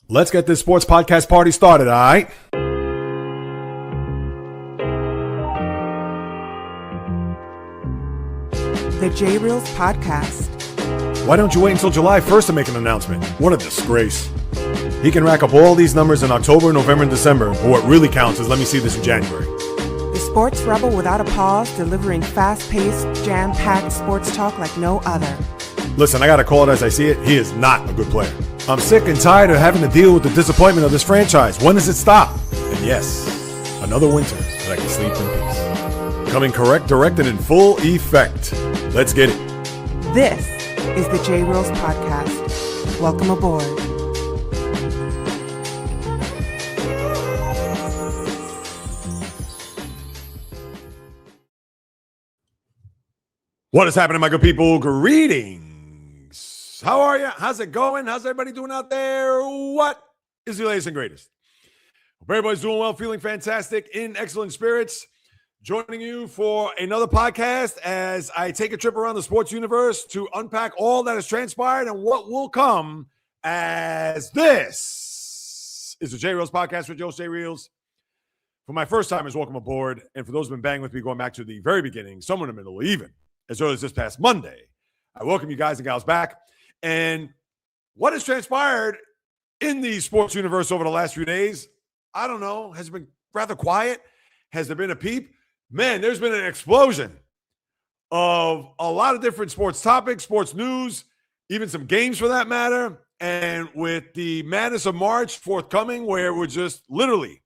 Let's get this sports podcast party started, all right? The JAYREELZ podcast. Why don't you wait until July 1st to make an announcement? What a disgrace. He can rack up all these numbers in October, November, and December, but what really counts is let me see this in January. The sports rebel without a pause, delivering fast-paced, jam-packed sports talk like no other. Listen, I got to call it as I see it. He is not a good player. I'm sick and tired of having to deal with the disappointment of this franchise. When does it stop? And yes, another winter that I can sleep in peace. Coming correct, directed in full effect. Let's get it. This is the JAYREELZ podcast. Welcome aboard. What is happening, my good people? Greetings. How are you? How's it going? How's everybody doing out there? What is the latest and greatest? Hope everybody's doing well, feeling fantastic, in excellent spirits. Joining you for another podcast as I take a trip around the sports universe to unpack all that has transpired and what will come, as this is the JAYREELZ podcast with JAYREELZ. For my first timers, welcome aboard. And for those who've been banging with me going back to the very beginning, somewhere in the middle, even as early as this past Monday, I welcome you guys and gals back. And what has transpired in the sports universe over the last few days, I don't know, has it been rather quiet? Has there been a peep? Man, there's been an explosion of a lot of different sports topics, sports news, even some games for that matter. And with the madness of March forthcoming, where we're just literally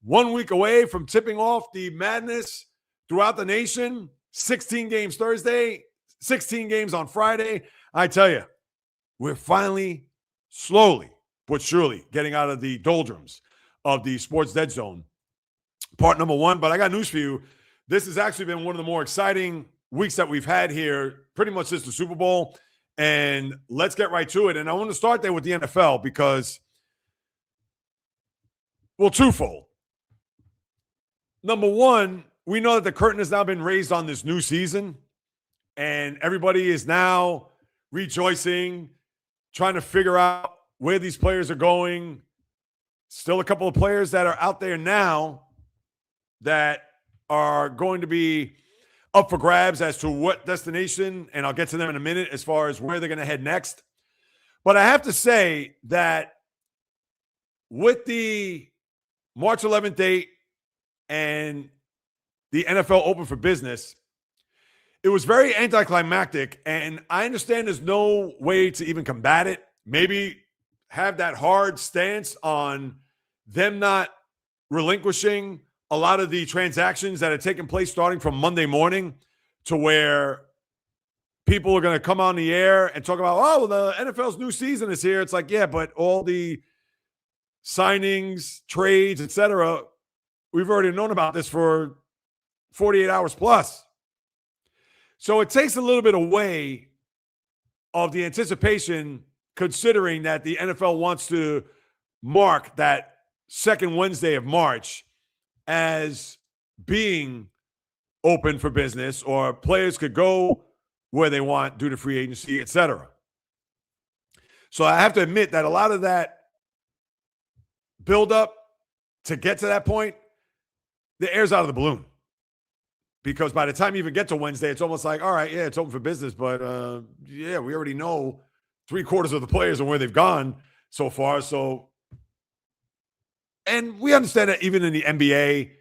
1 week away from tipping off the madness throughout the nation, 16 games Thursday, 16 games on Friday. I tell you, we're finally, slowly but surely, getting out of the doldrums of the sports dead zone. Part number one, but I got news for you. This has actually been one of the more exciting weeks that we've had here, pretty much since the Super Bowl. And let's get right to it. And I want to start there with the NFL because, well, twofold. Number one, we know that the curtain has now been raised on this new season, and everybody is now rejoicing, trying to figure out where these players are going. Still a couple of players that are out there now that are going to be up for grabs as to what destination, and I'll get to them in a minute as far as where they're going to head next. But I have to say that with the March 11th date and the NFL open for business, it was very anticlimactic, and I understand there's no way to even combat it. Maybe have that hard stance on them not relinquishing a lot of the transactions that had taken place starting from Monday morning, to where people are going to come on the air and talk about, oh, the NFL's new season is here. It's like, yeah, but all the signings, trades, etc., we've already known about this for 48 hours plus. So it takes a little bit away of the anticipation, considering that the NFL wants to mark that second Wednesday of March as being open for business, or players could go where they want due to free agency, etc. So I have to admit that a lot of that buildup to get to that point, the air's out of the balloon. Because by the time you even get to Wednesday, it's almost like, all right, yeah, it's open for business, but yeah, we already know 3/4 of the players and where they've gone so far. So, and we understand that even in the NBA,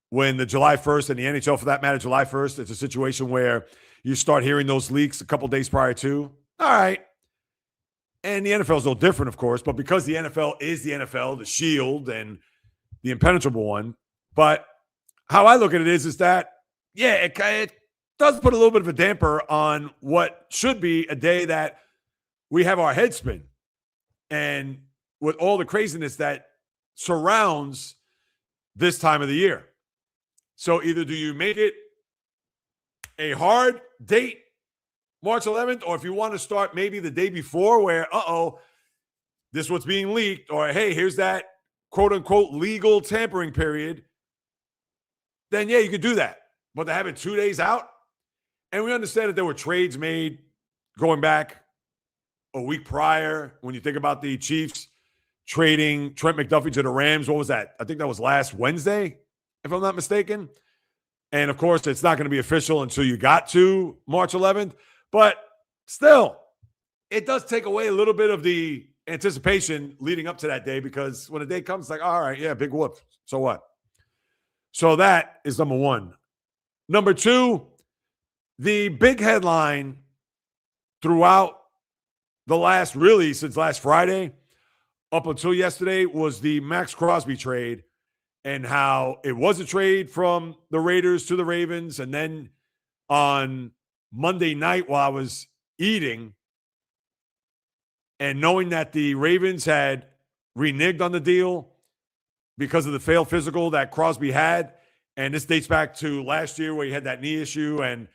when the July 1st, and the NHL for that matter, July 1st, it's a situation where you start hearing those leaks a couple days prior to. All right. And the NFL is no different, of course, but because the NFL is the NFL, the shield and the impenetrable one. But how I look at it is that, yeah, it does put a little bit of a damper on what should be a day that we have our head spin. And with all the craziness that surrounds this time of the year. So either do you make it a hard date, March 11th, or if you want to start maybe the day before where, this is what's being leaked, or hey, here's that quote-unquote legal tampering period, then yeah, you could do that. But to have it 2 days out, and we understand that there were trades made going back a week prior. When you think about the Chiefs trading Trent McDuffie to the Rams. What was that? I think that was last Wednesday, if I'm not mistaken. And, of course, it's not going to be official until you got to March 11th. But still, it does take away a little bit of the anticipation leading up to that day, because when the day comes, it's like, all right, yeah, big whoop. So what? So that is number one. Number two, the big headline throughout since last Friday up until yesterday was the Maxx Crosby trade, and how it was a trade from the Raiders to the Ravens. And then on Monday night while I was eating and knowing that the Ravens had reneged on the deal because of the failed physical that Crosby had, and this dates back to last year where he had that knee issue and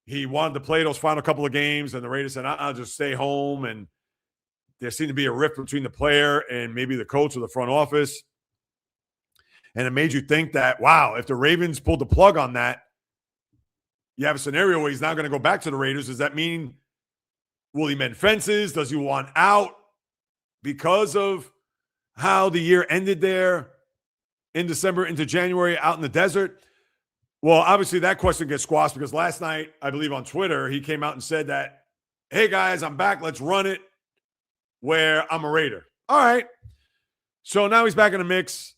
he wanted to play those final couple of games, and the Raiders said, I'll just stay home. And there seemed to be a rift between the player and maybe the coach or the front office. And it made you think that, wow, if the Ravens pulled the plug on that, you have a scenario where he's now going to go back to the Raiders. Does that mean, will he mend fences? Does he want out because of how the year ended there in December into January out in the desert? Well, obviously that question gets squashed, because last night, I believe on Twitter, he came out and said that, hey, guys, I'm back. Let's run it where I'm a Raider. All right. So now he's back in the mix.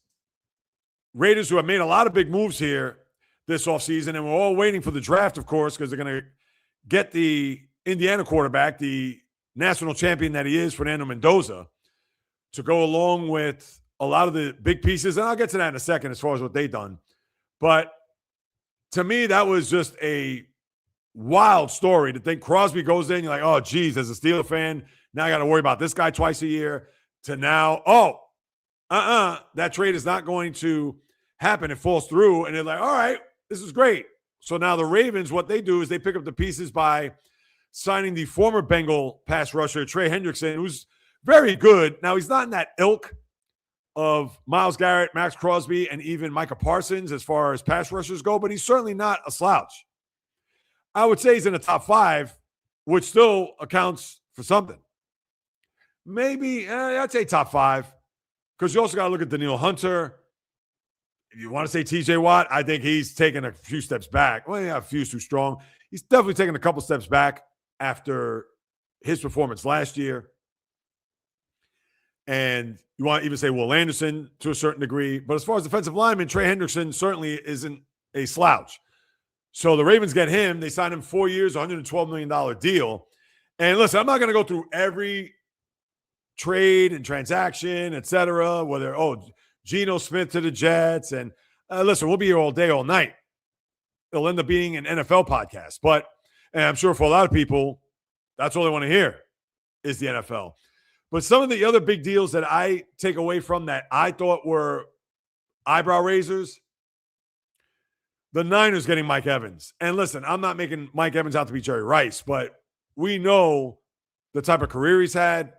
Raiders, who have made a lot of big moves here this offseason, and we're all waiting for the draft, of course, because they're going to get the Indiana quarterback, the national champion that he is, Fernando Mendoza, to go along with a lot of the big pieces. And I'll get to that in a second as far as what they've done. But to me, that was just a wild story to think Crosby goes in, you're like, oh, geez, as a Steeler fan, now I got to worry about this guy twice a year, to now, that trade is not going to happen. It falls through, and they're like, all right, this is great. So now the Ravens, what they do is they pick up the pieces by signing the former Bengal pass rusher, Trey Hendrickson, who's very good. Now, he's not in that ilk of Myles Garrett, Maxx Crosby, and even Micah Parsons as far as pass rushers go, but he's certainly not a slouch. I would say he's in the top 5, which still accounts for something. Maybe, I'd say top 5, because you also got to look at Danielle Hunter. If you want to say TJ Watt, I think he's taken a few steps back. Well, yeah, a few is too strong. He's definitely taken a couple steps back after his performance last year. And you want to even say Will Anderson to a certain degree. But as far as defensive lineman, Trey Hendrickson certainly isn't a slouch. So the Ravens get him. They signed him 4 years, $112 million deal. And listen, I'm not going to go through every trade and transaction, et cetera, whether, Geno Smith to the Jets. And listen, we'll be here all day, all night. It'll end up being an NFL podcast. But and I'm sure for a lot of people, that's all they want to hear is the NFL. But some of the other big deals that I take away from that I thought were eyebrow raisers, the Niners getting Mike Evans. And listen, I'm not making Mike Evans out to be Jerry Rice, but we know the type of career he's had.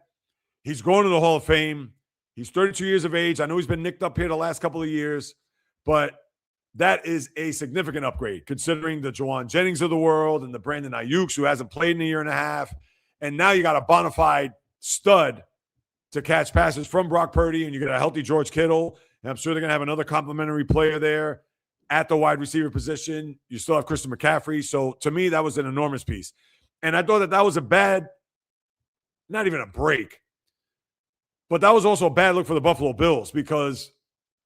He's going to the Hall of Fame. He's 32 years of age. I know he's been nicked up here the last couple of years, but that is a significant upgrade considering the Juwan Jennings of the world and the Brandon Ayuk's, who hasn't played in a year and a half. And now you got a bona fide stud to catch passes from Brock Purdy, and you got a healthy George Kittle. And I'm sure they're going to have another complimentary player there at the wide receiver position. You still have Christian McCaffrey. So to me, that was an enormous piece. And I thought that was a bad, not even a break, but that was also a bad look for the Buffalo Bills, because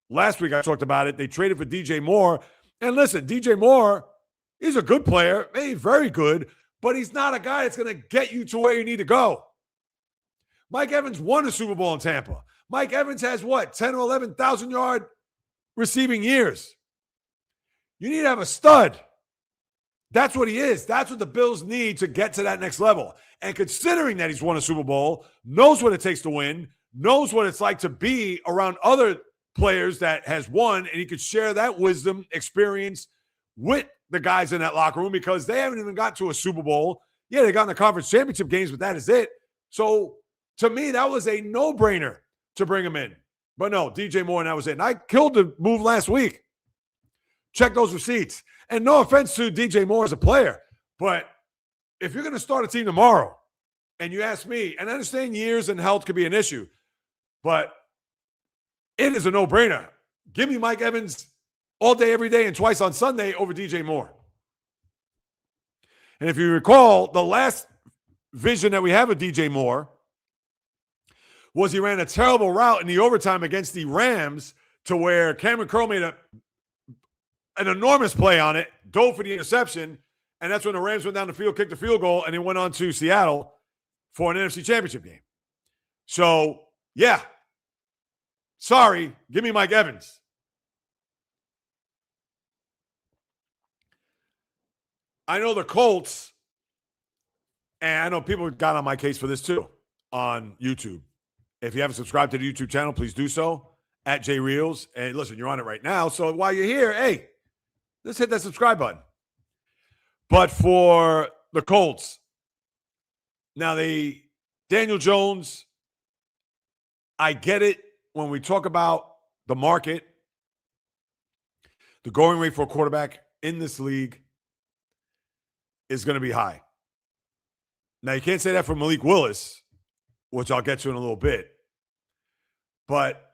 last week I talked about it. They traded for DJ Moore. And listen, DJ Moore, he's a good player, maybe very good, but he's not a guy that's going to get you to where you need to go. Mike Evans won a Super Bowl in Tampa. Mike Evans has 10 or 11,000 yard receiving years. You need to have a stud. That's what he is. That's what the Bills need to get to that next level. And considering that he's won a Super Bowl, knows what it takes to win, knows what it's like to be around other players that has won, and he could share that wisdom, experience with the guys in that locker room, because they haven't even got to a Super Bowl. Yeah, they got in the conference championship games, but that is it. So to me, that was a no-brainer to bring him in. But no, DJ Moore, and that was it. And I killed the move last week. Check those receipts. And no offense to DJ Moore as a player, but if you're going to start a team tomorrow, and you ask me, and I understand years and health could be an issue, but it is a no-brainer. Give me Mike Evans all day, every day, and twice on Sunday over DJ Moore. And if you recall, the last vision that we have of DJ Moore was he ran a terrible route in the overtime against the Rams to where Cameron Curl made an enormous play on it, dove for the interception, and that's when the Rams went down the field, kicked the field goal, and they went on to Seattle for an NFC Championship game. So, yeah. Sorry, give me Mike Evans. I know the Colts, and I know people got on my case for this too on YouTube. If you haven't subscribed to the YouTube channel, please do so at JAYREELZ. And listen, you're on it right now. So while you're here, hey, let's hit that subscribe button. But for the Colts, now Daniel Jones, I get it when we talk about the market, the going rate for a quarterback in this league is going to be high. Now, you can't say that for Malik Willis, which I'll get to in a little bit. But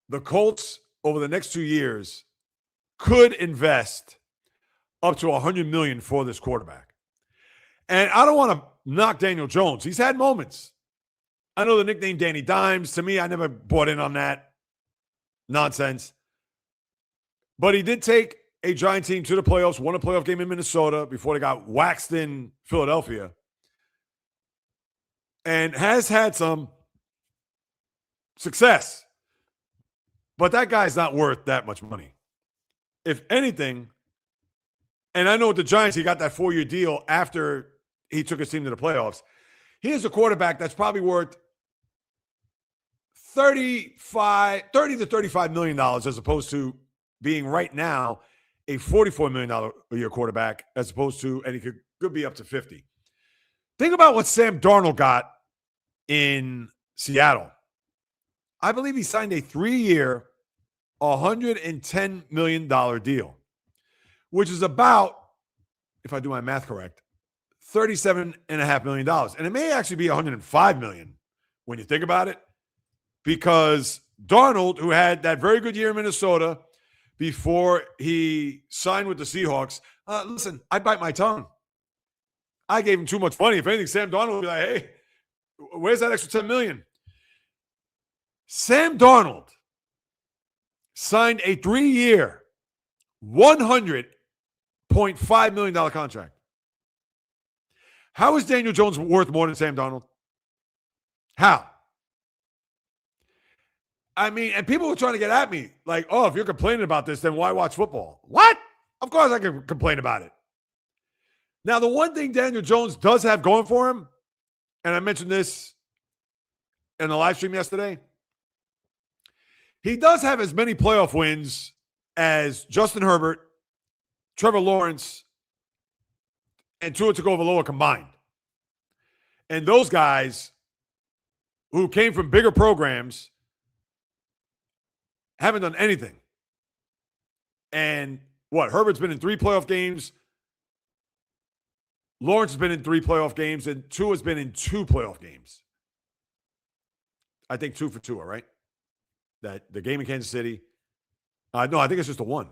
the Colts, over the next 2 years, could invest up to $100 million for this quarterback. And I don't want to knock Daniel Jones. He's had moments. I know the nickname Danny Dimes. To me, I never bought in on that nonsense. But he did take a Giant team to the playoffs, won a playoff game in Minnesota before they got waxed in Philadelphia, and has had some success. But that guy's not worth that much money. If anything, and I know with the Giants, he got that 4-year deal after he took his team to the playoffs. He is a quarterback that's probably worth $30 to $35 million as opposed to being right now a $44 million a year quarterback as opposed to, and he could be up to 50. Think about what Sam Darnold got in Seattle. I believe he signed a 3-year, $110 million deal, which is about, if I do my math correct, $37.5 million. And it may actually be $105 million when you think about it, because Darnold, who had that very good year in Minnesota before he signed with the Seahawks, listen, I bite my tongue. I gave him too much money. If anything, Sam Darnold would be like, hey, where's that extra $10 million? Sam Darnold signed a 3-year, $100.5 million contract. How is Daniel Jones worth more than Sam Darnold? How? I mean, and people were trying to get at me like, oh, if you're complaining about this, then why watch football? What? Of course I can complain about it. Now, the one thing Daniel Jones does have going for him, and I mentioned this in the live stream yesterday, he does have as many playoff wins as Justin Herbert, Trevor Lawrence, and Tua Tagovailoa combined. And those guys who came from bigger programs haven't done anything. And what? Herbert's been in 3 playoff games. Lawrence has been in 3 playoff games, and Tua has been in 2 playoff games. I think 2 for Tua, right? That the game in Kansas City. No, I think it's just a 1.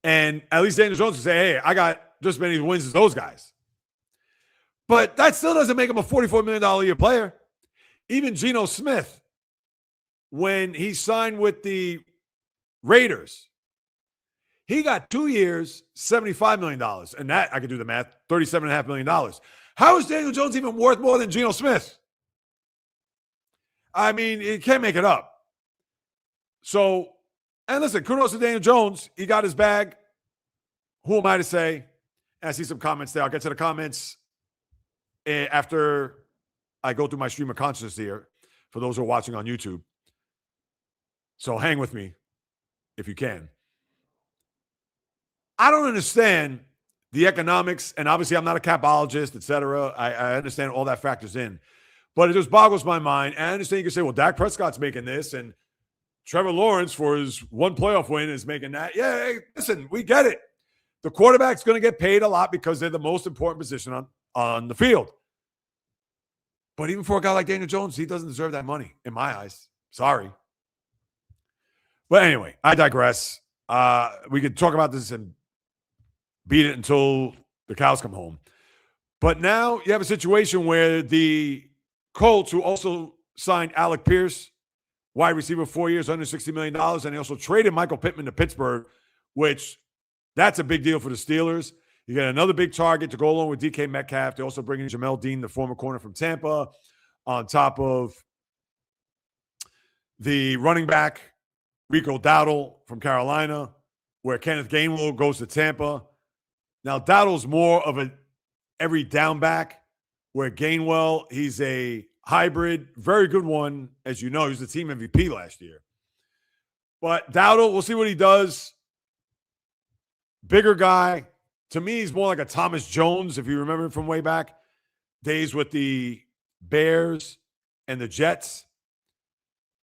And at least Daniel Jones can say, hey, I got just as many wins as those guys. But that still doesn't make him a $44 million a year player. Even Geno Smith, when he signed with the Raiders, he got 2 years, $75 million. And that, I could do the math, $37.5 million. How is Daniel Jones even worth more than Geno Smith? I mean, you can't make it up. So, and listen, kudos to Daniel Jones. He got his bag. Who am I to say? And I see some comments there. I'll get to the comments after I go through my stream of consciousness here for those who are watching on YouTube. So hang with me if you can. I don't understand the economics, and obviously I'm not a capologist, et cetera. I understand all that factors in. But it just boggles my mind. And I understand you can say, well, Dak Prescott's making this, and Trevor Lawrence, for his 1 playoff win, is making that. Yeah, hey, listen, we get it. The quarterback's going to get paid a lot because they're the most important position on the field. But even for a guy like Daniel Jones, he doesn't deserve that money, in my eyes. Sorry. But anyway, I digress. We could talk about this and beat it until the cows come home. But now you have a situation where the Colts, who also signed Alec Pierce, wide receiver, 4 years, $160 million, and they also traded Michael Pittman to Pittsburgh, which that's a big deal for the Steelers. You get another big target to go along with DK Metcalf. They also bring in Jamel Dean, the former corner from Tampa, on top of the running back, Rico Dowdle from Carolina, where Kenneth Gainwell goes to Tampa. Now, Dowdle's more of an every down back, where Gainwell, he's a hybrid, very good one. As you know, he was the team MVP last year. But Dowdle, we'll see what he does. Bigger guy. To me, he's more like a Thomas Jones, if you remember from way back days with the Bears and the Jets.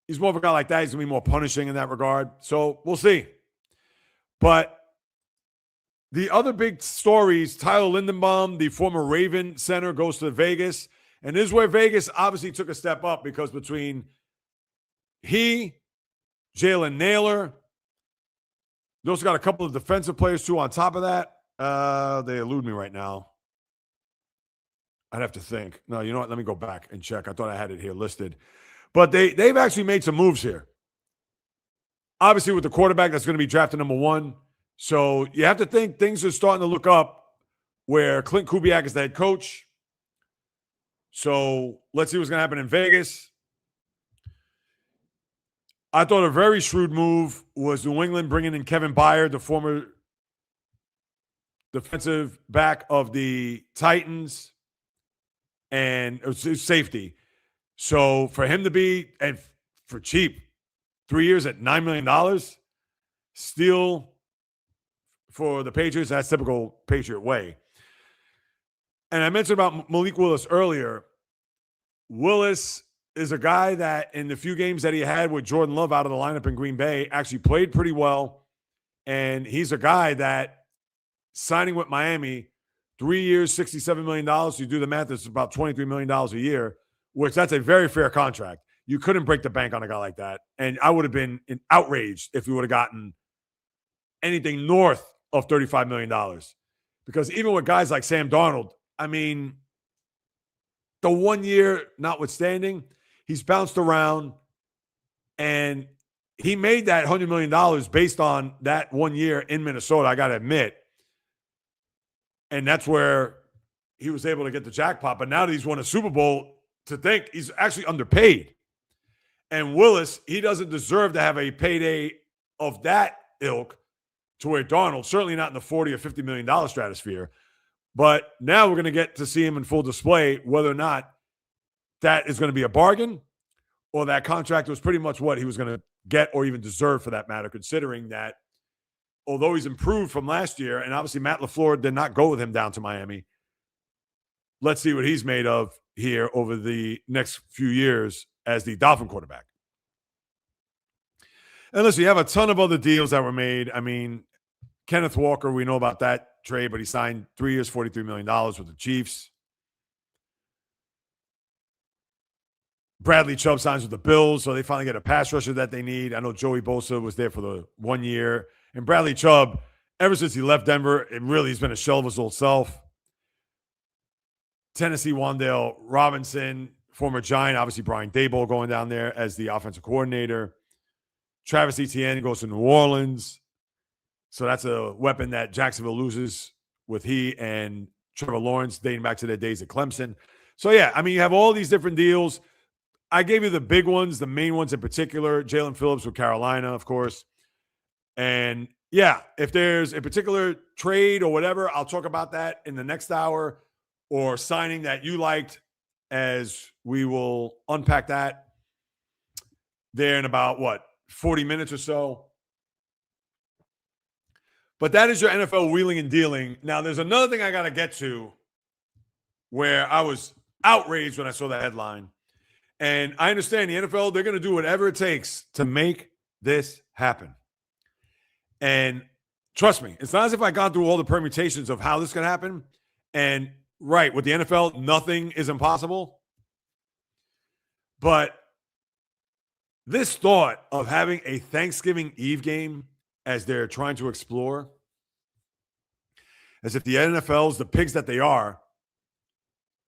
He's more of a guy like that. He's going to be more punishing in that regard. So we'll see. But the other big stories, Tyler Lindenbaum, the former Raven center, goes to Vegas. And this is where Vegas obviously took a step up, because between he, Jalen Naylor, they also got a couple of defensive players too on top of that. They elude me right now. I'd have to think. No, you know what? Let me go back and check. I thought I had it here listed. But they've actually made some moves here. Obviously, with the quarterback that's going to be drafted number 1. So you have to think things are starting to look up where Clint Kubiak is the head coach. So let's see what's going to happen in Vegas. I thought a very shrewd move was New England bringing in Kevin Byard, the former defensive back of the Titans, and it was safety. So for him to be, and for cheap, 3 years at $9 million, still for the Patriots, that's typical Patriot way. And I mentioned about Malik Willis earlier. Willis is a guy that in the few games that he had with Jordan Love out of the lineup in Green Bay actually played pretty well. And he's a guy that signing with Miami, 3 years, $67 million. So you do the math, it's about $23 million a year, which that's a very fair contract. You couldn't break the bank on a guy like that. And I would have been outraged if we would have gotten anything north of $35 million. Because even with guys like Sam Darnold, I mean, the 1 year notwithstanding, he's bounced around, and he made that $100 million based on that 1 year in Minnesota, I got to admit. And that's where he was able to get the jackpot. But now that he's won a Super Bowl, to think he's actually underpaid. And Willis, he doesn't deserve to have a payday of that ilk to where Darnold, certainly not in the $40 or $50 million stratosphere. But now we're going to get to see him in full display, whether or not that is going to be a bargain or that contract was pretty much what he was going to get or even deserve for that matter, considering that although he's improved from last year, and obviously Matt LaFleur did not go with him down to Miami, let's see what he's made of here over the next few years as the Dolphin quarterback. And listen, you have a ton of other deals that were made. I mean, Kenneth Walker, we know about that trade, but he signed 3 years, $43 million with the Chiefs. Bradley Chubb signs with the Bills, so they finally get a pass rusher that they need. I know Joey Bosa was there for the 1 year. And Bradley Chubb, ever since he left Denver, it really has been a shell of his old self. Tennessee, Wan'Dale Robinson, former Giant, obviously Brian Daboll going down there as the offensive coordinator. Travis Etienne goes to New Orleans. So that's a weapon that Jacksonville loses with he and Trevor Lawrence dating back to their days at Clemson. So, yeah, I mean, you have all these different deals. I gave you the big ones, the main ones in particular. Jalen Phillips with Carolina, of course. And, yeah, if there's a particular trade or whatever, I'll talk about that in the next hour, or signing that you liked, as we will unpack that there in about, 40 minutes or so. But that is your NFL wheeling and dealing. Now, there's another thing I got to get to where I was outraged when I saw that headline. And I understand the NFL, they're going to do whatever it takes to make this happen. And trust me, it's not as if I got through all the permutations of how this can happen. And right, with the NFL, nothing is impossible. But This thought of having a Thanksgiving Eve game as they're trying to explore, as if the NFL's the pigs that they are,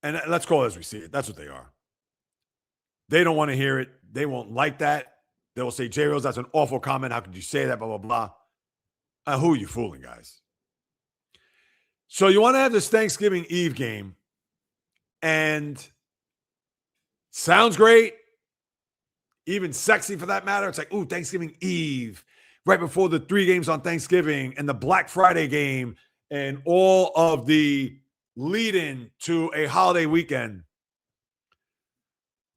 and let's call it as we see it. That's what they are. They don't want to hear it. They won't like that. They will say, JAYREELZ, that's an awful comment. How could you say that? Blah, blah, blah. Who are you fooling, guys? So you want to have this Thanksgiving Eve game, and sounds great, even sexy for that matter. It's like, ooh, Thanksgiving Eve, right before the 3 games on Thanksgiving and the Black Friday game and all of the lead-in to a holiday weekend.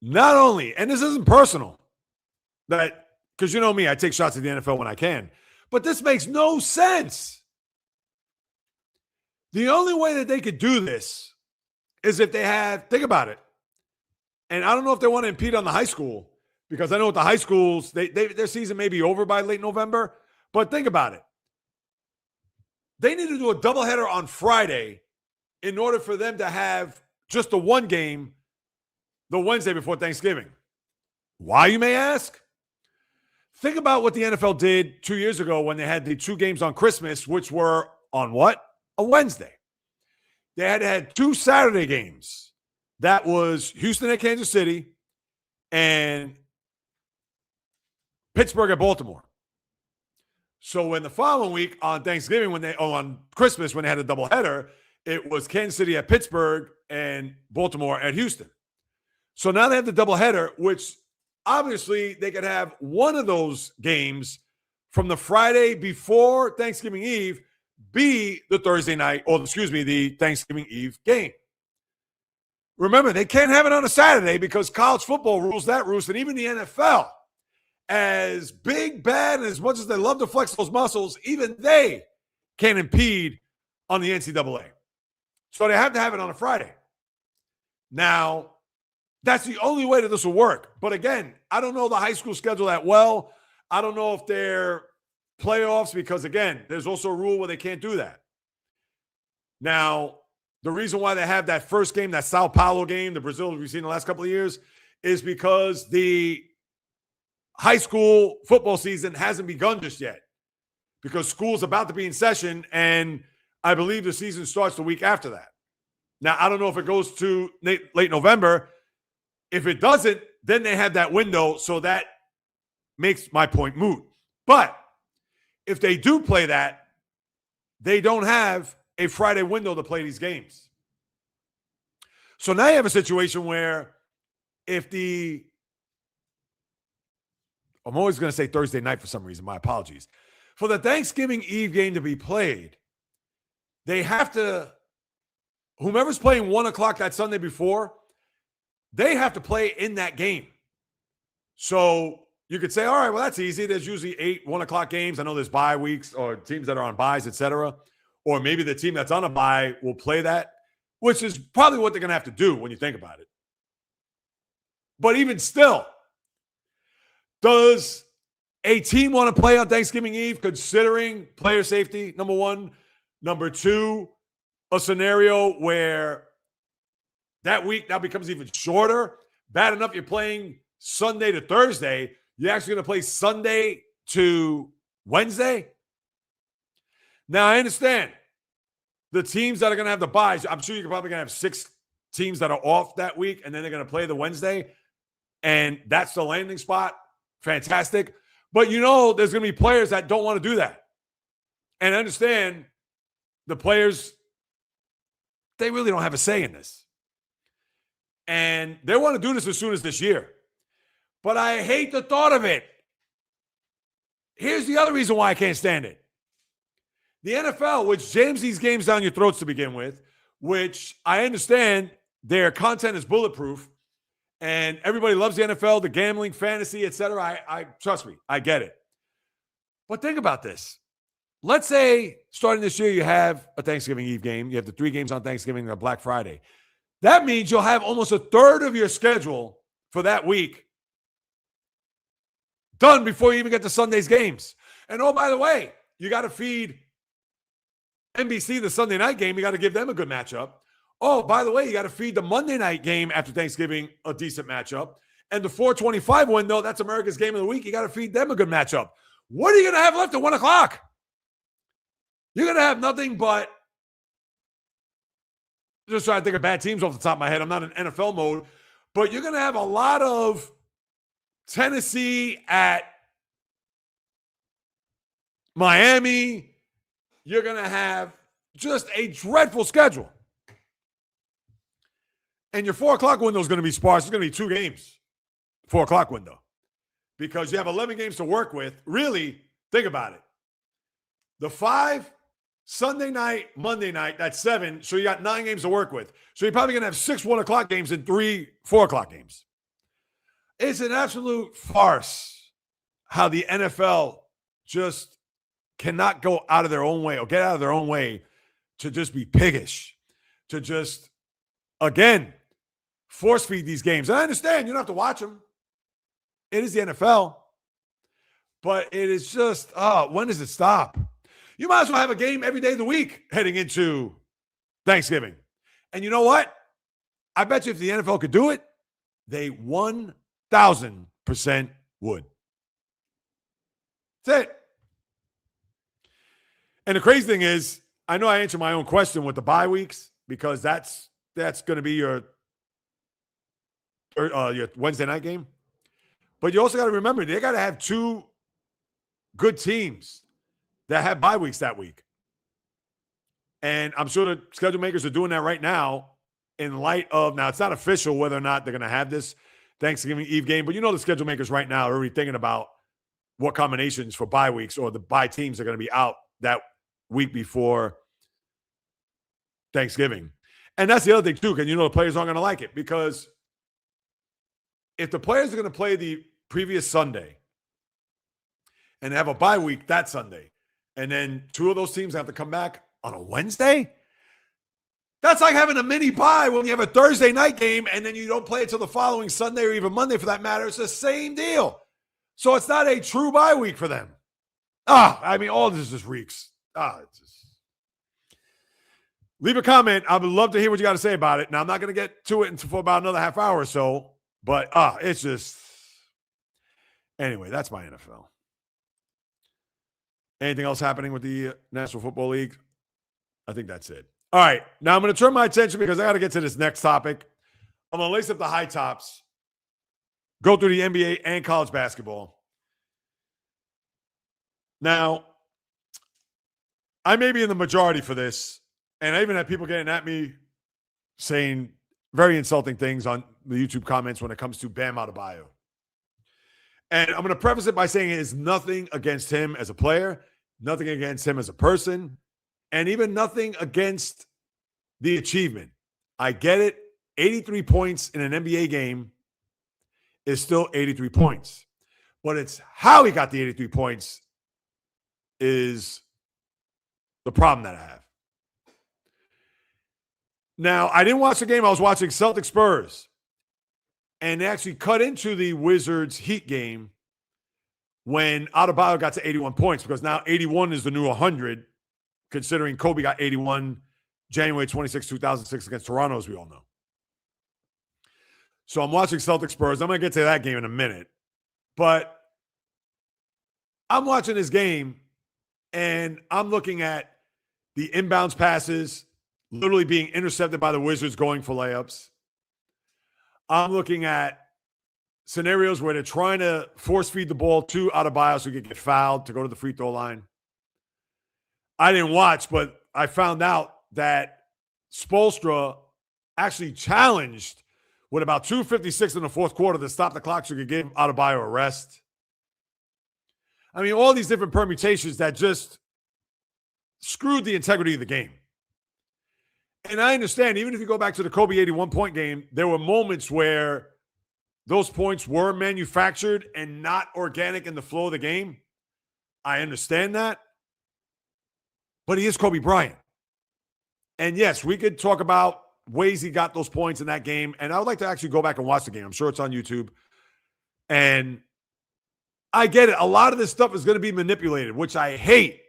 Not only, and this isn't personal, that because you know me, I take shots at the NFL when I can, but this makes no sense. The only way that they could do this is if they have, think about it, and I don't know if they want to impede on the high school, because I know with the high schools, their season may be over by late November, but think about it. They need to do a doubleheader on Friday in order for them to have just the one game the Wednesday before Thanksgiving. Why, you may ask? Think about what the NFL did 2 years ago when they had the 2 games on Christmas, which were on what? A Wednesday. They had 2 Saturday games. That was Houston at Kansas City and Pittsburgh at Baltimore. So when the following week on Thanksgiving, on Christmas, when they had a doubleheader, it was Kansas City at Pittsburgh and Baltimore at Houston. So now they have the doubleheader, which obviously they could have one of those games from the Friday before Thanksgiving Eve be the Thursday night, or the Thanksgiving Eve game. Remember, they can't have it on a Saturday because college football rules that roost, and even the NFL, as big, bad, and as much as they love to flex those muscles, even they can't impede on the NCAA. So they have to have it on a Friday. Now, that's the only way that this will work. But again, I don't know the high school schedule that well. I don't know if they're playoffs because, again, there's also a rule where they can't do that. Now, the reason why they have that first game, that Sao Paulo game, the Brazil we've seen the last couple of years, is because the high school football season hasn't begun just yet because school's about to be in session, and I believe the season starts the week after that. Now, I don't know if it goes to late November. If it doesn't, then they have that window, so that makes my point moot. But if they do play that, they don't have a Friday window to play these games. So now you have a situation where if I'm always going to say Thursday night for some reason, my apologies. For the Thanksgiving Eve game to be played, they have to, whomever's playing 1 o'clock that Sunday before, they have to play in that game. So you could say, all right, well, that's easy. There's usually 8 1 o'clock games. I know there's bye weeks or teams that are on byes, etc. Or maybe the team that's on a bye will play that, which is probably what they're going to have to do when you think about it. But even still, does a team want to play on Thanksgiving Eve considering player safety, number one? Number two, a scenario where that week now becomes even shorter. Bad enough you're playing Sunday to Thursday. You're actually going to play Sunday to Wednesday? Now, I understand the teams that are going to have the byes. I'm sure you're probably going to have 6 teams that are off that week, and then they're going to play the Wednesday, and that's the landing spot. Fantastic. But you know there's going to be players that don't want to do that. And I understand the players, they really don't have a say in this. And they want to do this as soon as this year. But I hate the thought of it. Here's the other reason why I can't stand it. The NFL, which jams these games down your throats to begin with, which I understand their content is bulletproof, and everybody loves the NFL, the gambling, fantasy, etc. I trust me, I get it. But think about this. Let's say starting this year, you have a Thanksgiving Eve game. You have the 3 games on Thanksgiving and a Black Friday. That means you'll have almost a third of your schedule for that week done before you even get to Sunday's games. And oh, by the way, you got to feed NBC the Sunday night game. You got to give them a good matchup. Oh, by the way, you got to feed the Monday night game after Thanksgiving a decent matchup. And the 425 window, that's America's game of the week. You got to feed them a good matchup. What are you going to have left at 1 o'clock? You're going to have nothing but, just trying to think of bad teams off the top of my head. I'm not in NFL mode, but you're going to have a lot of Tennessee at Miami. You're going to have just a dreadful schedule. And your 4 o'clock window is going to be sparse. It's going to be 2 games, 4 o'clock window, because you have 11 games to work with. Really, think about it. The 5, Sunday night, Monday night, that's 7. So you got 9 games to work with. So you're probably going to have 6 1 o'clock games and 3 4 o'clock games. It's an absolute farce how the NFL just cannot go out of their own way or get out of their own way to just be piggish, to just, again, force feed these games. And I understand you don't have to watch them. It is the NFL. But it is just, when does it stop? You might as well have a game every day of the week heading into Thanksgiving. And you know what? I bet you if the NFL could do it, they 1,000% would. That's it. And the crazy thing is, I know I answered my own question with the bye weeks because that's going to be your Wednesday night game. But you also got to remember, they got to have 2 good teams that have bye weeks that week. And I'm sure the schedule makers are doing that right now in light of, now it's not official whether or not they're going to have this Thanksgiving Eve game, but you know the schedule makers right now are already thinking about what combinations for bye weeks or the bye teams are going to be out that week before Thanksgiving. And that's the other thing too, because you know the players aren't going to like it, because if the players are going to play the previous Sunday and have a bye week that Sunday, and then 2 of those teams have to come back on a Wednesday, that's like having a mini bye when you have a Thursday night game and then you don't play it till the following Sunday or even Monday for that matter. It's the same deal. So it's not a true bye week for them. I mean, all this just reeks. Leave a comment. I would love to hear what you got to say about it. Now, I'm not going to get to it for about another half hour or so, but it's just, anyway, that's my NFL. Anything else happening with the National Football League? I think that's it. All right. Now I'm going to turn my attention because I got to get to this next topic. I'm going to lace up the high tops, go through the NBA and college basketball. Now, I may be in the majority for this, and I even had people getting at me saying very insulting things on the YouTube comments when it comes to Bam Adebayo. And I'm going to preface it by saying it is nothing against him as a player, nothing against him as a person, and even nothing against the achievement. I get it. 83 points in an NBA game is still 83 points. But it's how he got the 83 points is the problem that I have. Now, I didn't watch the game. I was watching Celtics Spurs. And they actually cut into the Wizards Heat game when Adebayo got to 81 points, because now 81 is the new 100, considering Kobe got 81 January 26, 2006 against Toronto, as we all know. So I'm watching Celtics Spurs. I'm going to get to that game in a minute. But I'm watching this game, and I'm looking at the inbounds passes literally being intercepted by the Wizards going for layups. I'm looking at scenarios where they're trying to force feed the ball to Adebayo so he could get fouled to go to the free throw line. I didn't watch, but I found out that Spoelstra actually challenged with about 2:56 in the fourth quarter to stop the clock so he could give Adebayo a rest. I mean, all these different permutations that just screwed the integrity of the game. And I understand, even if you go back to the Kobe 81-point game, there were moments where those points were manufactured and not organic in the flow of the game. I understand that. But he is Kobe Bryant. And yes, we could talk about ways he got those points in that game. And I would like to actually go back and watch the game. I'm sure it's on YouTube. And I get it. A lot of this stuff is going to be manipulated, which I hate,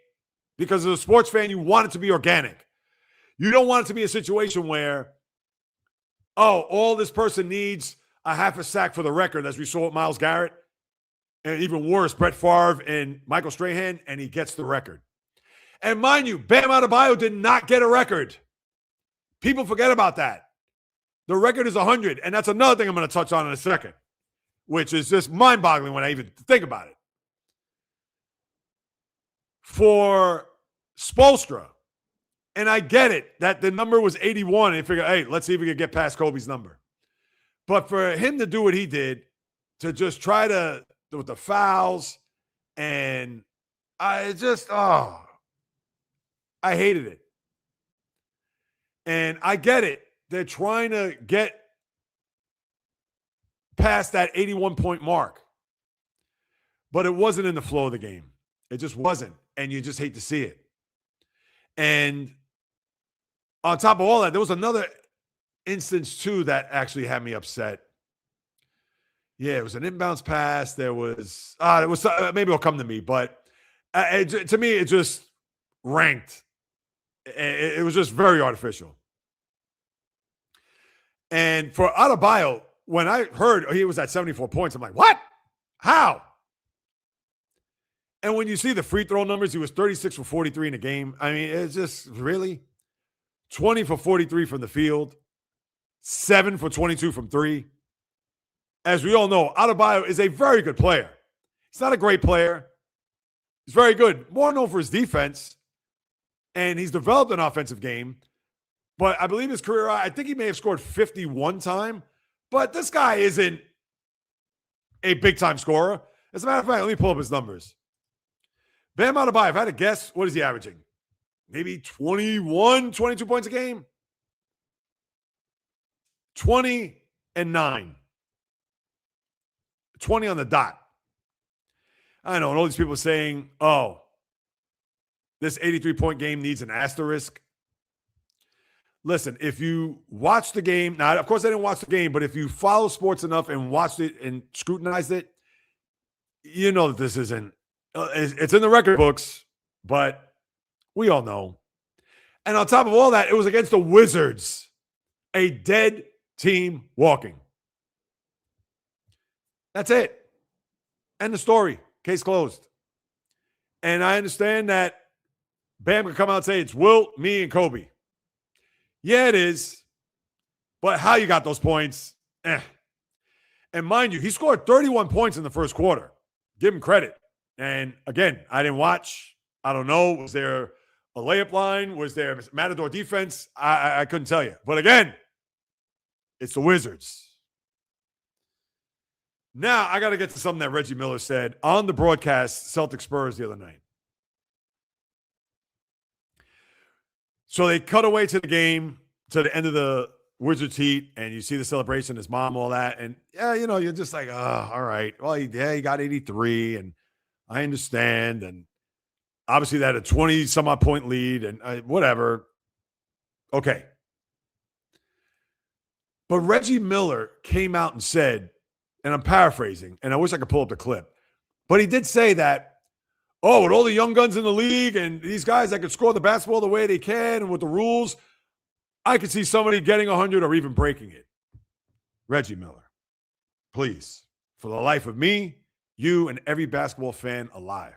because as a sports fan, you want it to be organic. You don't want it to be a situation where, oh, all this person needs, a half a sack for the record, as we saw with Myles Garrett, and even worse, Brett Favre and Michael Strahan, and he gets the record. And mind you, Bam Adebayo did not get a record. People forget about that. The record is 100, and that's another thing I'm going to touch on in a second, which is just mind-boggling when I even think about it. For Spoelstra, and I get it that the number was 81, and I figure, hey, let's see if we can get past Kobe's number. But for him to do what he did, to just try to, with the fouls, and I hated it. And I get it. They're trying to get past that 81-point mark. But it wasn't in the flow of the game. It just wasn't. And you just hate to see it. And on top of all that, there was another instance, too, that actually had me upset. Yeah, it was an inbounds pass. There was maybe it'll come to me. But to me, it just ranked. It was just very artificial. And for Adebayo, when I heard he was at 74 points, I'm like, what? How? And when you see the free throw numbers, he was 36 for 43 in the game. I mean, it's just really 20 for 43 from the field, 7 for 22 from 3. As we all know, Adebayo is a very good player. He's not a great player. He's very good, more known for his defense. And he's developed an offensive game. But I believe his career, I think he may have scored 51 time. But this guy isn't a big-time scorer. As a matter of fact, let me pull up his numbers. Bam Adebayo, if I had to guess, what is he averaging? Maybe 21, 22 points a game? 20 and 9. 20 on the dot. I know, and all these people are saying, oh, this 83-point game needs an asterisk. Listen, if you watch the game, now, of course, I didn't watch the game, but if you follow sports enough and watched it and scrutinized it, you know that this isn't, it's in the record books, but we all know. And on top of all that, it was against the Wizards, a dead team walking. That's it. End of story. Case closed. And I understand that Bam could come out and say it's Wilt, me, and Kobe. Yeah, it is. But how you got those points, And mind you, he scored 31 points in the first quarter. Give him credit. And again, I didn't watch. I don't know. Was there a layup line? Was there Matador defense? I couldn't tell you. But again, it's the Wizards. Now, I got to get to something that Reggie Miller said on the broadcast, Celtics Spurs, the other night. So they cut away to the game, to the end of the Wizards Heat, and you see the celebration, his mom, all that. And, yeah, you know, you're just like, oh, all right. Well, he got 83, and I understand. And obviously, they had a 20-some-odd point lead, and whatever. Okay. But Reggie Miller came out and said, and I'm paraphrasing, and I wish I could pull up the clip, but he did say that, oh, with all the young guns in the league and these guys that could score the basketball the way they can and with the rules, I could see somebody getting 100 or even breaking it. Reggie Miller, please, for the life of me, you, and every basketball fan alive.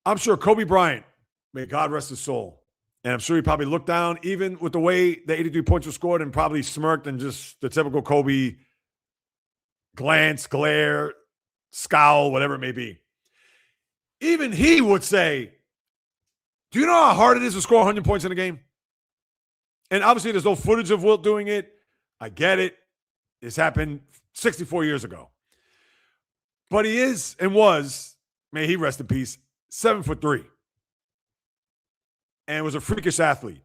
I'm sure Kobe Bryant, may God rest his soul, and I'm sure he probably looked down, even with the way the 83 points were scored, and probably smirked and just the typical Kobe glance, glare, scowl, whatever it may be. Even he would say, do you know how hard it is to score 100 points in a game? And obviously there's no footage of Wilt doing it. I get it. This happened 64 years ago. But he is and was, may he rest in peace, 7'3". And was a freakish athlete.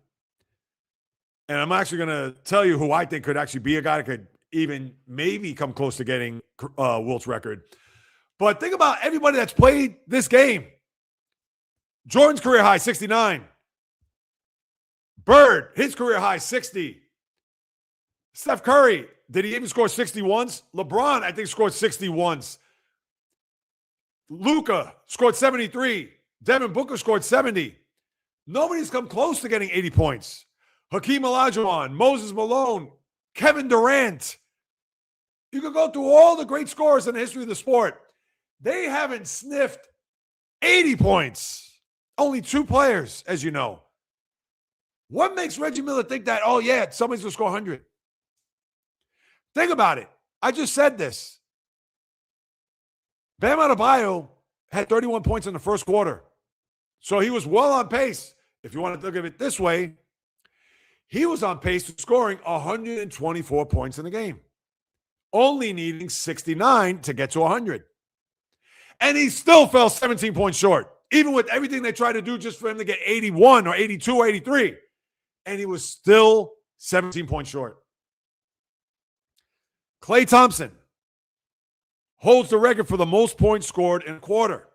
And I'm actually going to tell you who I think could actually be a guy that could even maybe come close to getting Wilt's record. But think about everybody that's played this game. Jordan's career high, 69. Bird, his career high, 60. Steph Curry, did he even score 60 once? LeBron, I think, scored 60 once. Luka scored 73. Devin Booker scored 70. Nobody's come close to getting 80 points. Hakeem Olajuwon, Moses Malone, Kevin Durant. You could go through all the great scorers in the history of the sport. They haven't sniffed 80 points. Only 2 players, as you know. What makes Reggie Miller think that, oh, yeah, somebody's going to score 100? Think about it. I just said this. Bam Adebayo had 31 points in the first quarter. So he was well on pace. If you want to look at it this way, he was on pace to scoring 124 points in the game, only needing 69 to get to 100. And he still fell 17 points short, even with everything they tried to do just for him to get 81 or 82 or 83. And he was still 17 points short. Klay Thompson holds the record for the most points scored in a quarter.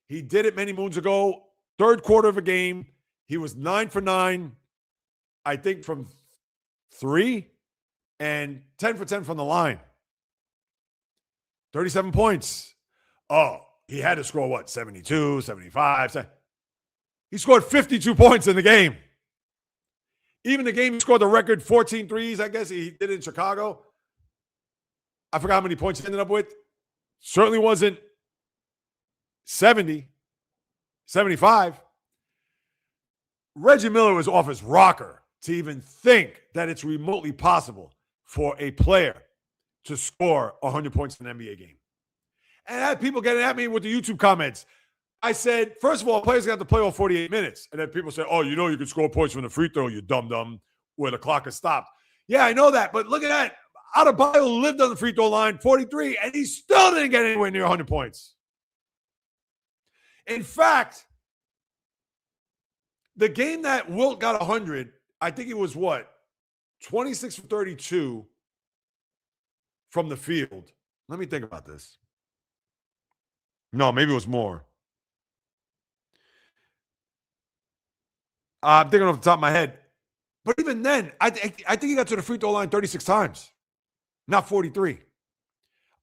He did it many moons ago. Third quarter of a game, he was 9 for 9, I think, from 3 and 10 for 10 from the line. 37 points. Oh, he had to score, what, 72, 75? He scored 52 points in the game. Even the game he scored the record 14 threes, I guess he did it in Chicago. I forgot how many points he ended up with. Certainly wasn't 70, 75. Reggie Miller was off his rocker to even think that it's remotely possible for a player to score 100 points in an NBA game. And I had people getting at me with the YouTube comments. I said, first of all, players got to play all 48 minutes. And then people say, oh, you know you can score points from the free throw, you dum-dum, where the clock is stopped. Yeah, I know that. But look at that. Adebayo lived on the free throw line, 43, and he still didn't get anywhere near 100 points. In fact, the game that Wilt got 100, I think it was what? 26 for 32 from the field. Let me think about this. No, maybe it was more. I'm thinking off the top of my head. But even then, I think he got to the free throw line 36 times, not 43.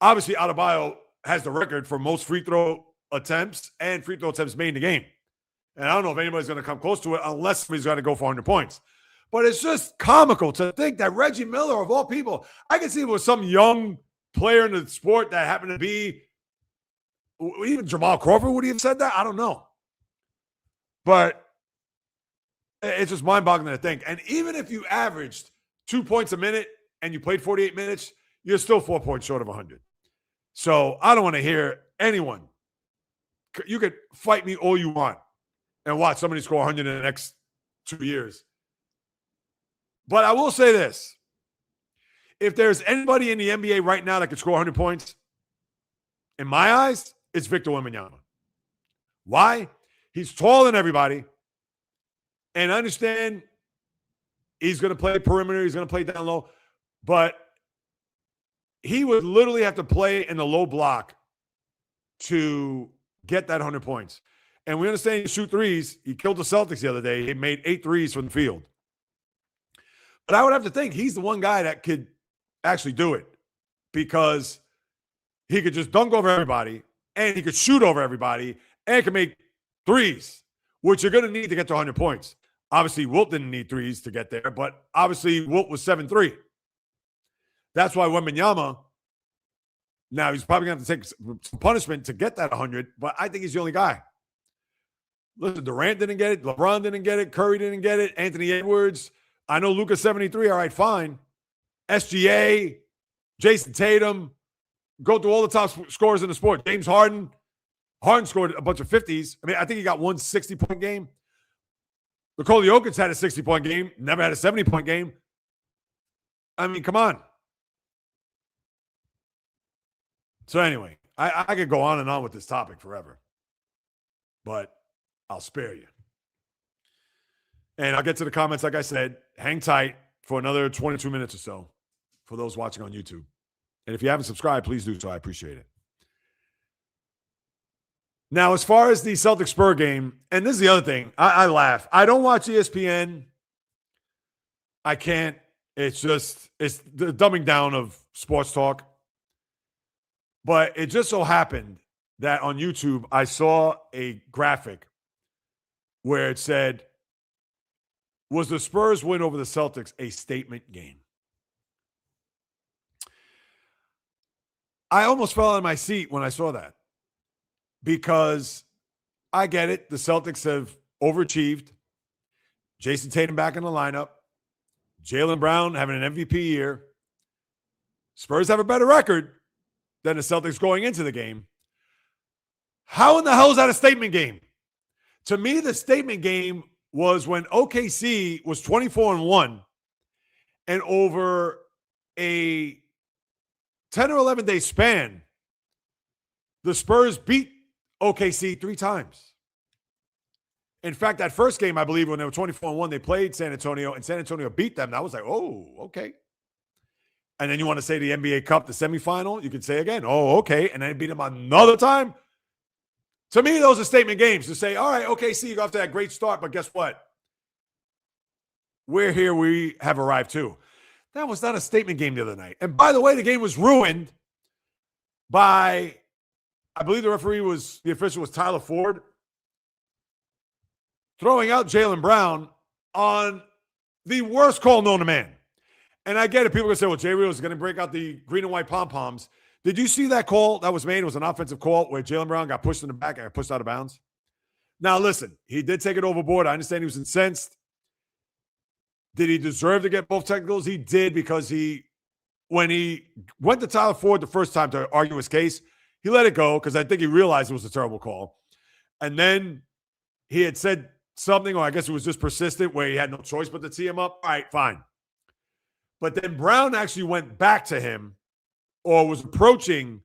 Obviously, Adebayo has the record for most free throw attempts and free throw attempts made in the game. And I don't know if anybody's going to come close to it unless somebody's going to go for 100 points. But it's just comical to think that Reggie Miller, of all people, I can see it was some young player in the sport that happened to be, even Jamal Crawford, would he have said that? I don't know. But it's just mind-boggling to think. And even if you averaged 2 points a minute and you played 48 minutes, you're still 4 points short of 100. So I don't want to hear anyone. You could fight me all you want and watch somebody score 100 in the next 2 years. But I will say this. If there's anybody in the NBA right now that could score 100 points, in my eyes, it's Victor Wembanyama. Why? He's taller than everybody. And I understand he's going to play perimeter. He's going to play down low. But he would literally have to play in the low block to get that 100 points. And we understand he shoot threes. He killed the Celtics the other day. He made 8 threes from the field. But I would have to think he's the one guy that could actually do it because he could just dunk over everybody and he could shoot over everybody and could make threes, which you're going to need to get to 100 points. Obviously, Wilt didn't need threes to get there, but obviously Wilt was 7-3. That's why Wembanyama, now he's probably going to have to take some punishment to get that 100, but I think he's the only guy. Listen, Durant didn't get it. LeBron didn't get it. Curry didn't get it. Anthony Edwards. I know Luka's 73. All right, fine. SGA, Jason Tatum. Go through all the top scorers in the sport. James Harden. Harden scored a bunch of 50s. I mean, I think he got one 60-point game. Nikola Jokic had a 60-point game. Never had a 70-point game. I mean, come on. So anyway, I could go on and on with this topic forever. But I'll spare you. And I'll get to the comments, like I said. Hang tight for another 22 minutes or so for those watching on YouTube. And if you haven't subscribed, please do so. I appreciate it. Now, as far as the Celtics-Spurs game, and this is the other thing, I laugh. I don't watch ESPN. I can't. It's the dumbing down of sports talk. But it just so happened that on YouTube, I saw a graphic where it said, was the Spurs win over the Celtics a statement game? I almost fell out of my seat when I saw that because I get it. The Celtics have overachieved. Jason Tatum back in the lineup. Jaylen Brown having an MVP year. Spurs have a better record than the Celtics going into the game. How in the hell is that a statement game? To me, the statement game was when OKC was 24-1 and over a 10 or 11 day span, the Spurs beat OKC 3 times. In fact, that first game, I believe, when they were 24-1, they played San Antonio, and San Antonio beat them. And I was like, oh, okay. And then you want to say the NBA Cup, the semifinal, you could say again, oh, okay. And then beat them another time. To me, those are statement games to say, all right, OKC, you go off to that great start, but guess what? We're here. We have arrived too. That was not a statement game the other night. And by the way, the game was ruined by, I believe the official was Tyler Ford, throwing out Jaylen Brown on the worst call known to man. And I get it. People are going to say, well, JAYREELZ is going to break out the green and white pom-poms. Did you see that call that was made? It was an offensive call where Jaylen Brown got pushed in the back and got pushed out of bounds. Now, listen, he did take it overboard. I understand he was incensed. Did he deserve to get both technicals? He did, because when he went to Tyler Ford the first time to argue his case, he let it go because I think he realized it was a terrible call. And then he had said something, or I guess it was just persistent, where he had no choice but to tee him up. All right, fine. But then Brown actually went back to him, or was approaching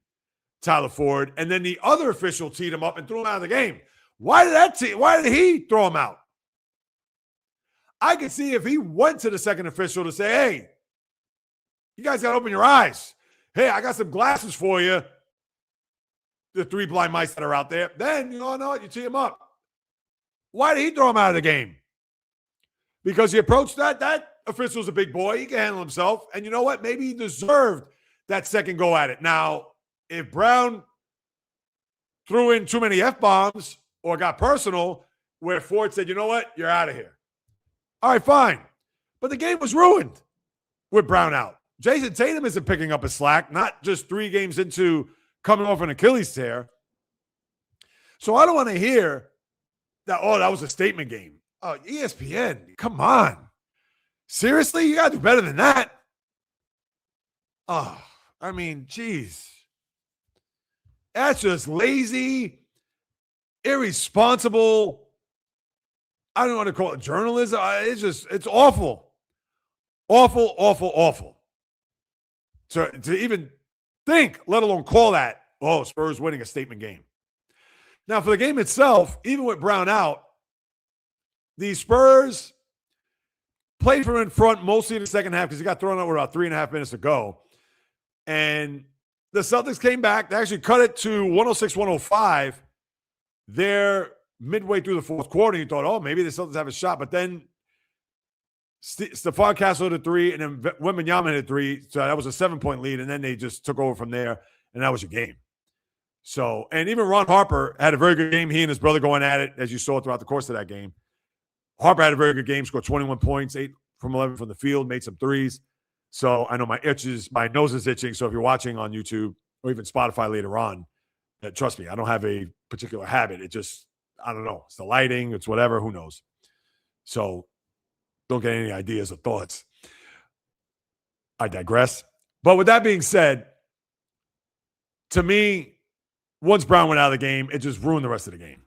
Tyler Ford, and then the other official teed him up and threw him out of the game. Why did he throw him out? I could see if he went to the second official to say, hey, you guys got to open your eyes. Hey, I got some glasses for you, the 3 blind mice that are out there. Then, you know what? You tee him up. Why did he throw him out of the game? Because he approached that official's a big boy. He can handle himself. And you know what? Maybe he deserved that second go at it. Now, if Brown threw in too many F-bombs or got personal, where Ford said, you know what? You're out of here. All right, fine. But the game was ruined with Brown out. Jason Tatum isn't picking up his slack, not just 3 games into coming off an Achilles tear. So I don't want to hear that, oh, that was a statement game. Oh, ESPN, come on. Seriously? You got to do better than that. Oh, I mean, geez. That's just lazy, irresponsible. I don't want to call it journalism. It's awful. Awful, awful, awful. To even think, let alone call that, oh, Spurs winning a statement game. Now, for the game itself, even with Brown out, the Spurs played from in front mostly in the second half because he got thrown out with about 3.5 minutes to go. And the Celtics came back. They actually cut it to 106-105. They're midway through the fourth quarter. You thought, oh, maybe the Celtics have a shot. But then Stephon Castle hit a 3, and then Wembanyama hit a 3. So that was a 7-point lead. And then they just took over from there, and that was your game. So, and even Ron Harper had a very good game. He and his brother going at it, as you saw throughout the course of that game. Harper had a very good game, scored 21 points, 8 from 11 from the field, made some threes. So I know my nose is itching. So if you're watching on YouTube or even Spotify later on, trust me, I don't have a particular habit. It just, I don't know. It's the lighting. It's whatever. Who knows? So don't get any ideas or thoughts. I digress. But with that being said, to me, once Brown went out of the game, it just ruined the rest of the game.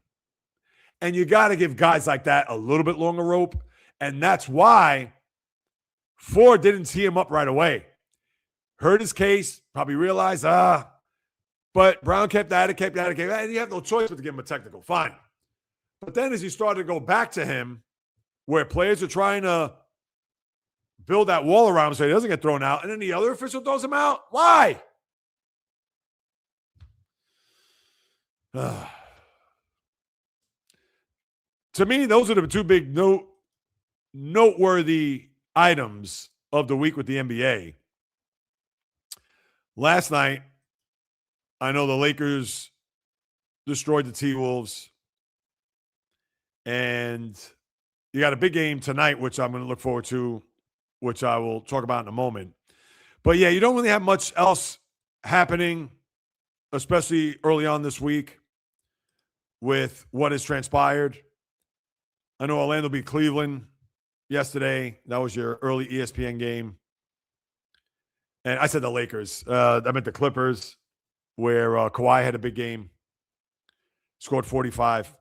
And you got to give guys like that a little bit longer rope. And that's why Ford didn't tee him up right away. Heard his case, probably realized, but Brown kept at it, and you have no choice but to give him a technical. Fine. But then as he started to go back to him, where players are trying to build that wall around him so he doesn't get thrown out, and then the other official throws him out, why? To me, those are the 2 big noteworthy items of the week with the NBA. Last night, I know the Lakers destroyed the T-Wolves. And you got a big game tonight, which I'm going to look forward to, which I will talk about in a moment. But yeah, you don't really have much else happening especially early on this week with what has transpired. I know Orlando beat Cleveland yesterday. That was your early ESPN game. And I said the Lakers. I meant the Clippers, where Kawhi had a big game, scored 45.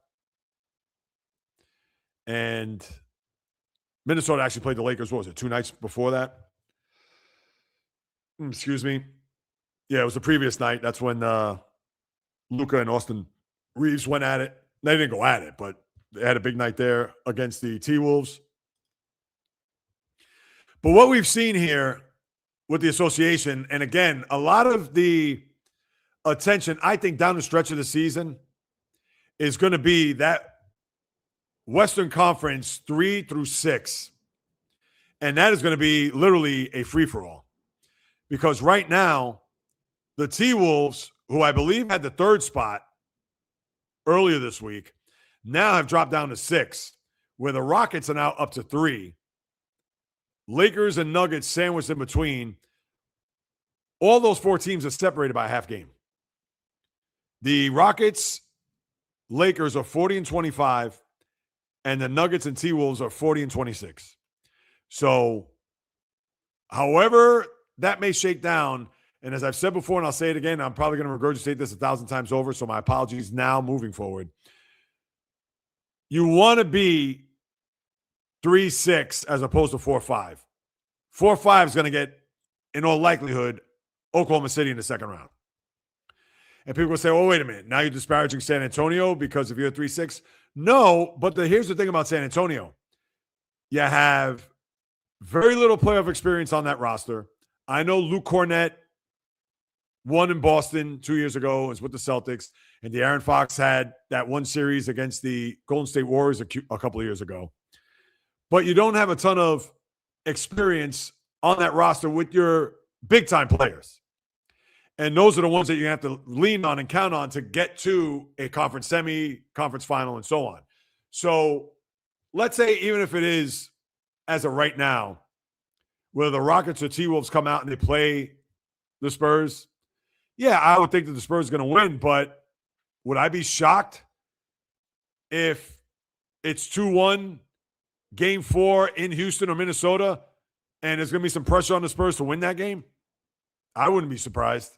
And Minnesota actually played the Lakers, what was it, 2 nights before that? Excuse me. Yeah, it was the previous night. That's when Luka and Austin Reeves went at it. They didn't go at it, but they had a big night there against the T-Wolves. But what we've seen here with the association, and again, a lot of the attention, I think, down the stretch of the season is going to be that Western Conference 3 through 6. And that is going to be literally a free-for-all. Because right now, the T-Wolves, who I believe had the 3rd spot earlier this week, now have dropped down to 6, where the Rockets are now up to 3. Lakers and Nuggets sandwiched in between. All those 4 teams are separated by a half game. The Rockets, Lakers are 40-25, and the Nuggets and T-Wolves are 40-26. So, however that may shake down, and as I've said before, and I'll say it again, I'm probably going to regurgitate this 1,000 times over, so my apologies now moving forward. You want to be 3-6 as opposed to 4-5. 4-5 is going to get, in all likelihood, Oklahoma City in the second round. And people will say, well, wait a minute. Now you're disparaging San Antonio because if you're 3-6. No, but here's the thing about San Antonio. You have very little playoff experience on that roster. I know Luke Cornett won in Boston 2 years ago, was with the Celtics, and De'Aaron Fox had that one series against the Golden State Warriors a couple of years ago. But you don't have a ton of experience on that roster with your big-time players. And those are the ones that you have to lean on and count on to get to a conference semi, conference final, and so on. So let's say even if it is, as of right now, whether the Rockets or T-Wolves come out and they play the Spurs, yeah, I would think that the Spurs are going to win, but would I be shocked if it's 2-1, game 4 in Houston or Minnesota, and there's going to be some pressure on the Spurs to win that game? I wouldn't be surprised.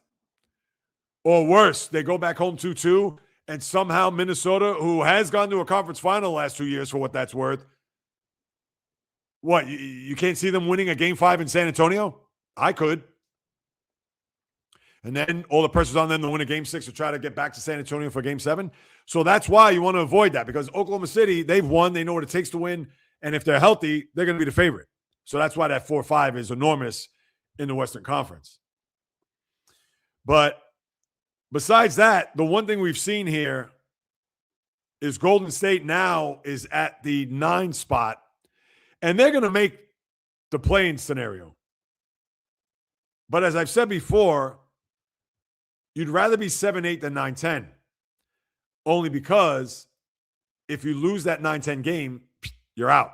Or worse, they go back home 2-2, and somehow Minnesota, who has gone to a conference final the last 2 years for what that's worth, what, you can't see them winning a game 5 in San Antonio? I could. And then all the pressure's on them to win a game 6 to try to get back to San Antonio for game 7. So that's why you want to avoid that, because Oklahoma City, they've won. They know what it takes to win. And if they're healthy, they're going to be the favorite. So that's why that 4-5 is enormous in the Western Conference. But besides that, the one thing we've seen here is Golden State now is at the 9 spot, and they're going to make the play-in scenario. But as I've said before, you'd rather be 7-8 than 9-10, only because if you lose that 9-10 game, you're out.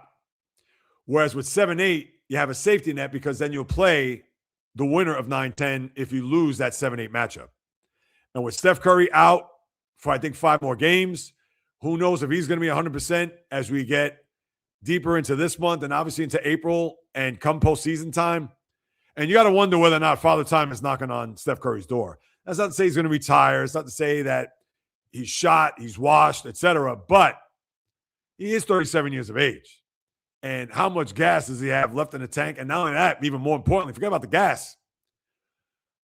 Whereas with 7-8, you have a safety net because then you'll play the winner of 9-10 if you lose that 7-8 matchup. And with Steph Curry out for, I think, 5 more games, who knows if he's going to be 100% as we get deeper into this month and obviously into April and come postseason time. And you got to wonder whether or not Father Time is knocking on Steph Curry's door. That's not to say he's going to retire. It's not to say that he's shot, he's washed, etc. But he is 37 years of age. And how much gas does he have left in the tank? And not only that, even more importantly, forget about the gas.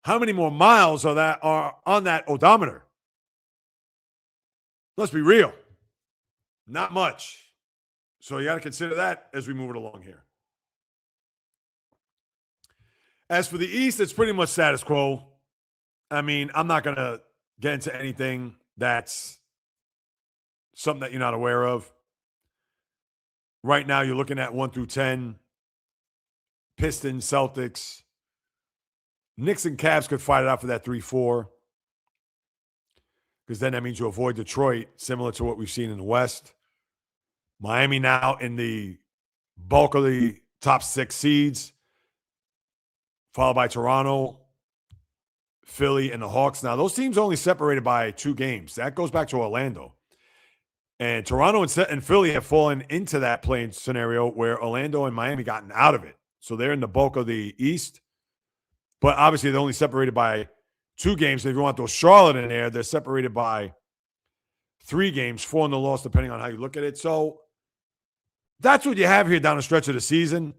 How many more miles are on that odometer? Let's be real. Not much. So you got to consider that as we move it along here. As for the East, it's pretty much status quo. I mean, I'm not going to get into anything that's something that you're not aware of. Right now, you're looking at 1 through 10. Pistons, Celtics. Knicks and Cavs could fight it out for that 3-4. Because then that means you avoid Detroit, similar to what we've seen in the West. Miami now in the bulk of the top 6 seeds, followed by Toronto, Philly, and the Hawks. Now, those teams are only separated by 2 games. That goes back to Orlando. And Toronto and Philly have fallen into that playing scenario where Orlando and Miami gotten out of it. So they're in the bulk of the East. But obviously, they're only separated by 2 games. If you want those Charlotte in there, they're separated by 3 games, 4 in the loss, depending on how you look at it. So that's what you have here down the stretch of the season.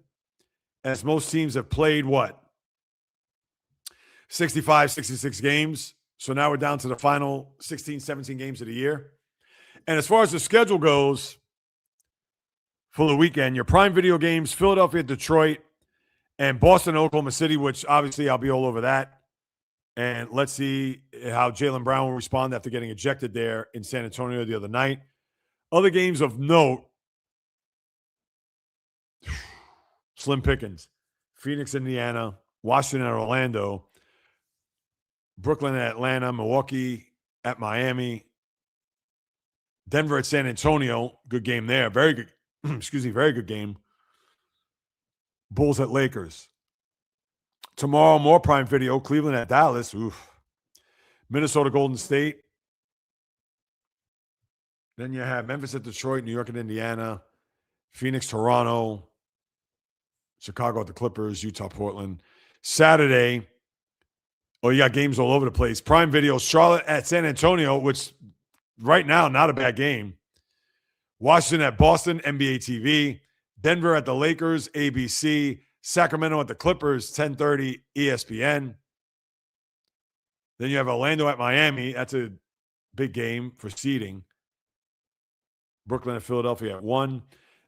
As most teams have played, 65, 66 games. So now we're down to the final 16, 17 games of the year. And as far as the schedule goes for the weekend, your prime video games, Philadelphia, Detroit, and Boston, Oklahoma City, which obviously I'll be all over that. And let's see how Jaylen Brown will respond after getting ejected there in San Antonio the other night. Other games of note, slim pickings. Phoenix, Indiana, Washington at Orlando, Brooklyn at Atlanta, Milwaukee at Miami, Denver at San Antonio. Good game there. Very good. Very good game. Bulls at Lakers. Tomorrow, more prime video. Cleveland at Dallas. Oof. Minnesota, Golden State. Then you have Memphis at Detroit, New York at Indiana, Phoenix, Toronto, Chicago at the Clippers, Utah, Portland. Saturday, you got games all over the place. Prime video, Charlotte at San Antonio, which right now, not a bad game. Washington at Boston, NBA TV. Denver at the Lakers, ABC. Sacramento at the Clippers, 10:30, ESPN. Then you have Orlando at Miami. That's a big game for seeding. Brooklyn at Philadelphia at 1.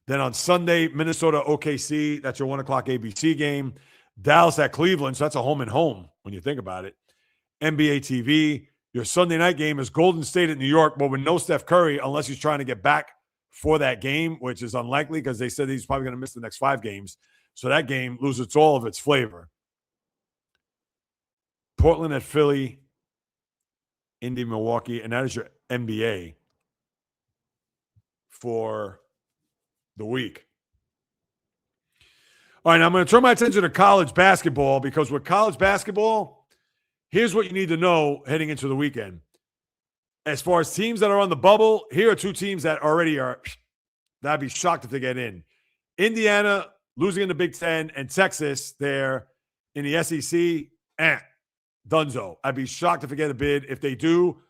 Then on Sunday, Minnesota, OKC. That's your 1 o'clock ABC game. Dallas at Cleveland. So that's a home and home when you think about it. NBA TV. Your Sunday night game is Golden State at New York, but with no Steph Curry, unless he's trying to get back for that game, which is unlikely because they said he's probably going to miss the next 5 games. So that game loses all of its flavor. Portland at Philly, Indy, Milwaukee, and that is your NBA for the week. All right, now I'm going to turn my attention to college basketball because with college basketball, here's what you need to know heading into the weekend. As far as teams that are on the bubble, here are 2 teams that already are. I'd be shocked if they get in. Indiana losing in the Big Ten, and Texas there in the SEC, dunzo. I'd be shocked if they get a bid. If they do,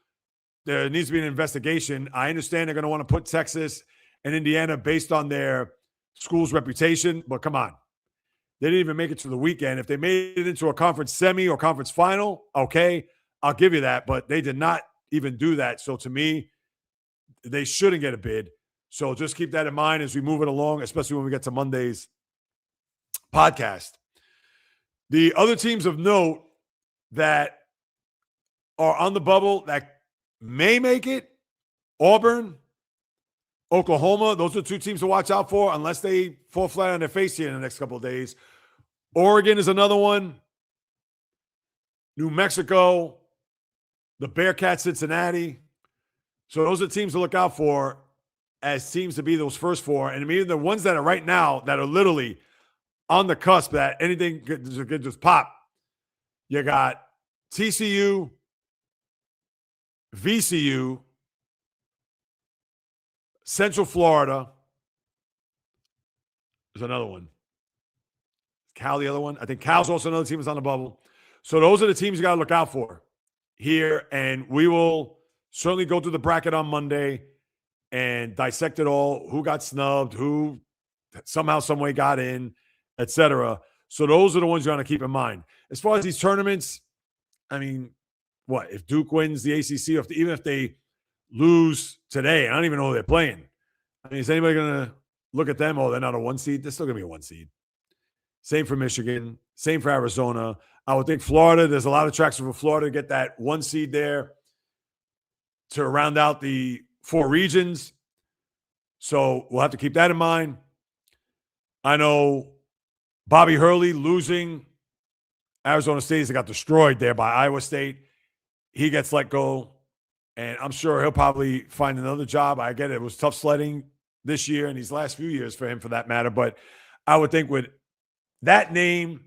there needs to be an investigation. I understand they're going to want to put Texas and Indiana based on their school's reputation, but come on. They didn't even make it to the weekend. If they made it into a conference semi or conference final, okay, I'll give you that, but they did not even do that. So to me, they shouldn't get a bid. So just keep that in mind as we move it along, especially when we get to Monday's podcast. The other teams of note that are on the bubble that may make it, Auburn, Oklahoma, those are 2 teams to watch out for unless they fall flat on their face here in the next couple of days. Oregon is another one. New Mexico, the Bearcats, Cincinnati. So those are teams to look out for as teams to be those first 4. And even the ones that are right now that are literally on the cusp that anything could just pop. You got TCU, VCU, Central Florida. There's another one. Cal, the other one. I think Cal's also another team that's on the bubble. So those are the teams you got to look out for here. And we will certainly go through the bracket on Monday and dissect it all. Who got snubbed, who somehow, some way got in, etc. So those are the ones you want to keep in mind. As far as these tournaments, I mean, what? If Duke wins the ACC, or even if they lose today, I don't even know who they're playing. I mean, is anybody going to look at them? Oh, they're not a 1 seed. They're still going to be a 1 seed. Same for Michigan. Same for Arizona. I would think Florida, there's a lot of traction for Florida to get that 1 seed there to round out the 4 regions. So we'll have to keep that in mind. I know Bobby Hurley losing Arizona State. They got destroyed there by Iowa State. He gets let go. And I'm sure he'll probably find another job. I get it. It was tough sledding this year and these last few years for him, for that matter. But I would think with that name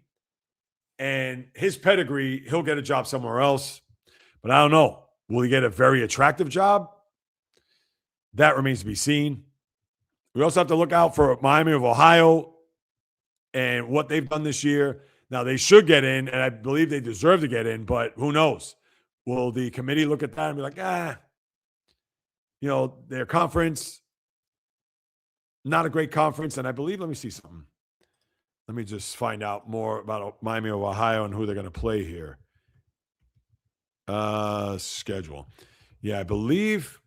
And his pedigree, he'll get a job somewhere else. But I don't know. Will he get a very attractive job? That remains to be seen. We also have to look out for Miami of Ohio and what they've done this year. Now, they should get in, and I believe they deserve to get in, but who knows? Will the committee look at that and be like, their conference, not a great conference. And I believe, let me see something. Let me just find out more about Miami of Ohio and who they're going to play here. Schedule. Yeah, I believe.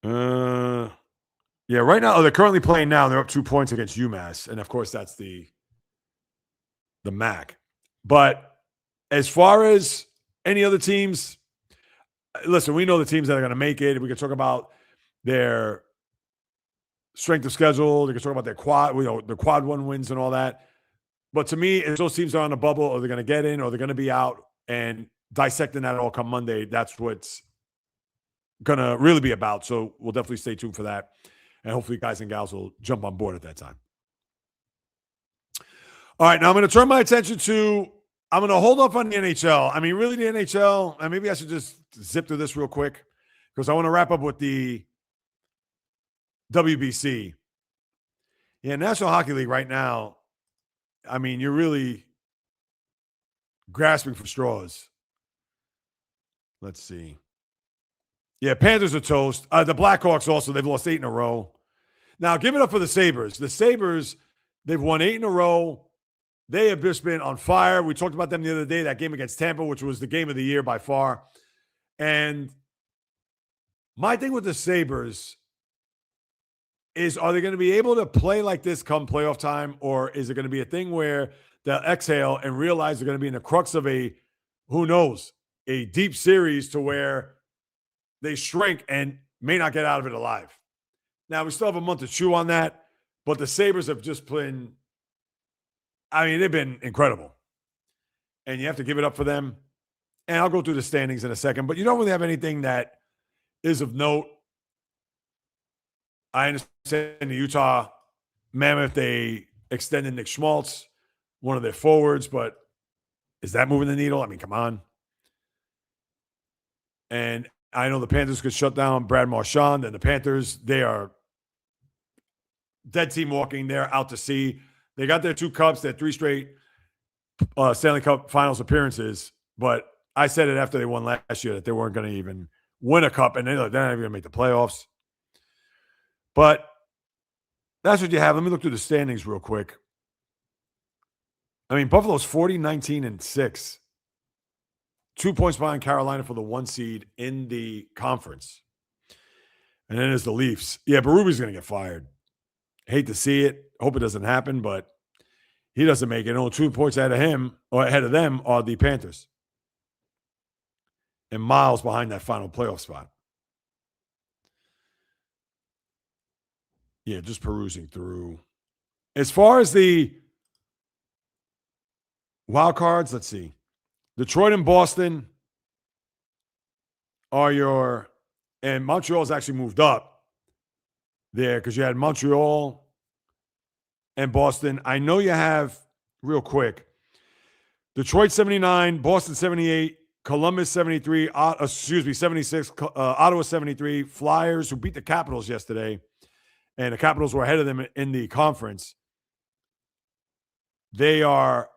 Yeah, right now, they're currently playing now. They're up 2 points against UMass. And, of course, that's the MAC. But as far as any other teams, listen, we know the teams that are going to make it. We can talk about their strength of schedule. They can talk about their the quad one wins and all that. But to me, if those teams are on a bubble, or they're going to get in, or they're going to be out, and dissecting that all come Monday, that's what's going to really be about. So we'll definitely stay tuned for that. And hopefully guys and gals will jump on board at that time. All right, now I'm going to turn my attention to, I'm going to hold off on the NHL. I mean, really the NHL, and maybe I should just zip through this real quick because I want to wrap up with the WBC. Yeah, National Hockey League right now, I mean, you're really grasping for straws. Let's see. Yeah, Panthers are toast. The Blackhawks also, they've lost 8 in a row. Now, give it up for the Sabres. The Sabres, they've won 8 in a row. They have just been on fire. We talked about them the other day, that game against Tampa, which was the game of the year by far. And my thing with the Sabres is, are they going to be able to play like this come playoff time, or is it going to be a thing where they'll exhale and realize they're going to be in the crux of a, who knows, a deep series to where they shrink and may not get out of it alive? Now, we still have a month to chew on that, but the Sabres have just been, I mean, they've been incredible. And you have to give it up for them. And I'll go through the standings in a second, but you don't really have anything that is of note. I understand the Utah Mammoth, they extended Nick Schmaltz, one of their forwards, but is that moving the needle? I mean, come on. And I know the Panthers could shut down Brad Marchand, and the Panthers, they are dead team walking. They're out to sea. They got their 2 cups, their 3 straight Stanley Cup Finals appearances, but I said it after they won last year that they weren't going to even win a cup, and they're not even going to make the playoffs. But that's what you have. Let me look through the standings real quick. I mean, Buffalo's 40, 19, and 6. 2 points behind Carolina for the 1 seed in the conference. And then there's the Leafs. Yeah, Berube's going to get fired. Hate to see it. Hope it doesn't happen, but he doesn't make it. Only 2 points ahead of him, or ahead of them, are the Panthers. And miles behind that final playoff spot. Yeah, just perusing through. As far as the wild cards, let's see. Detroit and Boston are your, and Montreal's actually moved up there because you had Montreal and Boston. I know you have, real quick, Detroit 79, Boston 78, Columbus 73, 76, Ottawa 73, Flyers, who beat the Capitals yesterday, and the Capitals were ahead of them in the conference. They are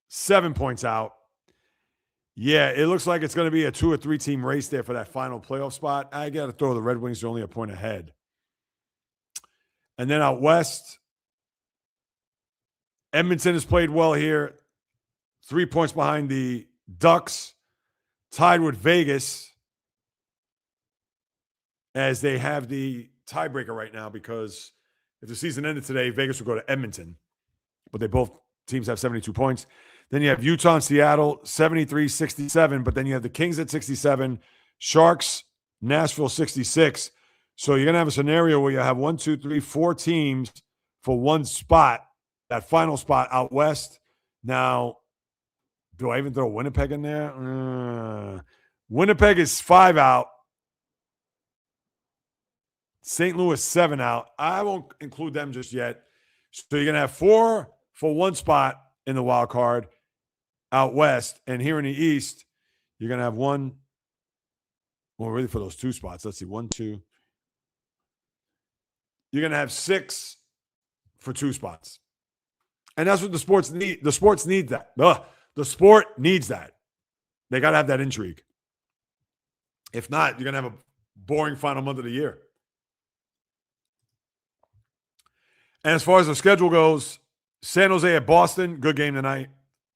7 points out. Yeah, it looks like it's going to be a 2 or 3 team race there for that final playoff spot. I got to throw the Red Wings. They're only a point ahead. And then out west, Edmonton has played well here. 3 points behind the Ducks, tied with Vegas, as they have the tiebreaker right now, because if the season ended today, Vegas would go to Edmonton. But they both teams have 72 points. Then you have Utah and Seattle, 73-67. But then you have the Kings at 67, Sharks, Nashville, 66. So you're going to have a scenario where you have 1, 2, 3, 4 teams for one spot, that final spot out west. Now, do I even throw Winnipeg in there? Winnipeg is 5 out. St. Louis 7 out. I won't include them just yet. So you're going to have 4 for one spot in the wild card out west. And here in the East, you're going to have 1. Well, really for those 2 spots. Let's see. 1, 2. You're going to have 6 for 2 spots. And that's what the sports need. The sports need that. The sport needs that. They got to have that intrigue. If not, you're going to have a boring final month of the year. And as far as the schedule goes, San Jose at Boston, good game tonight.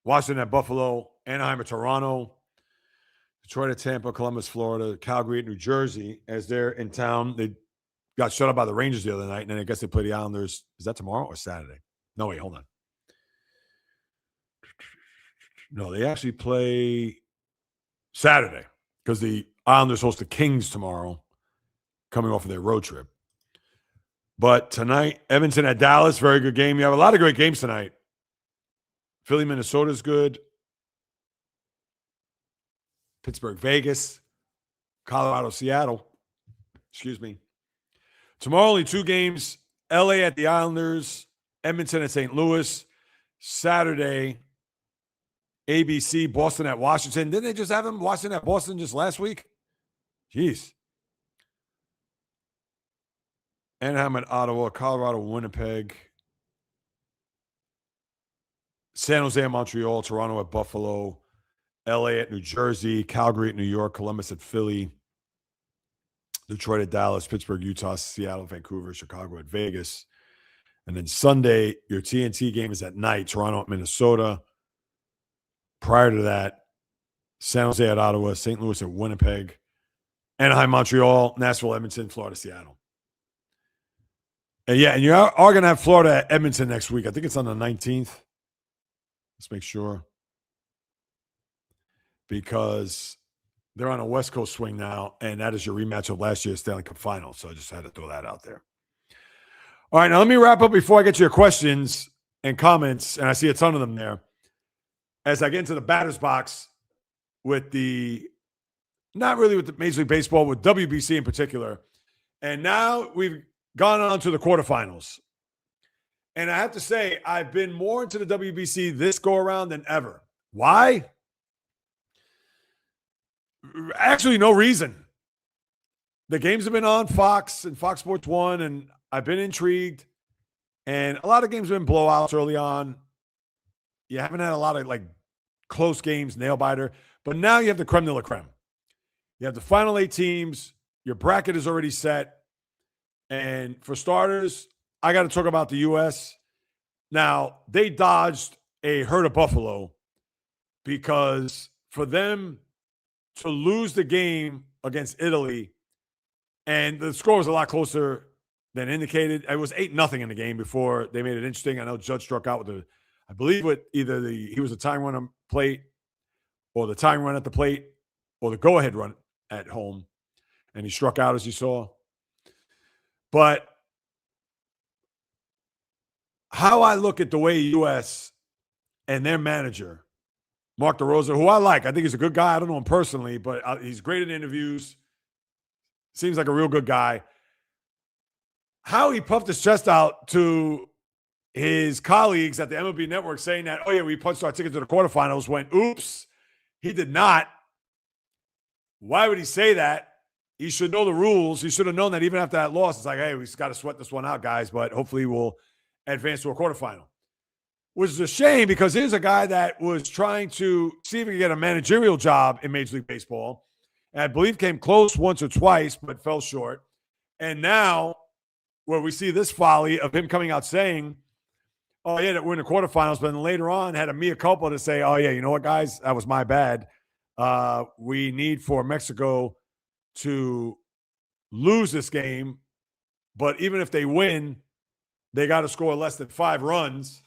Washington at Buffalo, Anaheim at Toronto, Detroit at Tampa, Columbus, Florida, Calgary at New Jersey. As they're in town, they got shut out by the Rangers the other night, and then I guess they play the Islanders. Is that tomorrow or Saturday? No, wait, hold on. No, they actually play Saturday because the Islanders host the Kings tomorrow, coming off of their road trip. But tonight, Edmonton at Dallas, very good game. You have a lot of great games tonight. Philly, Minnesota is good. Pittsburgh, Vegas. Colorado, Seattle. Excuse me. Tomorrow, only 2 games. LA at the Islanders. Edmonton at St. Louis. Saturday, ABC, Boston at Washington. Didn't they just have them Washington at Boston just last week? Jeez. Anaheim at Ottawa, Colorado, Winnipeg. San Jose at Montreal, Toronto at Buffalo, LA at New Jersey, Calgary at New York, Columbus at Philly, Detroit at Dallas, Pittsburgh, Utah, Seattle, Vancouver, Chicago at Vegas. And then Sunday, your TNT game is at night, Toronto at Minnesota. Prior to that, San Jose at Ottawa, St. Louis at Winnipeg, Anaheim, Montreal, Nashville, Edmonton, Florida, Seattle. And yeah, and you are going to have Florida at Edmonton next week. I think it's on the 19th. Let's make sure. Because they're on a West Coast swing now, and that is your rematch of last year's Stanley Cup Final. So I just had to throw that out there. All right, now let me wrap up before I get to your questions and comments, and I see a ton of them there. As I get into the batter's box with not really with the Major League Baseball, with WBC in particular. And now we've gone on to the quarterfinals. And I have to say, I've been more into the WBC this go-around than ever. Why? Actually, no reason. The games have been on Fox and Fox Sports 1, and I've been intrigued. And a lot of games have been blowouts early on. You haven't had a lot of, close games, nail-biter. But now you have the creme de la creme. You have the final 8 teams. Your bracket is already set. And for starters, I got to talk about the U.S. Now, they dodged a herd of buffalo because for them to lose the game against Italy, and the score was a lot closer than indicated. It was 8-0 in the game before they made it interesting. I know Judge struck out with I believe with either he was a tying run on plate or the tying run at the plate or the go-ahead run at home. And he struck out, as you saw. But how I look at the way U.S. and their manager, Mark DeRosa, who I think he's a good guy. I don't know him personally, but he's great in interviews. Seems like a real good guy. How he puffed his chest out to his colleagues at the MLB Network saying that, oh, yeah, we punched our ticket to the quarterfinals, went, oops, he did not. Why would he say that? He should know the rules. He should have known that even after that loss, it's like, hey, we just got to sweat this one out, guys, but hopefully we'll advance to a quarterfinal. Which is a shame because here's a guy that was trying to see if he could get a managerial job in Major League Baseball. And I believe came close once or twice, but fell short. And now where we see this folly of him coming out saying, oh, yeah, that we're in the quarterfinals, but then later on had a mea culpa to say, oh, yeah, you know what, guys, that was my bad. We need for Mexico to lose this game, but even if they win, they got to score less than 5 runs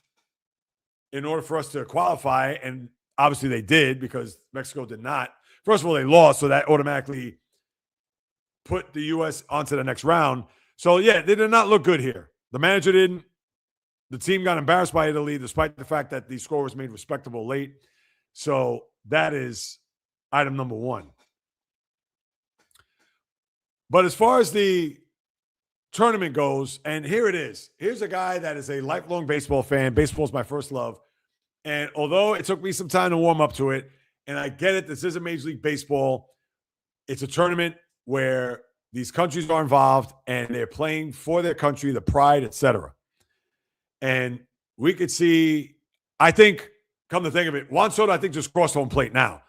in order for us to qualify. And obviously they did because Mexico did not. First of all, they lost, so that automatically put the U.S. onto the next round. So, yeah, they did not look good here. The manager didn't. The team got embarrassed by Italy, despite the fact that the score was made respectable late. So that is item number 1. But as far as the tournament goes, and here it is. Here's a guy that is a lifelong baseball fan. Baseball is my first love. And although it took me some time to warm up to it, and I get it, this isn't Major League Baseball. It's a tournament where these countries are involved and they're playing for their country, the pride, etc. And we could see, I think, come to think of it, Juan Soto, I think, just crossed home plate now.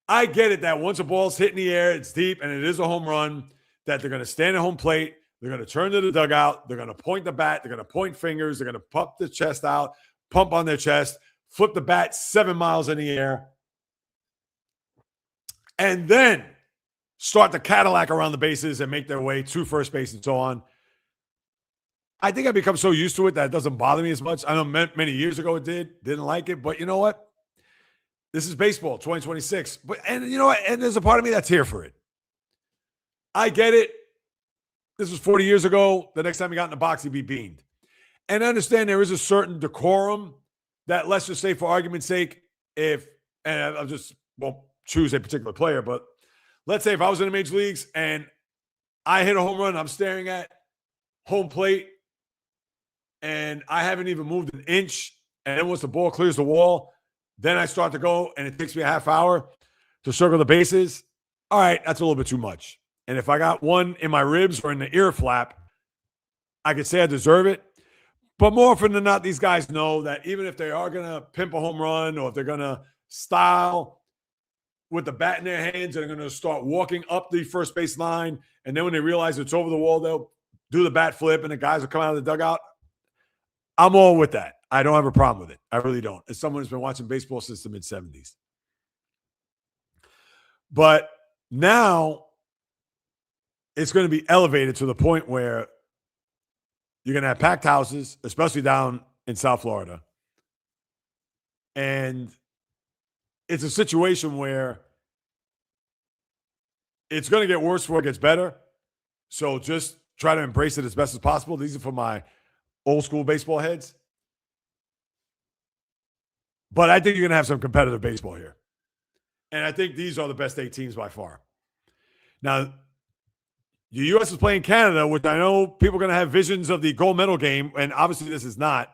I get it that once a ball's hit in the air, it's deep, and it is a home run, that they're going to stand at home plate, they're going to turn to the dugout, they're going to point the bat, they're going to point fingers, they're going to pump the chest out, pump on their chest, flip the bat 7 miles in the air, and then start the Cadillac around the bases and make their way to first base and so on. I think I've become so used to it that it doesn't bother me as much. I know many years ago it didn't like it, but you know what? This is baseball, 2026. And you know what? And there's a part of me that's here for it. I get it. This was 40 years ago. The next time he got in the box, he'd be beamed. And I understand there is a certain decorum that, let's just say for argument's sake, and I just won't choose a particular player, but let's say if I was in the major leagues and I hit a home run, I'm staring at home plate and I haven't even moved an inch, and then once the ball clears the wall, then I start to go and it takes me a half hour to circle the bases. All right, that's a little bit too much. And if I got one in my ribs or in the ear flap, I could say I deserve it. But more often than not, these guys know that even if they are going to pimp a home run or if they're going to style with the bat in their hands and they're going to start walking up the first base line, and then when they realize it's over the wall, they'll do the bat flip and the guys will come out of the dugout. I'm all with that. I don't have a problem with it. I really don't. As someone who's been watching baseball since the mid-'70s. But now it's going to be elevated to the point where you're going to have packed houses, especially down in South Florida. And it's a situation where it's going to get worse before it gets better. So just try to embrace it as best as possible. These are for my old school baseball heads. But I think you're going to have some competitive baseball here. And I think these are the best 8 teams by far. Now, the U.S. is playing Canada, which I know people are going to have visions of the gold medal game, and obviously this is not.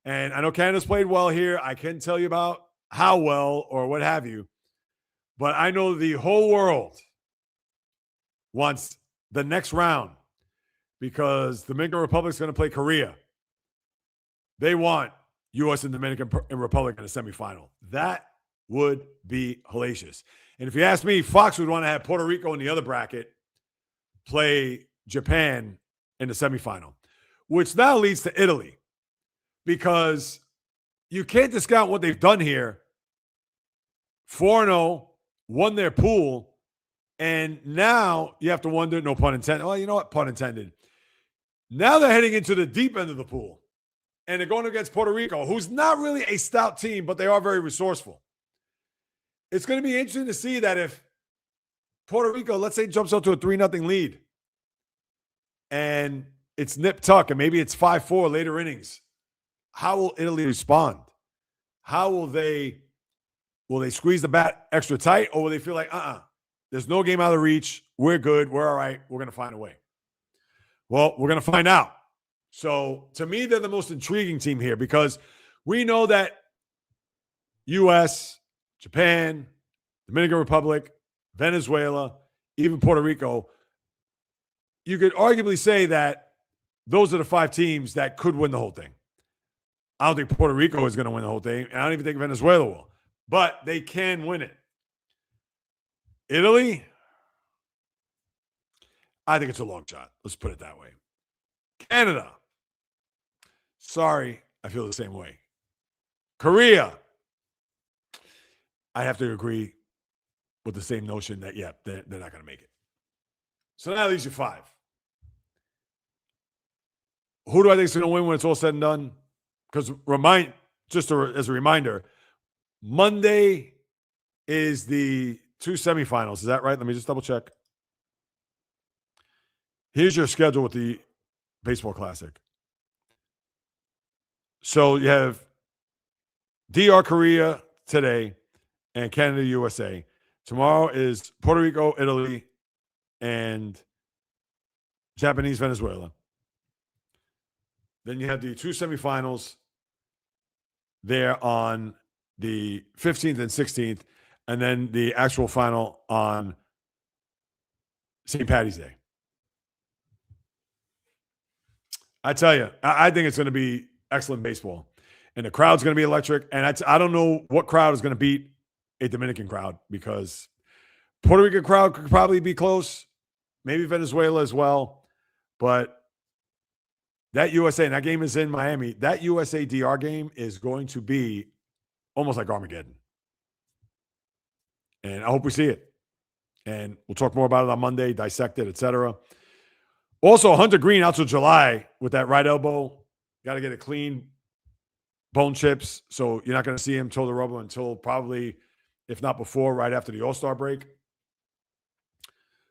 And I know Canada's played well here. I can't tell you about how well or what have you. But I know the whole world wants the next round because the Dominican Republic is going to play Korea. They want U.S. and Dominican Republic in the semifinal. That would be hellacious. And if you ask me, Fox would want to have Puerto Rico in the other bracket play Japan in the semifinal, which now leads to Italy because you can't discount what they've done here. 4-0, won their pool, and now you have to wonder, no pun intended. Well, you know what? Pun intended. Now they're heading into the deep end of the pool, and they're going against Puerto Rico, who's not really a stout team, but they are very resourceful. It's going to be interesting to see that if Puerto Rico, let's say, jumps up to a 3-0 lead, and it's nip-tuck, and maybe it's 5-4 later innings. How will Italy respond? How will they squeeze the bat extra tight, or will they feel like, there's no game out of reach, we're good, we're all right, we're going to find a way? Well, we're going to find out. So, to me, they're the most intriguing team here because we know that U.S., Japan, Dominican Republic, Venezuela, even Puerto Rico, you could arguably say that those are the 5 teams that could win the whole thing. I don't think Puerto Rico is going to win the whole thing, and I don't even think Venezuela will. But they can win it. Italy, I think it's a long shot. Let's put it that way. Canada, sorry, I feel the same way. Korea, I have to agree with the same notion that, yeah, they're not going to make it. So now leaves you 5. Who do I think is going to win when it's all said and done? Because as a reminder, Monday is the 2 semifinals. Is that right? Let me just double check. Here's your schedule with the Baseball Classic. So you have DR Korea today and Canada USA. Tomorrow is Puerto Rico, Italy, and Japanese, Venezuela. Then you have the 2 semifinals there on the 15th and 16th, and then the actual final on St. Paddy's Day. I tell you, I think it's going to be excellent baseball. And the crowd's going to be electric. And I don't know what crowd is going to beat a Dominican crowd, because Puerto Rican crowd could probably be close. Maybe Venezuela as well. But that USA, and that game is in Miami, that USA-DR game is going to be almost like Armageddon. And I hope we see it. And we'll talk more about it on Monday, dissect it, etc. Also, Hunter Green out till July with that right elbow. Got to get it clean. Bone chips. So you're not going to see him toe the rubber until probably, if not before, right after the All-Star break.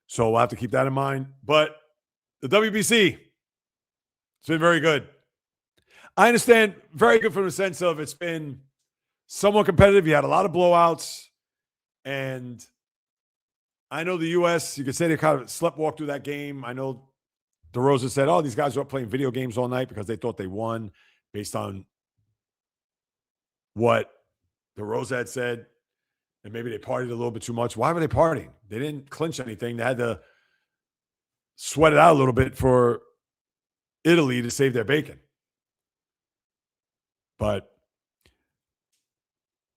So we'll have to keep that in mind. But the WBC, it's been very good. I understand, very good from the sense of it's been somewhat competitive. You had a lot of blowouts. And I know the U.S., you could say they kind of sleptwalked through that game. I know DeRosa said, oh, these guys were up playing video games all night because they thought they won based on what DeRosa had said. And maybe they partied a little bit too much. Why were they partying? They didn't clinch anything. They had to sweat it out a little bit for Italy to save their bacon. But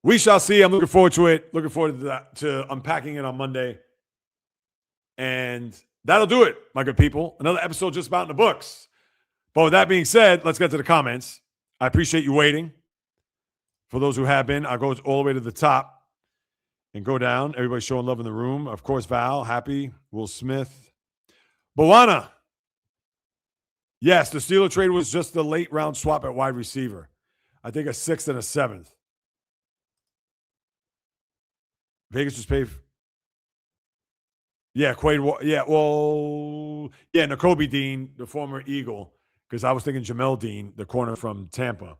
we shall see. I'm looking forward to it. Looking forward to that, to unpacking it on Monday. And that'll do it, my good people. Another episode just about in the books. But with that being said, let's get to the comments. I appreciate you waiting. For those who have been, I'll go all the way to the top and go down. Everybody showing love in the room. Of course, Val, happy. Will Smith. Bowana. Yes, the Steeler trade was just the late round swap at wide receiver. I think a 6th and a 7th. Vegas just paid. Yeah, Quaid. Yeah, well, yeah, Nakobe Dean, the former Eagle, because I was thinking Jamel Dean, the corner from Tampa.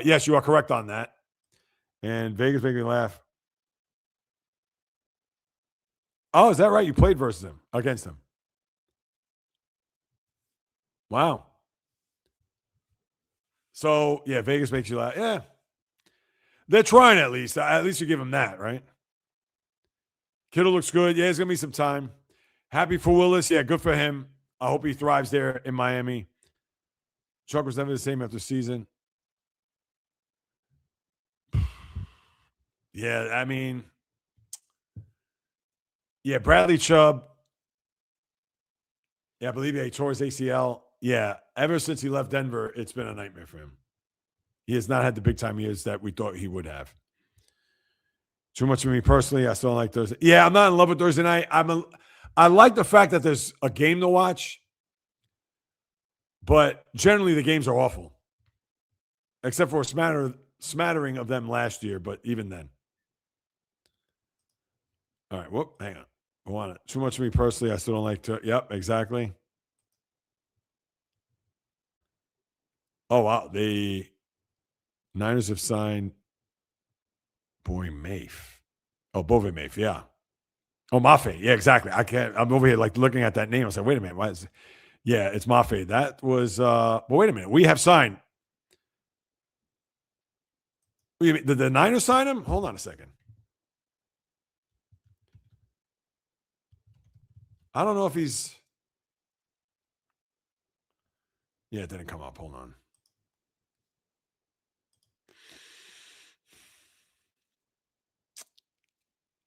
Yes, you are correct on that. And Vegas making me laugh. Oh, is that right? You played versus him, against him. Wow. So, yeah, Vegas makes you laugh. Yeah. They're trying at least. At least you give them that, right? Kittle looks good. Yeah, there's going to be some time. Happy for Willis. Yeah, good for him. I hope he thrives there in Miami. Chuck was never the same after season. Yeah, I mean, yeah, Bradley Chubb. Yeah, I believe he tore his ACL. Yeah, ever since he left Denver, it's been a nightmare for him. He has not had the big-time years that we thought he would have. Too much for me personally. I still don't like Thursday. Yeah, I'm not in love with Thursday night. I like the fact that there's a game to watch, but generally the games are awful, except for a smattering of them last year, but even then. All right, whoop, hang on. I want it. Too much for me personally. I still don't like to. Yep, exactly. Oh, wow. The Niners have signed Boy Mafe. Oh, Bove Mafe, yeah. Oh, Mafe. Yeah, exactly. I'm over here like looking at that name. I was like, wait a minute. Why is it? Yeah, it's Mafe. That was but wait a minute. We have signed. Did the Niners sign him? Hold on a second. I don't know if he's. Yeah, it didn't come up. Hold on.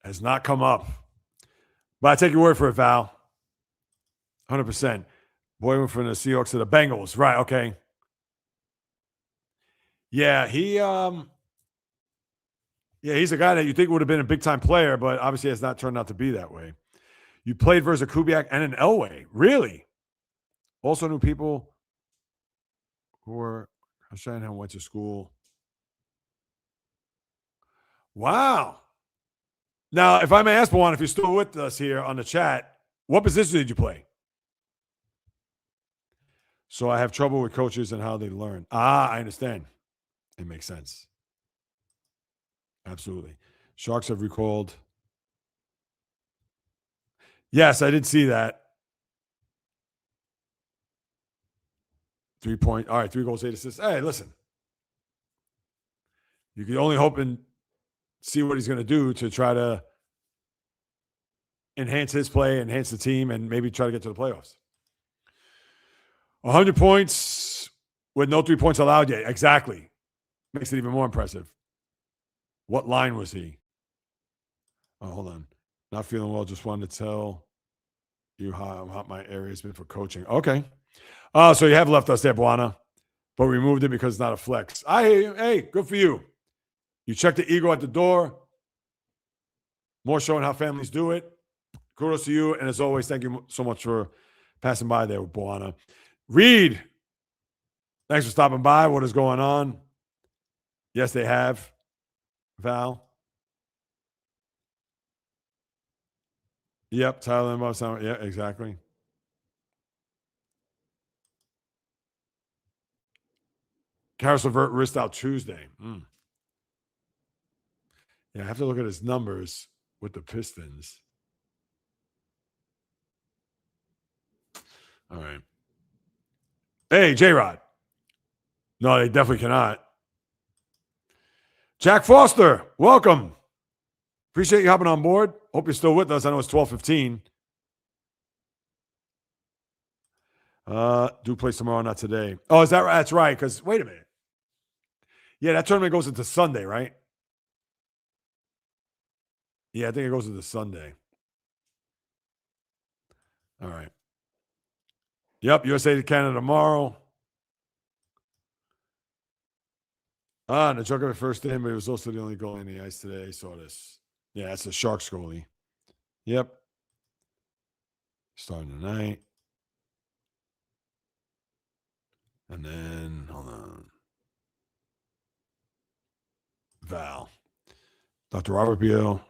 Has not come up. But I take your word for it, Val. 100%. Boy went from the Seahawks to the Bengals. Right, okay. Yeah, he's a guy that you think would have been a big-time player, but obviously has not turned out to be that way. You played versus a Kubiak and an Elway. Really? Also knew people who were Shanahan went to school. Wow. Now, if I may ask, Juan, if you're still with us here on the chat, what position did you play? So I have trouble with coaches and how they learn. I understand. It makes sense. Absolutely. Sharks have recalled. Yes, I did see that. 3 point. All right, 3 goals, 8 assists. Hey, listen. You can only hope and see what he's going to do to try to enhance his play, enhance the team, and maybe try to get to the playoffs. 100 points with no 3 points allowed yet. Exactly. Makes it even more impressive. What line was he? Oh, hold on. Not feeling well. Just wanted to tell you how hot my area has been for coaching. Okay. So you have left us there, Buana, but we removed it because it's not a flex. I hear you. Hey, good for you. You check the ego at the door. More showing how families do it. Kudos to you. And as always, thank you so much for passing by there with Buana. Reed, thanks for stopping by. What is going on? Yes, they have. Val. Yep, Tyler Limbaugh. Yeah, exactly. Karis LeVert wrist out Tuesday. Yeah, I have to look at his numbers with the Pistons. All right. Hey, J-Rod. No, they definitely cannot. Jack Foster, welcome. Appreciate you hopping on board. Hope you're still with us. I know it's 12:15. Do play tomorrow, not today. Oh, is that right? That's right. Because wait a minute. Yeah, that tournament goes into Sunday, right? Yeah, I think it goes into Sunday. All right. Yep, USA to Canada tomorrow. Najokovic first in, but he was also the only goalie in the ice today. Saw this. Yeah, that's the Sharks goalie. Yep. Starting tonight. And then, hold on. Val. Dr. Robert Beal.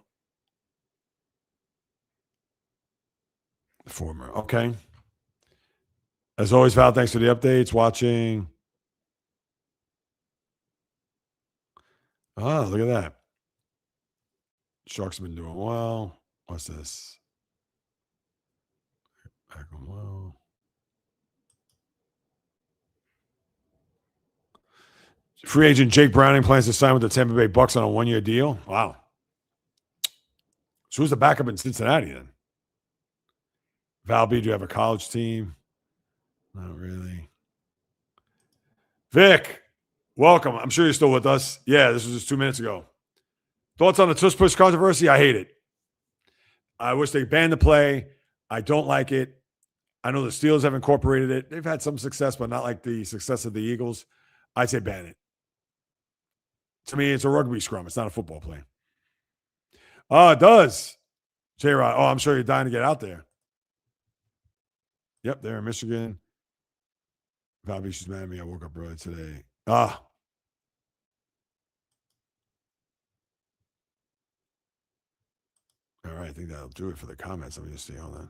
The former. Okay. As always, Val, thanks for the updates. Watching. Oh, look at that. Sharks have been doing well. What's this? Back on well. Free agent Jake Browning plans to sign with the Tampa Bay Bucks on a 1-year deal. Wow. So who's the backup in Cincinnati then? Val B, do you have a college team? Not really. Vic, welcome. I'm sure you're still with us. Yeah, this was just 2 minutes ago. Thoughts on the tush push controversy? I hate it. I wish they banned the play. I don't like it. I know the Steelers have incorporated it. They've had some success, but not like the success of the Eagles. I'd say ban it. To me, it's a rugby scrum. It's not a football play. Oh, it does. J-Rod. Oh, I'm sure you're dying to get out there. Yep, they're in Michigan. Val Beach mad at me. I woke up early today. All right, I think that'll do it for the comments. Let me just see. Hold on.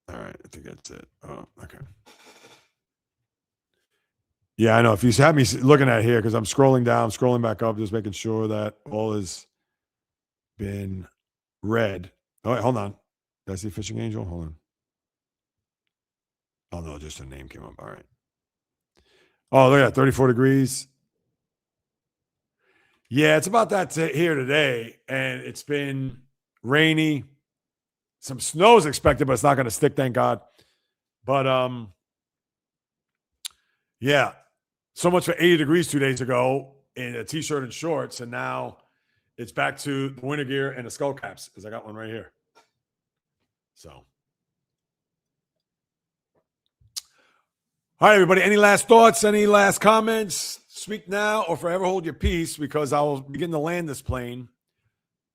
All right, I think that's it. Oh, okay. Yeah, I know. If you have me looking at it here, because I'm scrolling down, scrolling back up, just making sure that all has been read. Oh, wait, hold on. Did I see Fishing Angel? Hold on. Oh, no, just a name came up. All right. Oh, look at that. 34 degrees. Yeah, it's about that here today, and it's been rainy. Some snow is expected, but it's not going to stick, thank God. But, yeah, so much for 80 degrees 2 days ago in a T-shirt and shorts, and now it's back to the winter gear and the skull caps, because I got one right here. So, all right, everybody, any last thoughts, any last comments? Speak now or forever hold your peace, because I will begin to land this plane.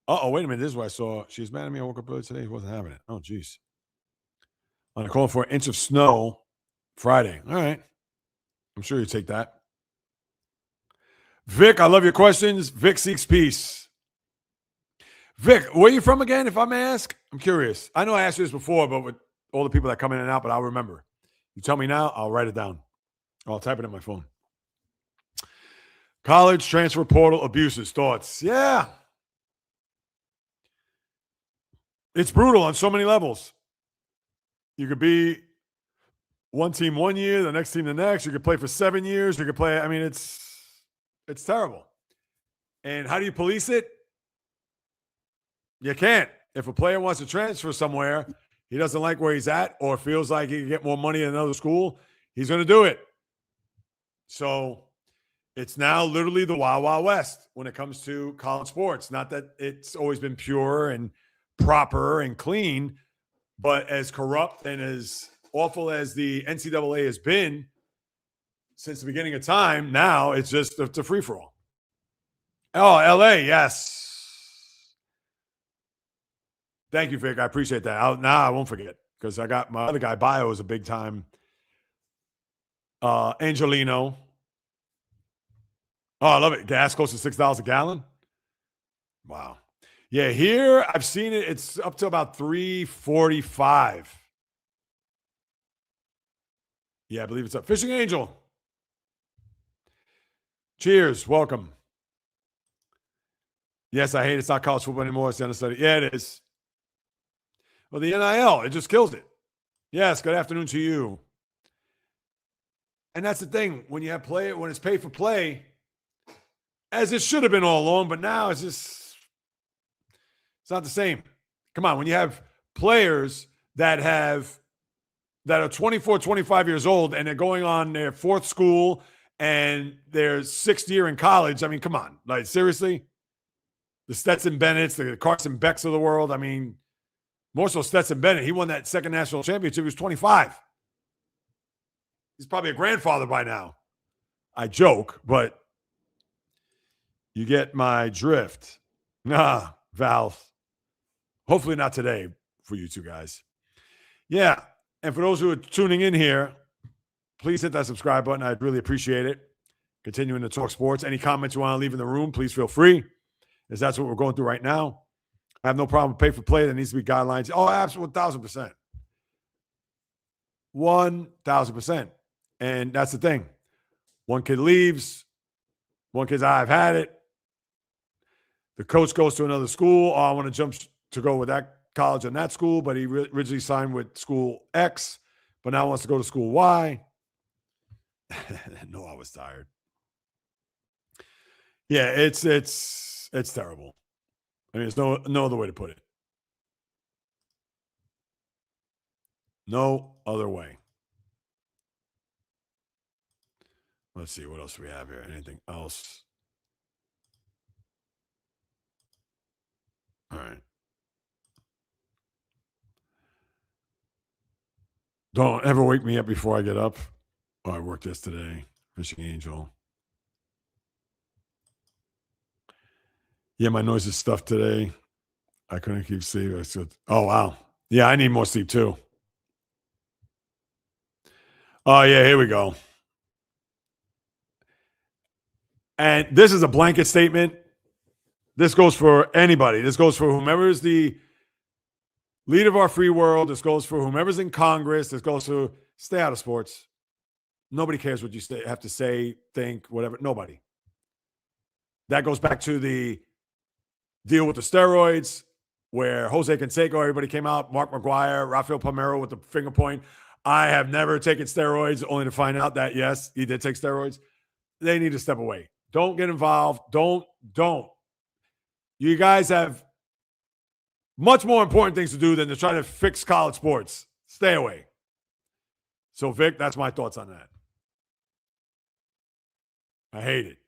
Uh-oh, wait a minute. This is what I saw. She's mad at me. I woke up early today. She wasn't having it. Oh, geez. I'm calling for an inch of snow Friday. All right. I'm sure you take that. Vic, I love your questions. Vic seeks peace. Vic, where are you from again, if I may ask? I'm curious. I know I asked you this before, but with all the people that come in and out, but I'll remember. You tell me now, I'll write it down. I'll type it in my phone. College transfer portal abuses. Thoughts? Yeah. It's brutal on so many levels. You could be one team 1 year, the next team the next. You could play for 7 years. You could play. I mean, it's terrible. And how do you police it? You can't. If a player wants to transfer somewhere, he doesn't like where he's at or feels like he can get more money in another school, he's going to do it. So it's now literally the Wild Wild West when it comes to college sports. Not that it's always been pure and proper and clean, but as corrupt and as awful as the NCAA has been since the beginning of time, now it's just a free-for-all. Oh, LA, yes. Thank you, Vic. I appreciate that. I won't forget because I got my other guy, Bio, is a big-time Angelino. Oh, I love it. Gas close to $6 a gallon. Wow. Yeah, here I've seen it. It's up to about $3.45. Yeah, I believe it's up. Fishing Angel. Cheers. Welcome. Yes, I hate it's not college football anymore. It's the understudy. Yeah, it is. Well, the NIL, it just kills it. Yes, good afternoon to you. And that's the thing. When you have play, when it's pay for play, as it should have been all along, but now it's just, it's not the same. Come on, when you have players that are 24, 25 years old and they're going on their fourth school and their sixth year in college, I mean, come on. Like, seriously? The Stetson Bennett's, the Carson Becks of the world. I mean, more so Stetson Bennett. He won that second national championship. He was 25. He's probably a grandfather by now. I joke, but you get my drift. Nah, Val. Hopefully not today for you two guys. Yeah. And for those who are tuning in here, please hit that subscribe button. I'd really appreciate it. Continuing to talk sports. Any comments you want to leave in the room, please feel free, as that's what we're going through right now. I have no problem with pay for play. There needs to be guidelines. Oh, absolutely, 1,000%. 1,000%. And that's the thing. One kid leaves. One kid's, I've had it. The coach goes to another school. Oh, I want to jump to go with that college and that school, but he originally signed with school X, but now wants to go to school Y. No, I was tired. Yeah, it's terrible. I mean, there's no other way to put it. No other way. Let's see, what else do we have here? Anything else? All right. Don't ever wake me up before I get up. Oh, I worked this today. Fishing Angel. Yeah, my noise is stuffed today. I couldn't keep sleep. I said, oh, wow. Yeah, I need more sleep too. Oh, yeah, here we go. And this is a blanket statement. This goes for anybody. This goes for whomever is the leader of our free world. This goes for whomever's in Congress. This goes for stay out of sports. Nobody cares what you have to say, think, whatever. Nobody. That goes back to the deal with the steroids where Jose Canseco, everybody came out, Mark McGuire, Rafael Palmeiro with the finger point. I have never taken steroids, only to find out that, yes, he did take steroids. They need to step away. Don't get involved. Don't. You guys have much more important things to do than to try to fix college sports. Stay away. So, Vic, that's my thoughts on that. I hate it.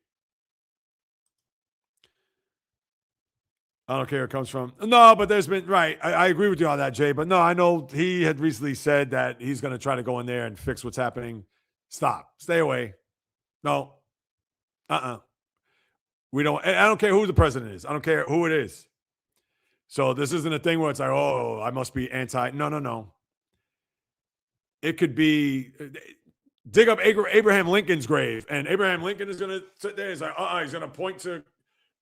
I don't care where it comes from. No, but there's been, right, I agree with you on that, Jay. But no, I know he had recently said that he's going to try to go in there and fix what's happening. Stop. Stay away. No. We don't, I don't care who the president is. I don't care who it is. So this isn't a thing where it's like, oh, I must be anti. No. It could be, dig up Abraham Lincoln's grave, and Abraham Lincoln is going to sit there. He's like, he's going to point to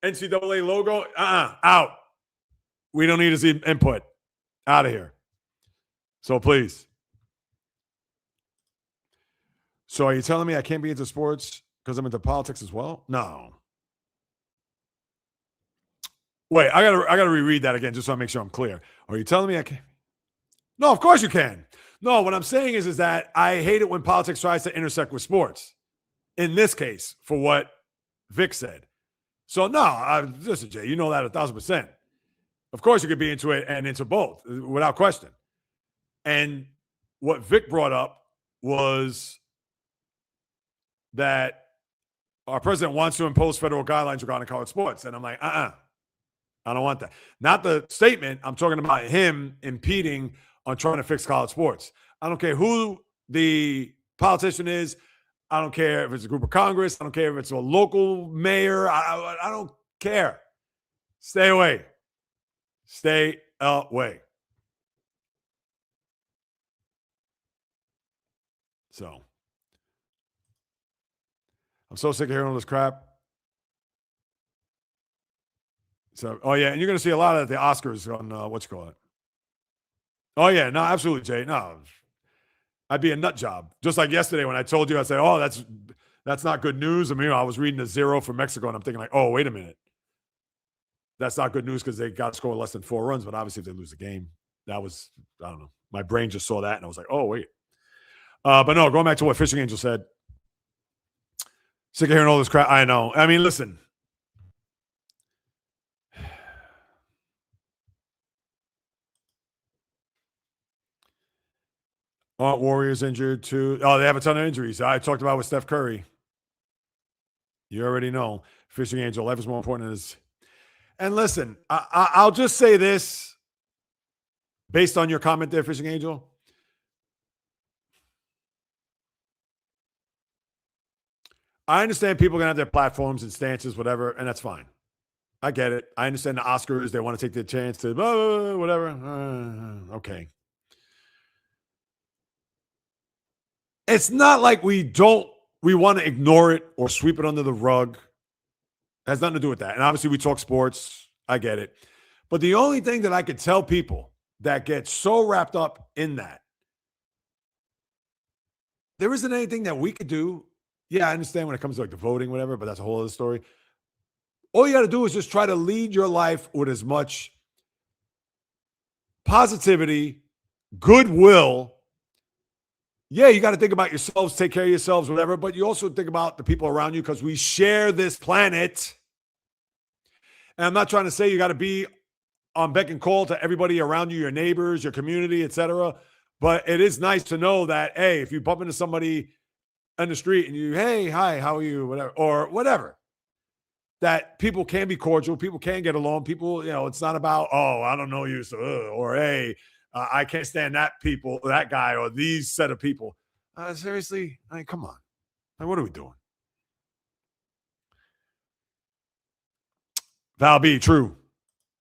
NCAA logo. Out. We don't need his input. Out of here. So please. So are you telling me I can't be into sports because I'm into politics as well? No. Wait, I gotta reread that again just so I make sure I'm clear. Are you telling me I can't? No, of course you can. No, what I'm saying is that I hate it when politics tries to intersect with sports. In this case, for what Vic said. So no, listen, Jay, you know that 1,000%. Of course, you could be into it and into both, without question. And what Vic brought up was that our president wants to impose federal guidelines regarding college sports, and I'm like, I don't want that. Not the statement. I'm talking about him impeding on trying to fix college sports. I don't care who the politician is. I don't care if it's a group of Congress. I don't care if it's a local mayor. I don't care. Stay away. Stay away. So, I'm so sick of hearing all this crap. So, oh yeah, and you're going to see a lot of the Oscars on what you call it. Oh yeah, no, absolutely, Jay. No, I'd be a nut job. Just like yesterday when I told you, I said, "Oh, that's not good news." I mean, I was reading a 0 for Mexico, and I'm thinking like, "Oh, wait a minute, that's not good news because they got to score less than 4 runs." But obviously, if they lose the game, that was I don't know. My brain just saw that, and I was like, "Oh, wait." But no, going back to what Fishing Angel said. Sick of hearing all this crap. I know. I mean, listen. Aren't Warriors injured too? Oh, they have a ton of injuries. I talked about with Steph Curry. You already know. Fishing Angel, life is more important than his. And listen, I'll just say this based on your comment there, Fishing Angel. I understand people are going to have their platforms and stances, whatever, and that's fine. I get it. I understand the Oscars. They want to take the chance to whatever. Okay. It's not like we want to ignore it or sweep it under the rug. It has nothing to do with that. And obviously we talk sports. I get it. But the only thing that I could tell people that get so wrapped up in that, there isn't anything that we could do. Yeah, I understand when it comes to like the voting, whatever, but that's a whole other story. All you got to do is just try to lead your life with as much positivity, goodwill. Yeah, you got to think about yourselves, take care of yourselves, whatever, but you also think about the people around you because we share this planet. And I'm not trying to say you got to be on beck and call to everybody around you, your neighbors, your community, etc. But it is nice to know that, hey, if you bump into somebody on the street and you, hey, hi, how are you, whatever, or whatever, that people can be cordial, people can get along, people, it's not about, oh, I don't know you, so, or hey, I can't stand that guy, or these set of people. Seriously, I mean, come on. Like, what are we doing? Val B, true.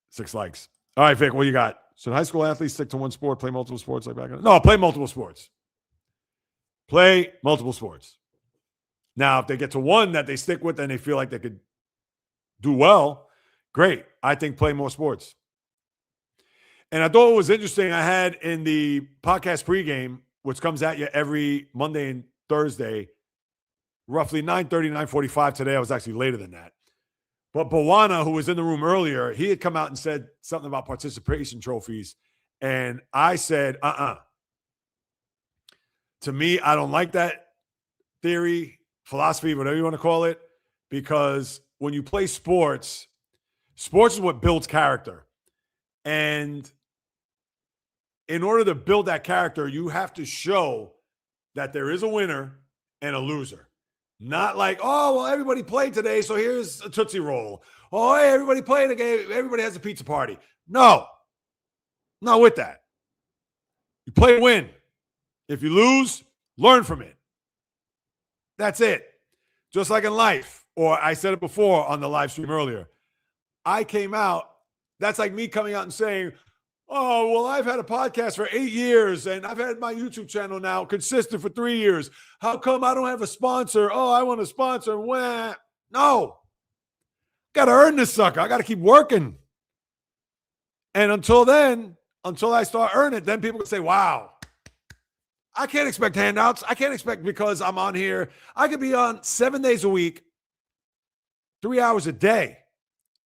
6 likes. All right, Vic, what you got? Should high school athletes stick to one sport, play multiple sports like back in? No, play multiple sports. Play multiple sports. Now, if they get to one that they stick with and they feel like they could do well, great. I think play more sports. And I thought it was interesting. I had in the podcast pregame, which comes at you every Monday and Thursday, roughly 9:30, 9:45 today. I was actually later than that. But Bawana, who was in the room earlier, he had come out and said something about participation trophies. And I said, To me, I don't like that theory, philosophy, whatever you want to call it, because when you play sports is what builds character. And in order to build that character, you have to show that there is a winner and a loser. Not like, oh, well, everybody played today, so here's a Tootsie Roll. Oh, hey, everybody played again. Everybody has a pizza party. No, not with that. You play to win. If you lose, learn from it. That's it. Just like in life, or I said it before on the live stream earlier. I came out, that's like me coming out and saying, oh, well, I've had a podcast for 8 years and I've had my YouTube channel now consistent for 3 years. How come I don't have a sponsor? Oh, I want a sponsor. Wah. No. Got to earn this sucker. I got to keep working. And until I start earning it, then people can say, wow, I can't expect handouts. I can't expect because I'm on here. I could be on 7 days a week, 3 hours a day.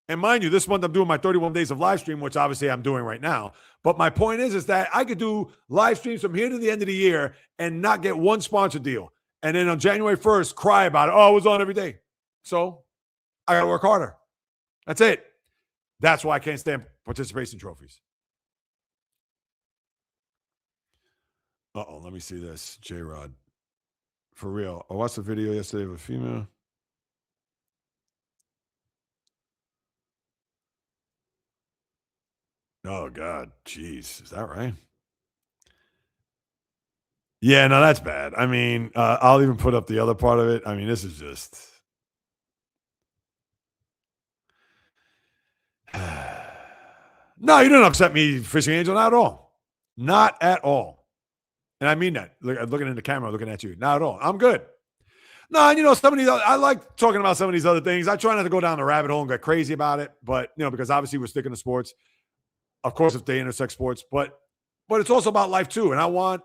And mind you, this month I'm doing my 31 days of live stream, which obviously I'm doing right now. But my point is that I could do live streams from here to the end of the year and not get one sponsor deal. And then on January 1st, cry about it. Oh, I was on every day. So I got to work harder. That's it. That's why I can't stand participation trophies. Uh-oh, let me see this. J-Rod. For real. I watched the video yesterday of a female. Oh, God. Jeez. Is that right? Yeah, no, that's bad. I mean, I'll even put up the other part of it. I mean, this is just... No, you didn't upset me, Fishing Angel. Not at all. Not at all. And I mean that. Looking in the camera, looking at you. Not at all. I'm good. No, and some of these, I like talking about some of these other things. I try not to go down the rabbit hole and get crazy about it, but, because obviously we're sticking to sports. Of course, if they intersect sports, but it's also about life too. And I want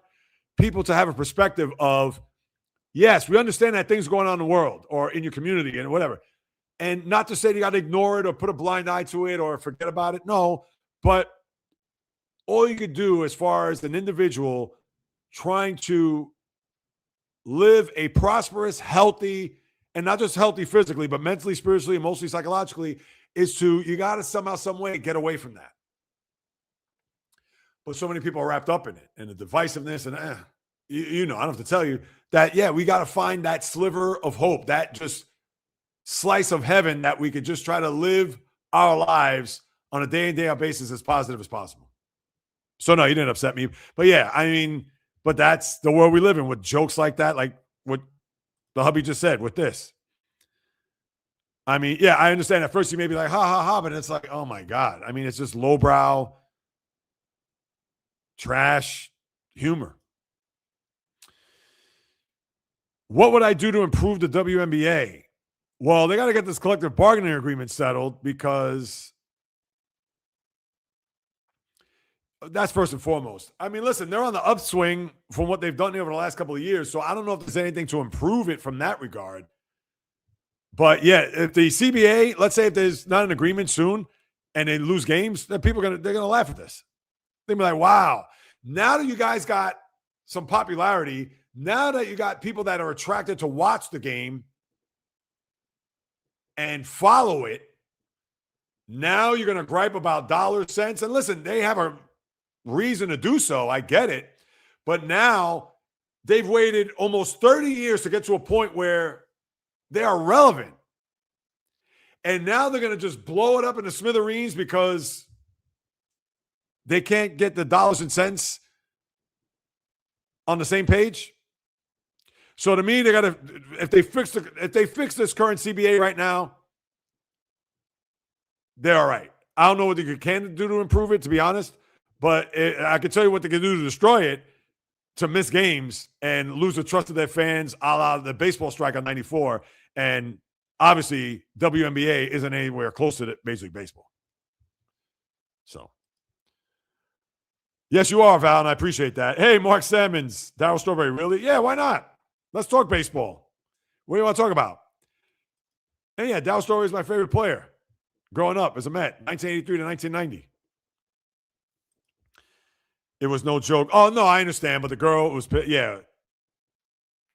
people to have a perspective of, yes, we understand that things going on in the world or in your community and whatever. And not to say you got to ignore it or put a blind eye to it or forget about it. No, but all you could do as far as an individual trying to live a prosperous, healthy, and not just healthy physically, but mentally, spiritually, emotionally, psychologically, is you got to somehow, some way get away from that. But so many people are wrapped up in it and the divisiveness and I don't have to tell you that, yeah, we got to find that sliver of hope, that just slice of heaven that we could just try to live our lives on a day in, day out basis as positive as possible. So no, you didn't upset me. But yeah, I mean, but that's the world we live in with jokes like that, like what the hubby just said with this. I mean, yeah, I understand at first you may be like, ha, ha, ha, but it's like, oh my God. I mean, it's just lowbrow, trash humor. What would I do to improve the WNBA? Well, they got to get this collective bargaining agreement settled because that's first and foremost. I mean, listen, they're on the upswing from what they've done over the last couple of years, so I don't know if there's anything to improve it from that regard. But yeah, if the CBA, let's say if there's not an agreement soon and they lose games, then they're gonna laugh at this. They'll be like, wow, now that you guys got some popularity, now that you got people that are attracted to watch the game and follow it, now you're going to gripe about dollars, cents. And listen, they have a reason to do so. I get it. But now they've waited almost 30 years to get to a point where they are relevant. And now they're going to just blow it up into smithereens because they can't get the dollars and cents on the same page. So to me, they got to, if they fix this current CBA right now, they're all right. I don't know what they can do to improve it, to be honest, but I can tell you what they can do to destroy it, to miss games and lose the trust of their fans, a la the baseball strike on 94. And obviously, WNBA isn't anywhere close to Major League Baseball. So, yes, you are, Val, and I appreciate that. Hey, Mark Sammons, Darryl Strawberry, really? Yeah, why not? Let's talk baseball. What do you want to talk about? And yeah, Darryl Strawberry is my favorite player growing up as a Met, 1983 to 1990. It was no joke. Oh, no, I understand, but the girl was, yeah,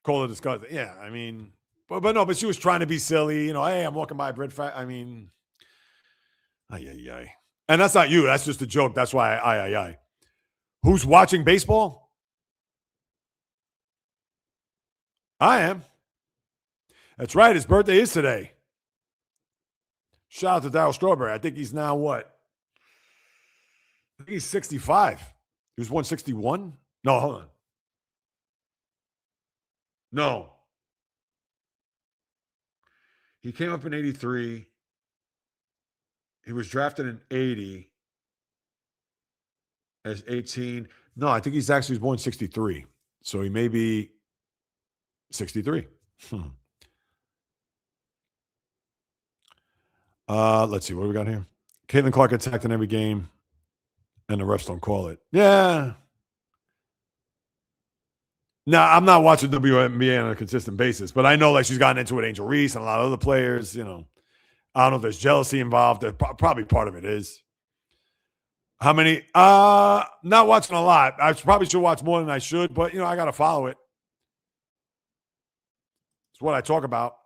call it disgusting. Yeah, I mean, but she was trying to be silly. Hey, I'm walking by bread fat. I mean, ay. And that's not you. That's just a joke. That's why I. Who's watching baseball? I am. That's right. His birthday is today. Shout out to Darryl Strawberry. I think he's now what? I think he's 65. He was 161? No, hold on. No. He came up in 83. He was drafted in 80 as 18. No, I think he's actually born 63. So he may be 63. Let's see. What do we got here? Caitlin Clark attacked in every game, and the refs don't call it. Yeah. No, I'm not watching WNBA on a consistent basis, but I know she's gotten into it, Angel Reese and a lot of other players, I don't know if there's jealousy involved. Probably part of it is. How many? Not watching a lot. I probably should watch more than I should, but I got to follow it. It's what I talk about.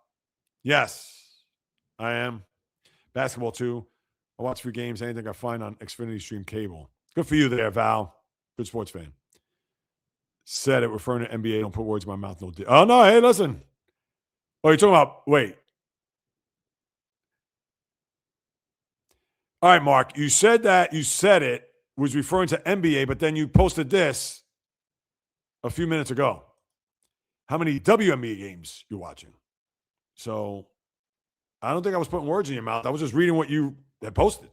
Yes, I am. Basketball too. I watch a few games. Anything I find on Xfinity Stream Cable. Good for you there, Val. Good sports fan. Said it referring to NBA. Don't put words in my mouth. No. Oh no. Hey, listen. Oh, you're talking about. Wait. All right, Mark. You said it was referring to NBA, but then you posted this a few minutes ago. How many WNBA games you're watching? So I don't think I was putting words in your mouth. I was just reading what you had posted.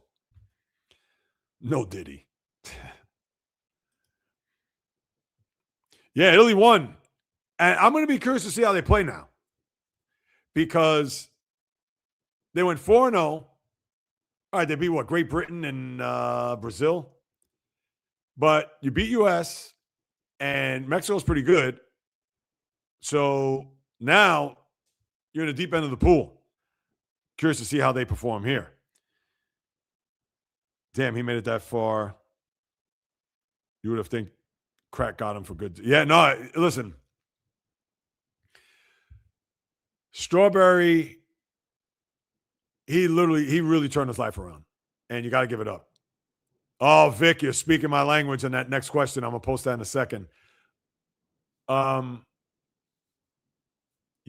No Diddy. Yeah, Italy won. And I'm going to be curious to see how they play now. Because they went 4-0. All right, they beat what? Great Britain and Brazil. But you beat U.S. and Mexico's pretty good. So now you're in the deep end of the pool. Curious to see how they perform here. Damn, he made it that far. You would have think crack got him for good. Yeah, no, listen. Strawberry, he really turned his life around. And you got to give it up. Oh, Vic, you're speaking my language in that next question. I'm going to post that in a second.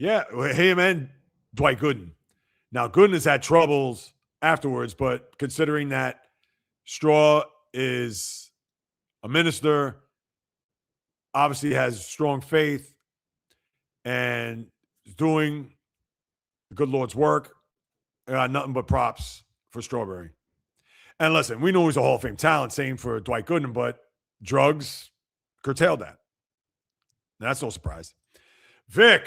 Yeah, him and Dwight Gooden. Now, Gooden has had troubles afterwards, but considering that Straw is a minister, obviously has strong faith, and is doing the good Lord's work, I got nothing but props for Strawberry. And listen, we know he's a Hall of Fame talent, same for Dwight Gooden, but drugs curtailed that. That's no surprise. Vic,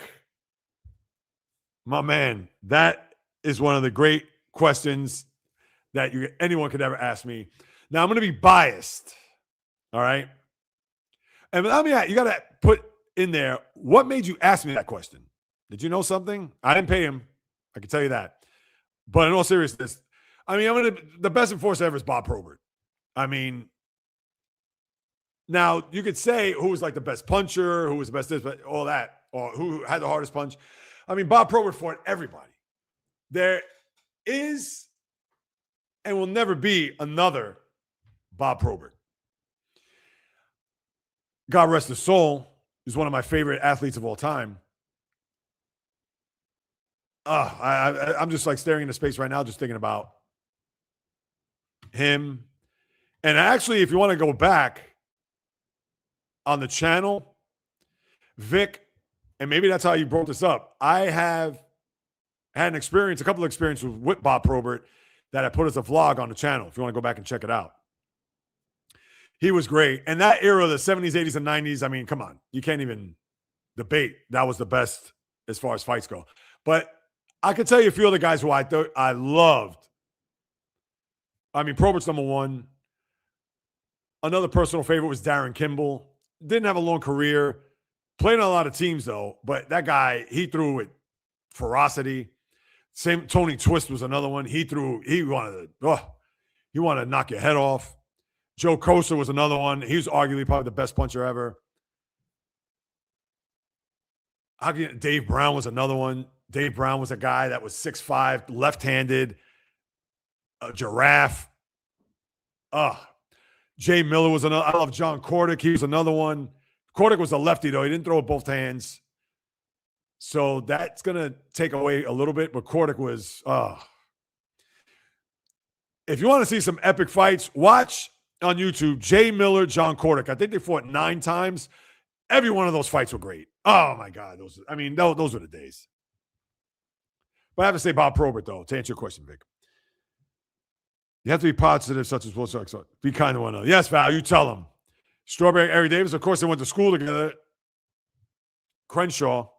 my man, that is one of the great questions that anyone could ever ask me. Now, I'm going to be biased, all right? And you got to put in there, what made you ask me that question? Did you know something? I didn't pay him. I can tell you that. But in all seriousness, the best enforcer ever is Bob Probert. Now you could say who was like the best puncher, who was the best this, but all that, or who had the hardest punch. Bob Probert fought everybody. There is and will never be another Bob Probert. God rest his soul. He's one of my favorite athletes of all time. I'm just like staring into space right now, just thinking about him. And actually, if you want to go back on the channel, Vic, and maybe that's how you brought this up, I have had a couple of experiences with Bob Probert that I put as a vlog on the channel, if you want to go back and check it out. He was great. And that era, the 70s, 80s, and 90s, come on. You can't even debate. That was the best as far as fights go. But I could tell you a few other guys who I loved. Probert's number one. Another personal favorite was Darren Kimball. Didn't have a long career. Played on a lot of teams, though. But that guy, he threw with ferocity. Same Tony Twist was another one. He wanted to knock your head off. Joe Costa was another one. He was arguably probably the best puncher ever. Dave Brown was another one. Dave Brown was a guy that was 6'5", left-handed, a giraffe. Jay Miller was another. I love John Kordick. He was another one. Kordick was a lefty, though. He didn't throw with both hands. So that's going to take away a little bit, but Kordick was if you want to see some epic fights, watch on YouTube Jay Miller, John Kordick. I think they fought 9 times. Every one of those fights were great. Oh, my God. Those were the days. But I have to say Bob Probert, though, to answer your question, Vic. You have to be positive, such as be kind to one another. Yes, Val, you tell them. Strawberry, Eric Davis, of course, they went to school together. Crenshaw.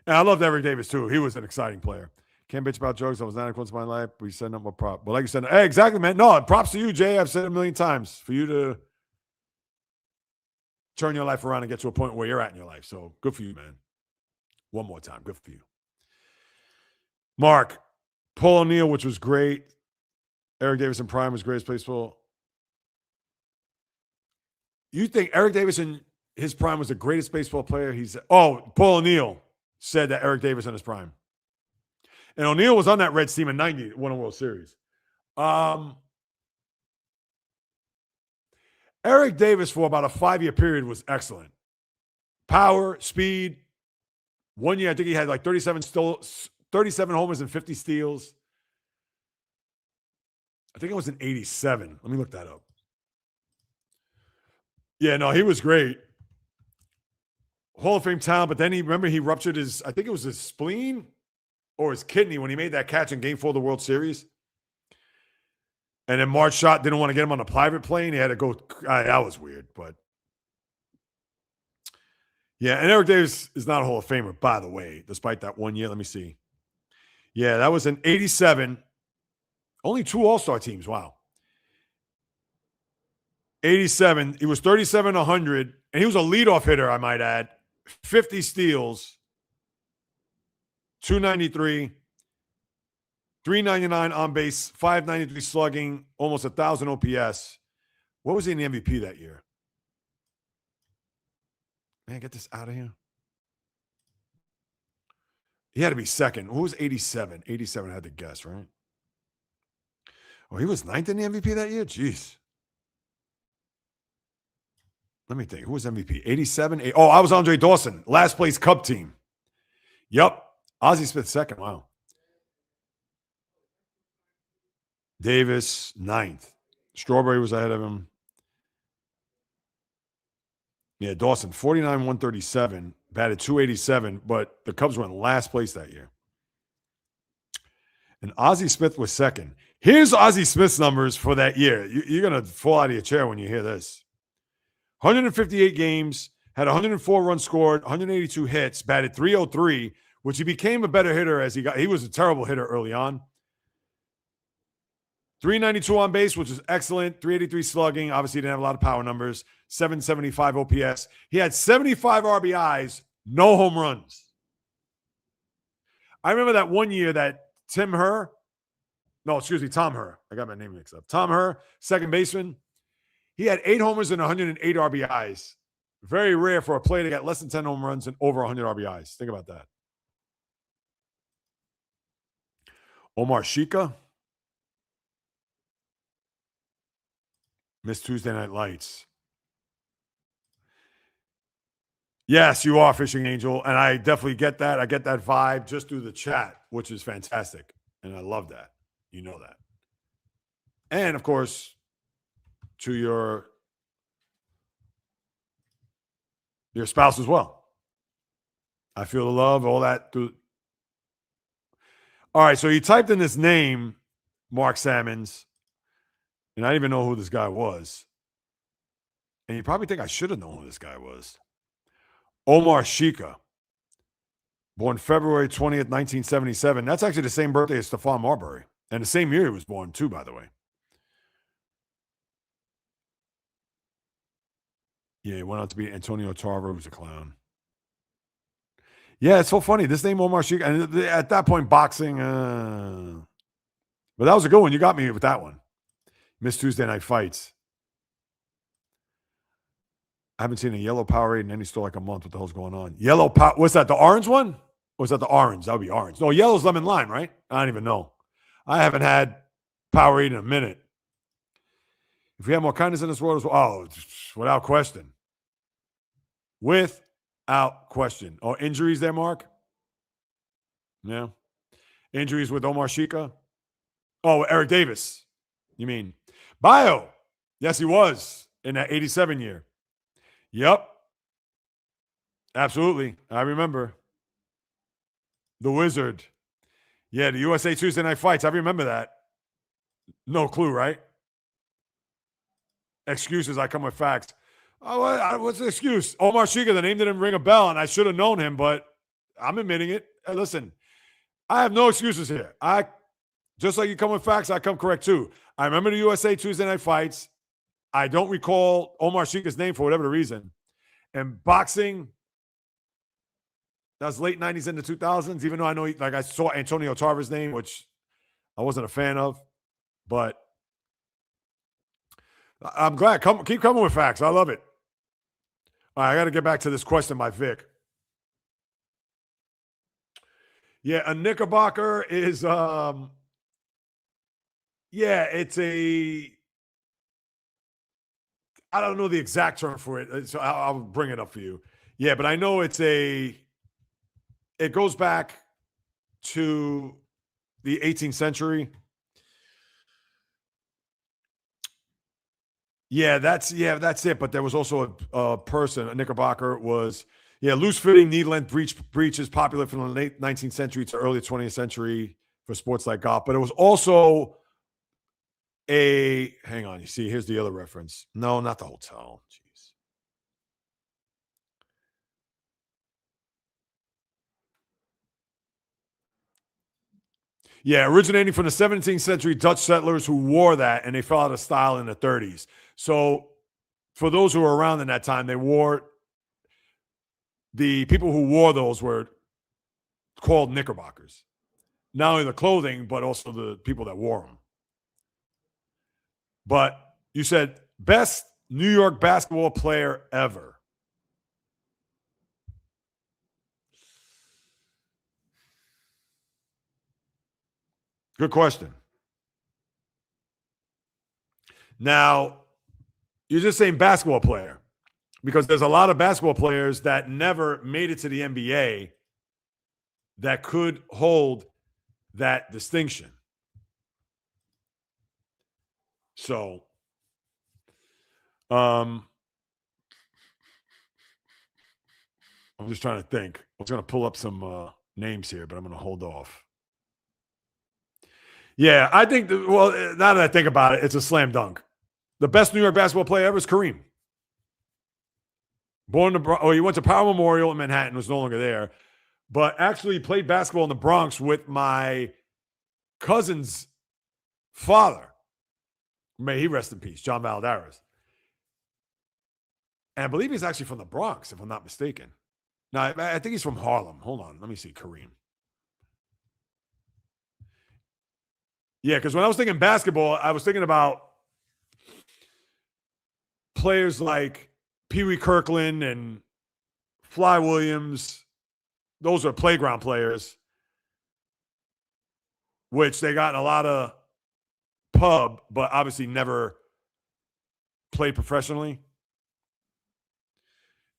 And I loved Eric Davis, too. He was an exciting player. Can't bitch about drugs. I was not influenced by my life. We send up a prop. But like you said, hey, exactly, man. No, props to you, Jay. I've said it a million times for you to turn your life around and get to a point where you're at in your life. So good for you, man. One more time. Good for you. Mark, Paul O'Neill, which was great. Eric Davis in prime was greatest baseball. You think Eric Davis in his prime was the greatest baseball player? Paul O'Neill said that Eric Davis in his prime. And O'Neill was on that Reds team in 90, won a World Series. Eric Davis for about a 5-year period was excellent. Power, speed. 1 year, I think he had like 37 homers and 50 steals. I think it was in 87. Let me look that up. Yeah, no, he was great. Hall of Fame talent, but then he ruptured I think it was his spleen or his kidney when he made that catch in Game 4 of the World Series. And then Mark Schott didn't want to get him on a private plane. He had to go. That was weird, but yeah. And Eric Davis is not a Hall of Famer, by the way, despite that 1 year. Let me see. Yeah, that was in 87. Only 2 All-Star teams. Wow. 87. He was 37-100, and he was a leadoff hitter, I might add. 50 steals, 293, 399 on base, 593 slugging, almost 1,000 OPS. What was he in the MVP that year? Man, get this out of here. He had to be second. Who was 87? 87 I had to guess, right? Oh, he was ninth in the MVP that year? Jeez. Let me think. Who was MVP? 87? Oh, I was Andre Dawson. Last place Cub team. Yep. Ozzie Smith second. Wow. Davis, ninth. Strawberry was ahead of him. Yeah, Dawson, 49-137, batted 287, but the Cubs went last place that year. And Ozzie Smith was second. Here's Ozzie Smith's numbers for that year. You're going to fall out of your chair when you hear this. 158 games, had 104 runs scored, 182 hits, batted 303, which he became a better hitter as he was a terrible hitter early on. 392 on base, which is excellent. 383 slugging. Obviously, he didn't have a lot of power numbers. 775 OPS. He had 75 RBIs, no home runs. I remember that 1 year that Tom Herr. I got my name mixed up. Tom Herr, second baseman. He had 8 homers and 108 RBIs. Very rare for a player to get less than 10 home runs and over 100 RBIs. Think about that. Omar Shika. Missed Tuesday Night Lights. Yes, you are, Fishing Angel, and I definitely get that. I get that vibe just through the chat, which is fantastic, and I love that. You know that. And, of course, to your spouse as well. I feel the love, all that. All right, so you typed in this name, Mark Salmons, and I didn't even know who this guy was. And you probably think I should have known who this guy was. Omar Shika, born February 20th, 1977. That's actually the same birthday as Stephon Marbury. And the same year he was born, too, by the way. Yeah, he went out to beat Antonio Tarver, who's a clown. Yeah, it's so funny. This name, Omar Shika, and at that point, boxing. But that was a good one. You got me with that one. Missed Tuesday Night Fights. I haven't seen a yellow Powerade in any store like a month. What the hell's going on? Yellow Power. What's that? The orange one? Or was that the orange? That would be orange. No, yellow's lemon lime, right? I don't even know. I haven't had Powerade in a minute. If we have more kindness in this world, without question. Without question. Oh, injuries there, Mark? Yeah. Injuries with Omar Shika? Oh, Eric Davis. You mean Bio? Yes, he was in that 87 year. Yep. Absolutely. I remember. The Wizard. Yeah, the USA Tuesday Night Fights. I remember that. No clue, right? Excuses. I come with facts. Oh, what's the excuse? Omar Shika, the name didn't ring a bell, and I should have known him, but I'm admitting it. Hey, listen, I have no excuses here. Just like you come with facts, I come correct too. I remember the USA Tuesday Night Fights. I don't recall Omar Shika's name for whatever the reason. And boxing, That was late 90s into 2000s, even though I know, I saw Antonio Tarver's name, which I wasn't a fan of. But I'm glad. Keep coming with facts. I love it. All right, I got to get back to this question by Vic. Yeah, a knickerbocker is, it's I don't know the exact term for it, so I'll bring it up for you. Yeah, but I know it goes back to the 18th century. Yeah, that's it. But there was also a person, a knickerbocker was, loose-fitting knee-length breeches popular from the late 19th century to early 20th century for sports like golf. But it was also hang on, you see, here's the other reference. No, not the hotel. Jeez. Yeah, originating from the 17th century Dutch settlers who wore that, and they fell out of style in the 30s. So for those who were around in that time, the people who wore those were called knickerbockers. Not only the clothing, but also the people that wore them. But you said best New York basketball player ever. Good question. Now, you're just saying basketball player because there's a lot of basketball players that never made it to the NBA that could hold that distinction. So, I'm just trying to think. I was going to pull up some names here, but I'm going to hold off. Yeah, I think, now that I think about it, it's a slam dunk. The best New York basketball player ever is Kareem. He went to Power Memorial in Manhattan, was no longer there, but actually played basketball in the Bronx with my cousin's father. May he rest in peace, John Valadares. And I believe he's actually from the Bronx, if I'm not mistaken. No, I think he's from Harlem. Hold on, let me see, Kareem. Yeah, because when I was thinking basketball, I was thinking about players like Pee Wee Kirkland and Fly Williams. Those are playground players, which they got in a lot of pub, but obviously never played professionally.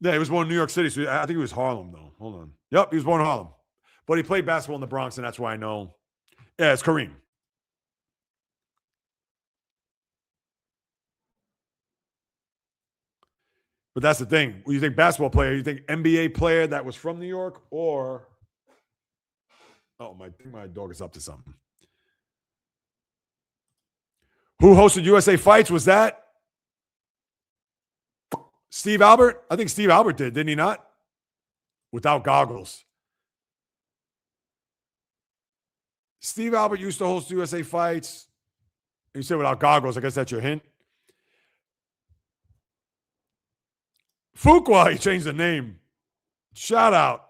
Yeah, he was born in New York City, so I think he was Harlem, though. Hold on. Yep, he was born in Harlem. But he played basketball in the Bronx, and that's why I know. Yeah, it's Kareem. But that's the thing. When you think basketball player, you think NBA player that was from New York, or I think my dog is up to something. Who hosted USA Fights? Was that Steve Albert? I think Steve Albert didn't he not? Without goggles. Steve Albert used to host USA Fights. You said without goggles. I guess that's your hint. Fuqua, he changed the name. Shout out.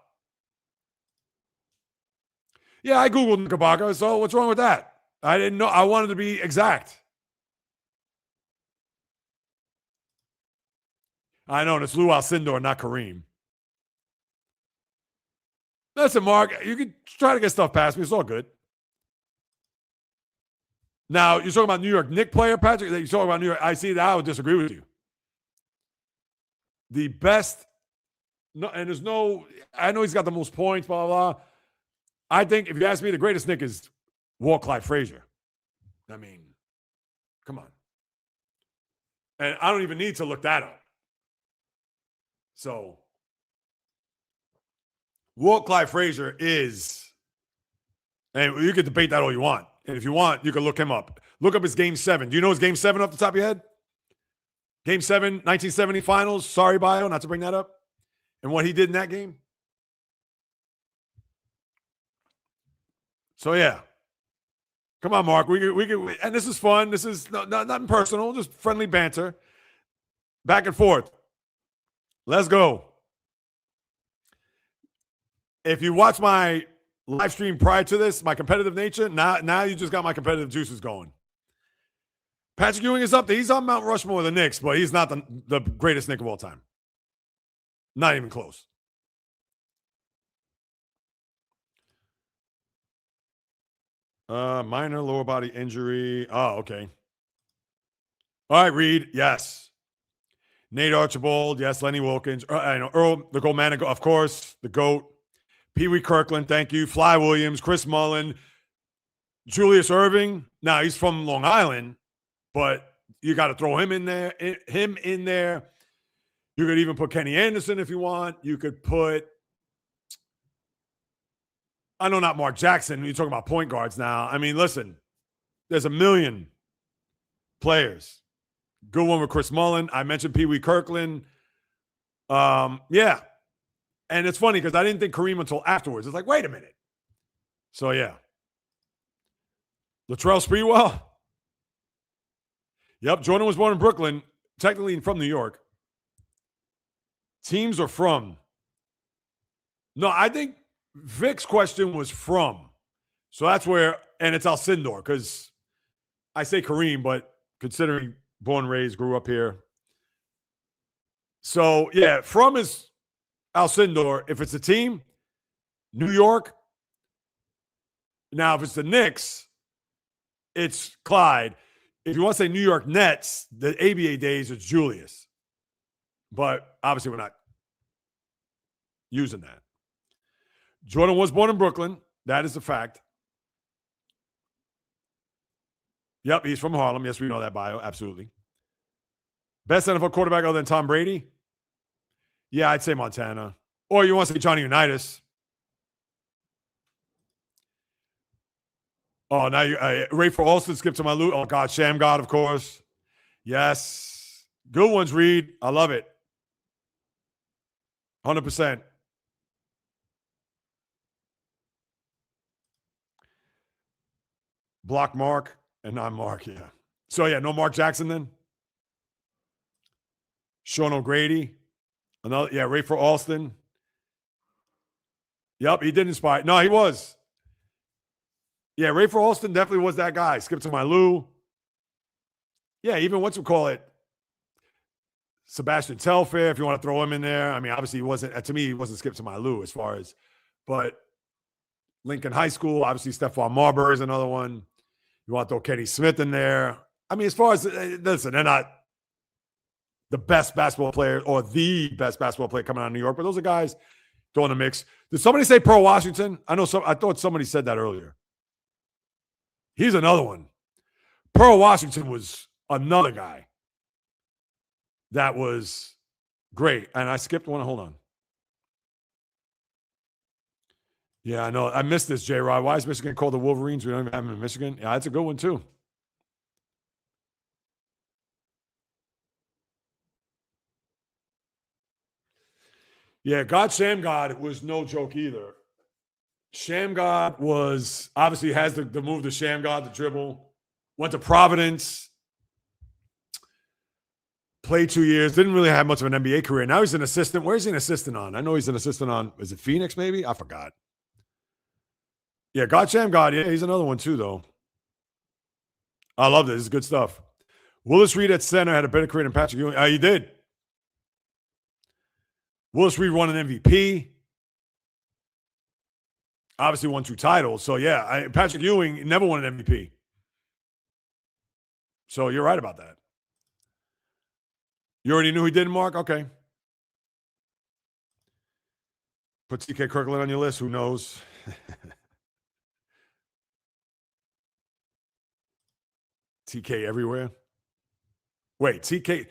Yeah, I Googled Knickerbocker, so what's wrong with that? I didn't know. I wanted to be exact. I know, and it's Lou Alcindor, not Kareem. Listen, Mark, you can try to get stuff past me. It's all good. Now, you're talking about New York Knicks player, Patrick? You're talking about New York. I see that. I would disagree with you. The best, and there's no, I know he's got the most points, blah, blah, blah. I think if you ask me, the greatest Knick is Walt Clyde Frazier. I mean, come on. And I don't even need to look that up. So, Walt Clyde Frazier is, and you can debate that all you want. And if you want, you can look him up. Look up his Game 7. Do you know his Game 7 off the top of your head? Game 7, 1970 finals. Sorry, Bio, not to bring that up. And what he did in that game. So, yeah. Come on, Mark. We can, and this is fun. This is nothing personal, just friendly banter. Back and forth. Let's go. If you watch my live stream prior to this, my competitive nature, now you just got my competitive juices going. Patrick Ewing is up there. He's on Mount Rushmore of the Knicks, but he's not the greatest Knick of all time. Not even close. Minor lower body injury. Oh, okay. All right, Reed. Yes. Nate Archibald. Yes. Lenny Wilkins. I know Earl, the goal man, of course. The GOAT. Pee Wee Kirkland. Thank you. Fly Williams. Chris Mullen. Julius Erving. Now, he's from Long Island, but you got to throw him in there. You could even put Kenny Anderson if you want. You could put, I know not Mark Jackson. You're talking about point guards now. I mean, listen, there's a million players. Good one with Chris Mullen. I mentioned Pee Wee Kirkland. Yeah. And it's funny because I didn't think Kareem until afterwards. It's like, wait a minute. So, yeah. Latrell Sprewell. Yep. Jordan was born in Brooklyn, technically from New York. Teams are from. No, I think Vic's question was from. So that's where, and it's Alcindor, because I say Kareem, but considering born, raised, grew up here. So, yeah, from is Alcindor. If it's a team, New York. Now, if it's the Knicks, it's Clyde. If you want to say New York Nets, the ABA days, it's Julius. But obviously, we're not using that. Jordan was born in Brooklyn. That is a fact. Yep, he's from Harlem. Yes, we know that bio. Absolutely. Best NFL quarterback other than Tom Brady? Yeah, I'd say Montana. Or you want to say Johnny Unitas. Oh, now you Ray for Alston skipped to my loot. Oh, God, Sham God, of course. Yes. Good ones, Reed. I love it. 100%. Block Mark and not Mark, yeah. So, yeah, no Mark Jackson then? Sean O'Grady. Another, yeah, Ray for Alston. Yep, he did inspire. No, he was. Yeah, Ray for Alston definitely was that guy. Skip to my Lou. Yeah, even what's we call it? Sebastian Telfair, if you want to throw him in there. I mean, obviously he wasn't, to me, he wasn't Skip to my Lou as far as, but Lincoln High School, obviously Stephon Marbury is another one. You want to throw Kenny Smith in there. I mean, as far as, listen, they're not the best basketball player or the best basketball player coming out of New York, but those are guys throwing the mix. Did somebody say Pearl Washington? I thought somebody said that earlier. He's another one. Pearl Washington was another guy that was great. And I skipped one. Hold on. Yeah, I know. I missed this, J-Rod. Why is Michigan called the Wolverines? We don't even have them in Michigan. Yeah, that's a good one, too. Yeah, God Sham God was no joke either. Sham God was, obviously has the move to Sham God, the dribble. Went to Providence. Played 2 years. Didn't really have much of an NBA career. Now he's an assistant. Where's he an assistant on? I know he's an assistant on, is it Phoenix maybe? I forgot. Yeah, God Sham God. Yeah, he's another one too, though. I love this. This is good stuff. Willis Reed at center had a better career than Patrick Ewing. He did. Willis Reed won an MVP. Obviously won 2 titles. So, yeah, Patrick Ewing never won an MVP. So, you're right about that. You already knew he did, Mark? Okay. Put TK Kirkland on your list. Who knows? TK everywhere. Wait, TK.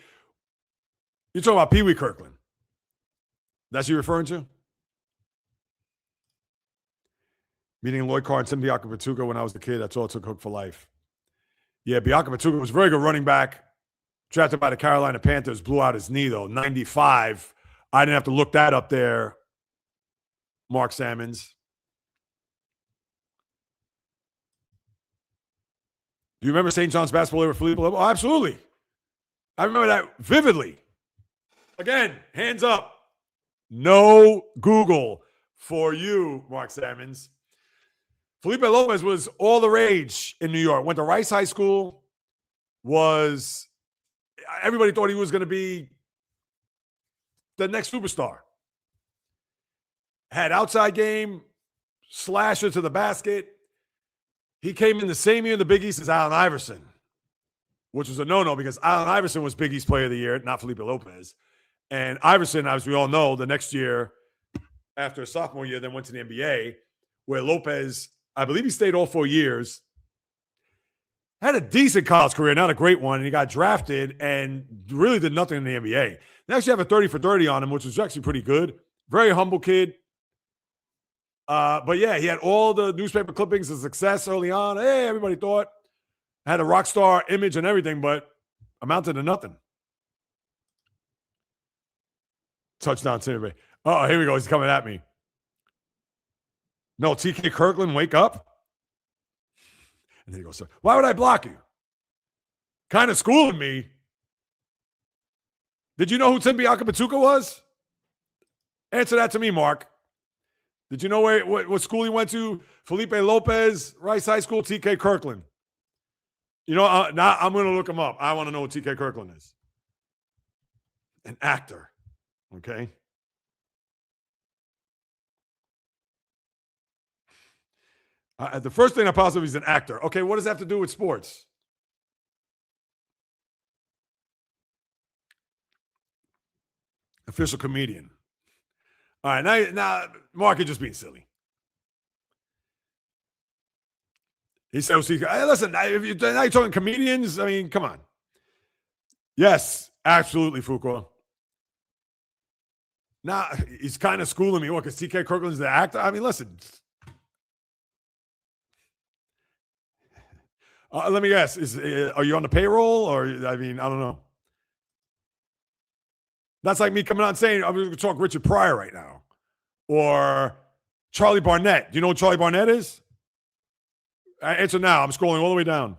You're talking about Pee Wee Kirkland. That's who you're referring to? Meeting Lloyd Carr and Tim Bianca-Patuca when I was a kid. That's all it took Hook for life. Yeah, Bianca-Patuca was a very good running back. Drafted by the Carolina Panthers. Blew out his knee, though. 95. I didn't have to look that up there, Mark Sammons. Do you remember St. John's basketball over Philippe? Oh, absolutely. I remember that vividly. Again, hands up. No Google. for you, Mark Sammons. Felipe Lopez was all the rage in New York. Went to Rice High School. Everybody thought he was going to be the next superstar. Had outside game, slasher to the basket. He came in the same year in the Big East as Allen Iverson, which was a no-no because Allen Iverson was Big East Player of the Year, not Felipe Lopez. And Iverson, as we all know, the next year, after a sophomore year, then went to the NBA, where Lopez, I believe he stayed all 4 years, had a decent college career, not a great one, and he got drafted and really did nothing in the NBA. They actually have a 30 for 30 on him, which was actually pretty good. Very humble kid. But yeah, he had all the newspaper clippings of success early on. Hey, everybody thought had a rock star image and everything, but amounted to nothing. Touchdown to everybody. Oh, here we go. He's coming at me. No, TK Kirkland, wake up. And then he goes, why would I block you? Kind of schooling me. Did you know who Tim Biakabatuka was? Answer that to me, Mark. Did you know what school he went to? Felipe Lopez, Rice High School, TK Kirkland. You know, now I'm going to look him up. I want to know what TK Kirkland is. An actor. Okay. The first thing I positive he's an actor. Okay, what does that have to do with sports? Official comedian. All right, now Mark is just being silly. He says, hey, listen, now you're talking comedians. I mean, come on. Yes, absolutely, Foucault. Now, he's kind of schooling me. What, because TK Kirkland's the actor? I mean, listen. Let me guess. Are you on the payroll? Or, I mean, I don't know. That's like me coming out and saying, I'm going to talk Richard Pryor right now. Or Charlie Barnett. Do you know what Charlie Barnett is? Answer now. I'm scrolling all the way down.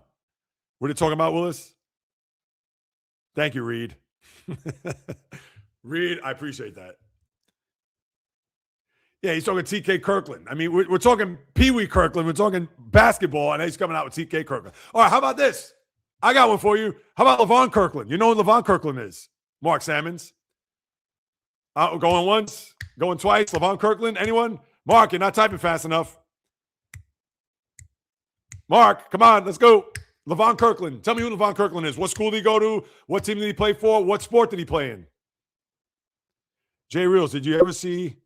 What are you talking about, Willis? Thank you, Reed. Reed, I appreciate that. Yeah, he's talking TK Kirkland. I mean, we're talking Pee Wee Kirkland. We're talking basketball, and he's coming out with TK Kirkland. All right, how about this? I got one for you. How about LeVon Kirkland? You know who LeVon Kirkland is? Mark Sammons. Going once, going twice. LeVon Kirkland. Anyone? Mark, you're not typing fast enough. Mark, come on, let's go. LeVon Kirkland. Tell me who LeVon Kirkland is. What school did he go to? What team did he play for? What sport did he play in? JAYREELZ, did you ever see?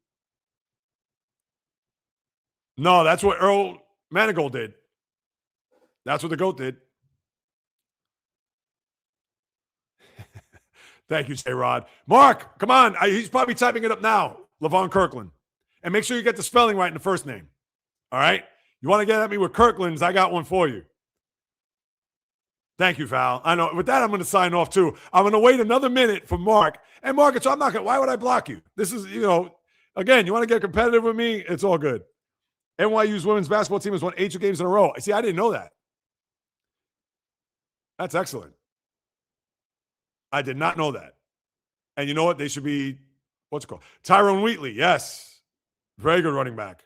No, that's what Earl Manigault did. That's what the GOAT did. Thank you, J-Rod. Mark, come on. He's probably typing it up now. LeVon Kirkland. And make sure you get the spelling right in the first name. All right? You want to get at me with Kirkland's, I got one for you. Thank you, Val. I know. With that, I'm going to sign off, too. I'm going to wait another minute for Mark. And Mark, I'm not going to, why would I block you? This is, again, you want to get competitive with me? It's all good. NYU's women's basketball team has won 8 games in a row. See, I didn't know that. That's excellent. I did not know that. And you know what? They should be, what's it called? Tyrone Wheatley, yes. Very good running back.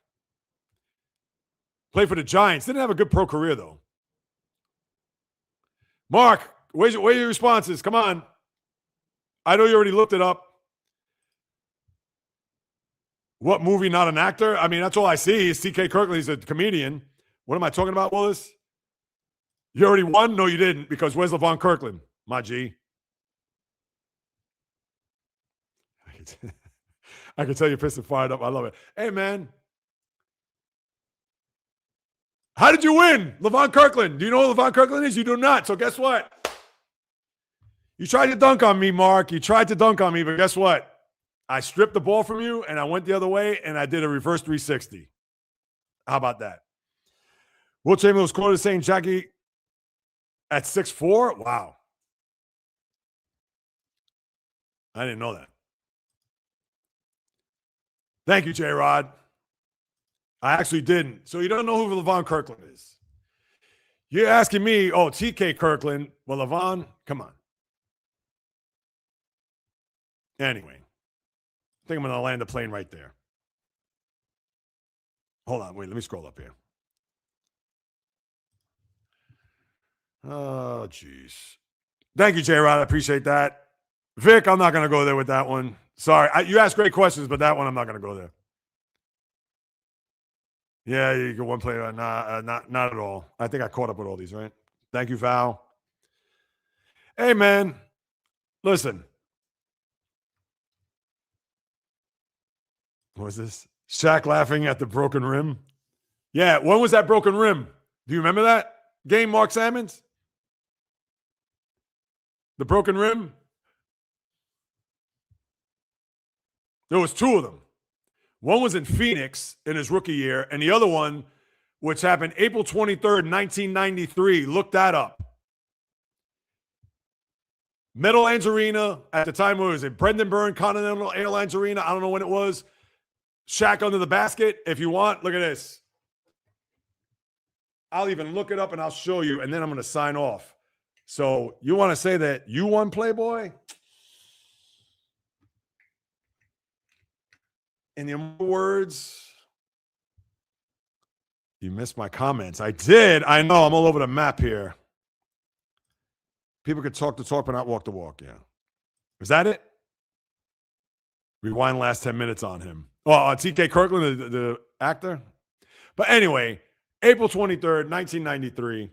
Played for the Giants. Didn't have a good pro career, though. Mark, where are your responses? Come on. I know you already looked it up. What movie, not an actor? I mean, that's all I see is TK Kirkland. He's a comedian. What am I talking about, Willis? You already won? No, you didn't, because where's LeVon Kirkland, my G? I can tell you're pissed and fired up. I love it. Hey, man. How did you win? LeVon Kirkland. Do you know who LeVon Kirkland is? You do not. So guess what? You tried to dunk on me, Mark. You tried to dunk on me, but guess what? I stripped the ball from you, and I went the other way, and I did a reverse 360. How about that? Will Chamberlain was quoted saying Jackie at 6'4"? Wow. I didn't know that. Thank you, J-Rod. I actually didn't. So you don't know who LeVon Kirkland is. You're asking me, oh, TK Kirkland. Well, LeVon, come on. Anyway, I think I'm going to land the plane right there. Hold on. Wait, let me scroll up here. Oh, jeez. Thank you, J-Rod. I appreciate that. Vic, I'm not going to go there with that one. Sorry. You asked great questions, but that one I'm not going to go there. Yeah, you get one player. Not at all. I think I caught up with all these, right? Thank you, Val. Hey, man. Listen. What was this? Shaq laughing at the broken rim. Yeah, when was that broken rim? Do you remember that game, Mark Salmons? The broken rim? There was two of them. One was in Phoenix in his rookie year, and the other one, which happened April 23rd, 1993. Look that up. Meadowlands Arena, at the time, what was it? Brendan Byrne Continental Airlines Arena. I don't know when it was. Shaq under the basket. If you want, look at this. I'll even look it up and I'll show you, and then I'm going to sign off. So you want to say that you won, Playboy? In your words, you missed my comments. I did. I know. I'm all over the map here. People could talk the talk, but not walk the walk. Yeah. Is that it? Rewind last 10 minutes on him. Oh, T.K. Kirkland, the actor. But anyway, April 23rd, 1993.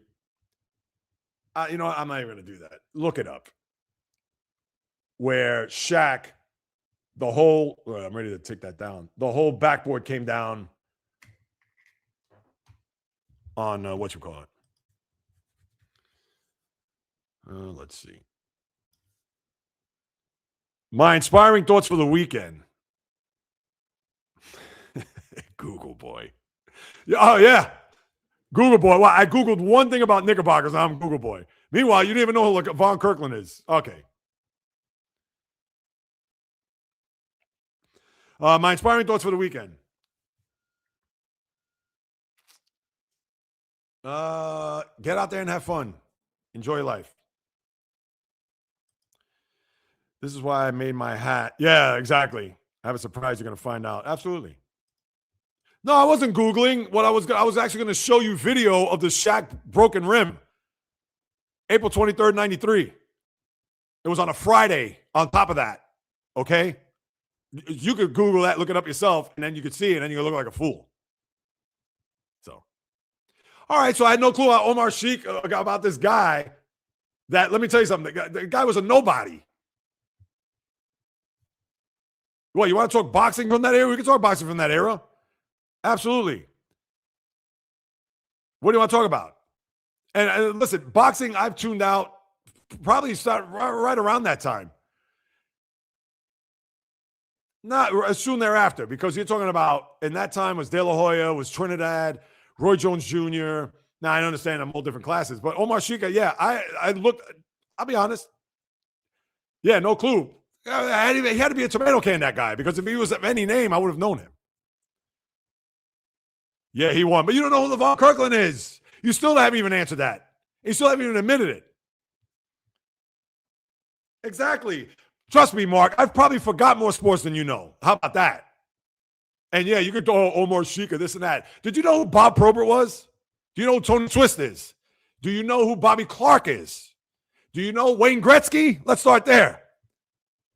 You know what? I'm not even going to do that. Look it up. Where Shaq, the whole, I'm ready to take that down. The whole backboard came down on, whatchamacallit. Let's see. My inspiring thoughts for the weekend. Google boy. Oh, yeah. Google boy. Well, I Googled one thing about Knickerbockers. I'm Google boy. Meanwhile, you didn't even know who Von Kirkland is. Okay. My inspiring thoughts for the weekend. Get out there and have fun. Enjoy life. This is why I made my hat. Yeah, exactly. I have a surprise you're going to find out. Absolutely. No, I wasn't Googling. What I was actually going to show you video of the Shaq broken rim. April 23rd, 93. It was on a Friday on top of that. Okay? You could Google that, look it up yourself, and then you could see it, and you could look like a fool. So, all right. So I had no clue about Omar Sheik, about this guy that, let me tell you something. The guy was a nobody. What, you want to talk boxing from that era? We can talk boxing from that era. Absolutely. What do you want to talk about? And listen, boxing, I've tuned out probably start right around that time. Not soon thereafter, because you're talking about, in that time was De La Hoya, was Trinidad, Roy Jones Jr. Now, I understand I'm all different classes, but Omar Sheik, yeah, I looked, I'll be honest. Yeah, no clue. He had to be a tomato can, that guy, because if he was of any name, I would have known him. Yeah, he won. But you don't know who LeVon Kirkland is. You still haven't even answered that. You still haven't even admitted it. Exactly. Trust me, Mark, I've probably forgot more sports than you know. How about that? And yeah, you could throw Omar Sheik or this and that. Did you know who Bob Probert was? Do you know who Tony Twist is? Do you know who Bobby Clark is? Do you know Wayne Gretzky? Let's start there.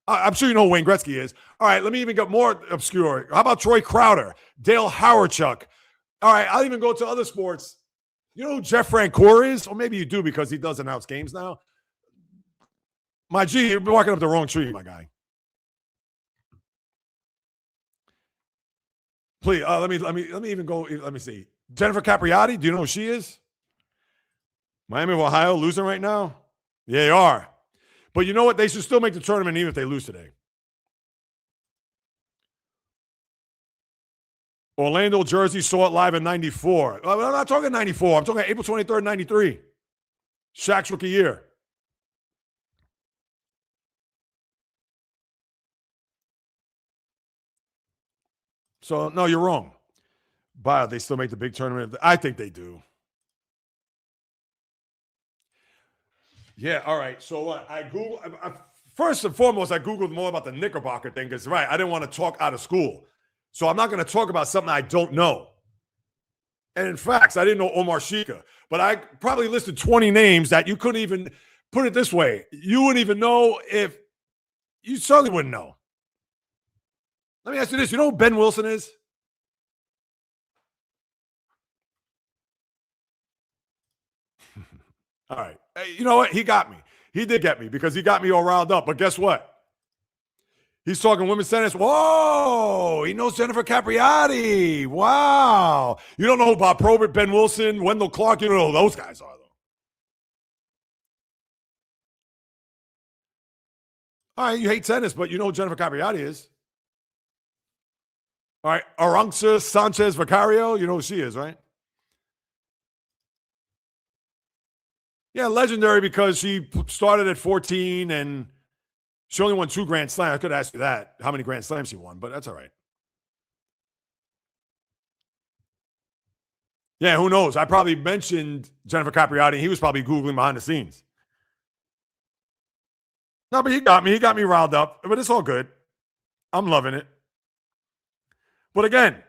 I'm sure you know who Wayne Gretzky is. All right, let me even get more obscure. How about Troy Crowder, Dale Howardchuk? All right, I'll even go to other sports. You know who Jeff Francoeur is? Or maybe you do because he does announce games now. My G, you've been walking up the wrong tree, my guy. Please, let me even go. Let me see. Jennifer Capriati, do you know who she is? Miami of Ohio losing right now? Yeah, they are. But you know what? They should still make the tournament even if they lose today. Orlando, Jersey, saw it live in 94. I'm not talking 94. I'm talking April 23rd, 93. Shaq's rookie year. So, no, you're wrong. But they still make the big tournament. I think they do. Yeah, all right. So what? First and foremost, I Googled more about the Knickerbocker thing because, right, I didn't want to talk out of school. So I'm not going to talk about something I don't know. And in fact, I didn't know Omar Shika, but I probably listed 20 names that you couldn't even put it this way. You wouldn't even know if you certainly wouldn't know. Let me ask you this. You know who Ben Wilson is? All right. Hey, you know what? He got me. He did get me because he got me all riled up. But guess what? He's talking women's tennis. Whoa, he knows Jennifer Capriati. Wow. You don't know who Bob Probert, Ben Wilson, Wendell Clark, you don't know who those guys are, though. All right, you hate tennis, but you know who Jennifer Capriati is. All right, Aranxa Sanchez Vicario, you know who she is, right? Yeah, legendary because she started at 14 and she only won 2 Grand Slams. I could ask you that, how many Grand Slams she won, but that's all right. Yeah, who knows? I probably mentioned Jennifer Capriati. He was probably Googling behind the scenes. No, but he got me. He got me riled up, but it's all good. I'm loving it. But again,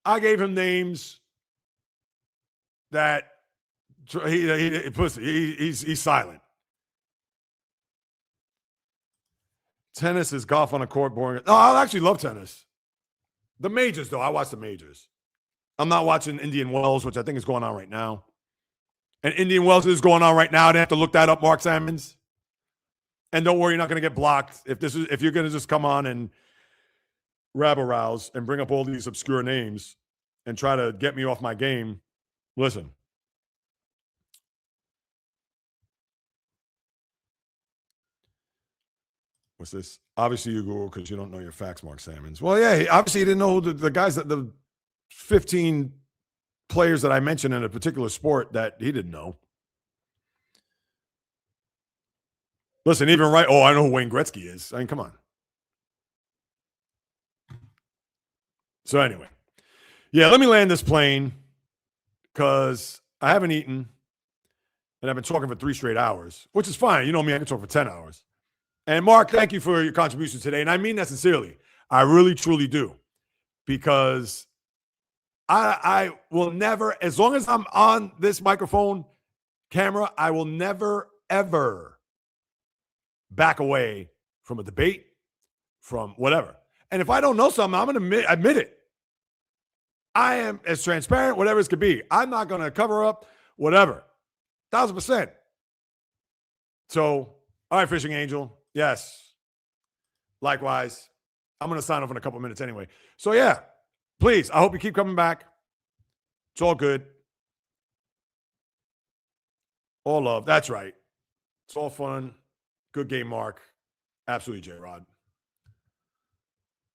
I gave him names that he's silent. Tennis is golf on a court, boring. No, I actually love tennis. The majors, though, I watch the majors. I'm not watching Indian Wells, which I think is going on right now. And Indian Wells is going on right now. They have to look that up, Mark Salmons. And don't worry, you're not going to get blocked if you're going to just come on and rabble-rouse and bring up all these obscure names and try to get me off my game. Listen. What's this? Obviously, you Google because you don't know your facts, Mark Salmons. Well, yeah, obviously, he didn't know the guys that the 15 players that I mentioned in a particular sport that he didn't know. Listen, even right. Oh, I know who Wayne Gretzky is. I mean, come on. So anyway, yeah, let me land this plane because I haven't eaten and I've been talking for 3 straight hours, which is fine. You know me, I can talk for 10 hours. And Mark, thank you for your contribution today. And I mean that sincerely. I really, truly do. Because I will never, as long as I'm on this microphone camera, I will never, ever back away from a debate, from whatever. And if I don't know something, I'm going to admit it. I am as transparent, whatever it could be. I'm not going to cover up whatever. 1,000%. So, all right, Fishing Angel. Yes. Likewise. I'm going to sign off in a couple minutes anyway. So, yeah, please, I hope you keep coming back. It's all good. All love. That's right. It's all fun. Good game, Mark. Absolutely, J-Rod.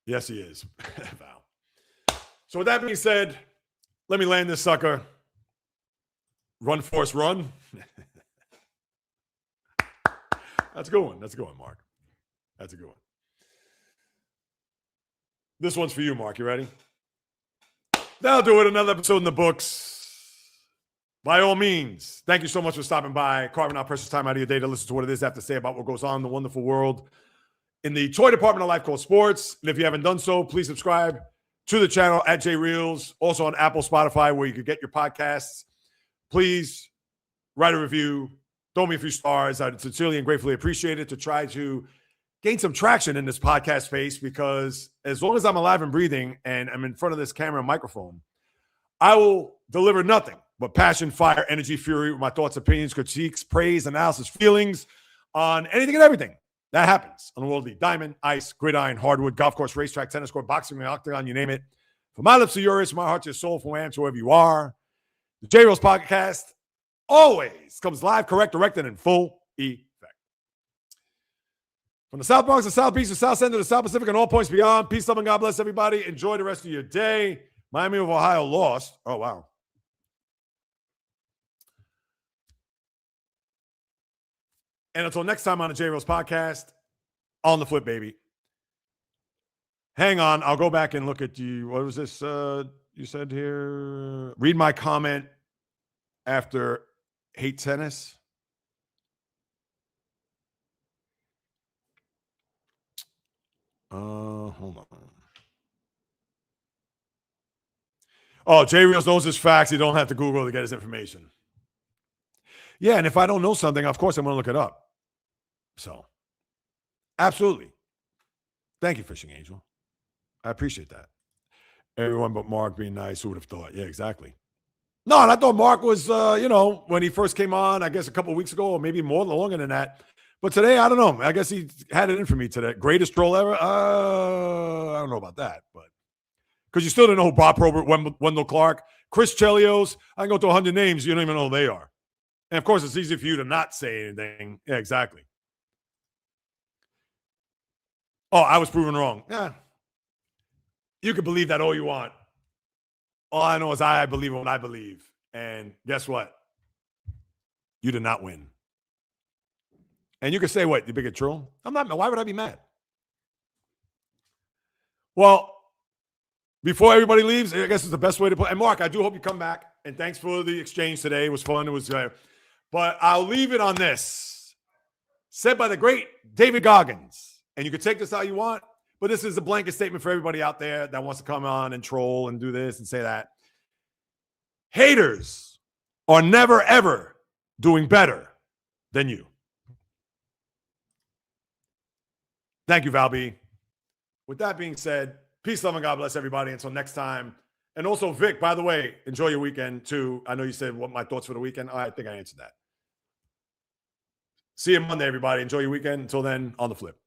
Yes, he is. Val. So with that being said, let me land this sucker. Run, Force, run. That's a good one. That's a good one, Mark. That's a good one. This one's for you, Mark. You ready? That'll do it. Another episode in the books. By all means, thank you so much for stopping by, carving out precious time out of your day to listen to what it is I have to say about what goes on in the wonderful world in the toy department of life called sports. And if you haven't done so, please subscribe to the channel at JAYREELZ, also on Apple, Spotify, where you can get your podcasts. Please write a review. Throw me a few stars. I'd sincerely and gratefully appreciate it to try to gain some traction in this podcast space, because as long as I'm alive and breathing and I'm in front of this camera and microphone, I will deliver nothing but passion, fire, energy, fury with my thoughts, opinions, critiques, praise, analysis, feelings on anything and everything that happens on the world of the diamond, ice, gridiron, hardwood, golf course, racetrack, tennis court, boxing, octagon, you name it. From my lips to yours, from my heart to your soul, from where I am to wherever you are. The JAYREELZ podcast always comes live, correct, direct, and in full effect. From the South Bronx, the South Beach, the South End, to the South Pacific, and all points beyond. Peace, love, and God bless everybody. Enjoy the rest of your day. Miami of Ohio lost. Oh, wow. And until next time on the JAYREELZ podcast, on the flip, baby. Hang on. I'll go back and look at you. What was this you said here? Read my comment after hate tennis. Hold on. Oh, JAYREELZ knows his facts. He don't have to Google to get his information. Yeah, and if I don't know something, of course I'm going to look it up. So, absolutely. Thank you, Fishing Angel. I appreciate that. Everyone but Mark being nice. Who would have thought? Yeah, exactly. No, and I thought Mark was, when he first came on, I guess a couple of weeks ago, or maybe more longer than that. But today, I don't know. I guess he had it in for me today. Greatest troll ever? I don't know about that, but because you still didn't know who Bob Probert, Wendell Clark, Chris Chelios. I can go to 100 names. You don't even know who they are. And of course, it's easy for you to not say anything. Yeah, exactly. Oh, I was proven wrong. Yeah. You can believe that all you want. All I know is I believe in what I believe. And guess what? You did not win. And you can say, what, you bigot troll? I'm not. Why would I be mad? Well, before everybody leaves, I guess it's the best way to play. And Mark, I do hope you come back. And thanks for the exchange today. It was fun. It was but I'll leave it on this. Said by the great David Goggins. And you can take this how you want, but this is a blanket statement for everybody out there that wants to come on and troll and do this and say that. Haters are never, ever doing better than you. Thank you, Val B. With that being said, peace, love, and God bless everybody. Until next time. And also, Vic, by the way, enjoy your weekend too. I know you said what my thoughts for the weekend. I think I answered that. See you Monday, everybody. Enjoy your weekend. Until then, on the flip.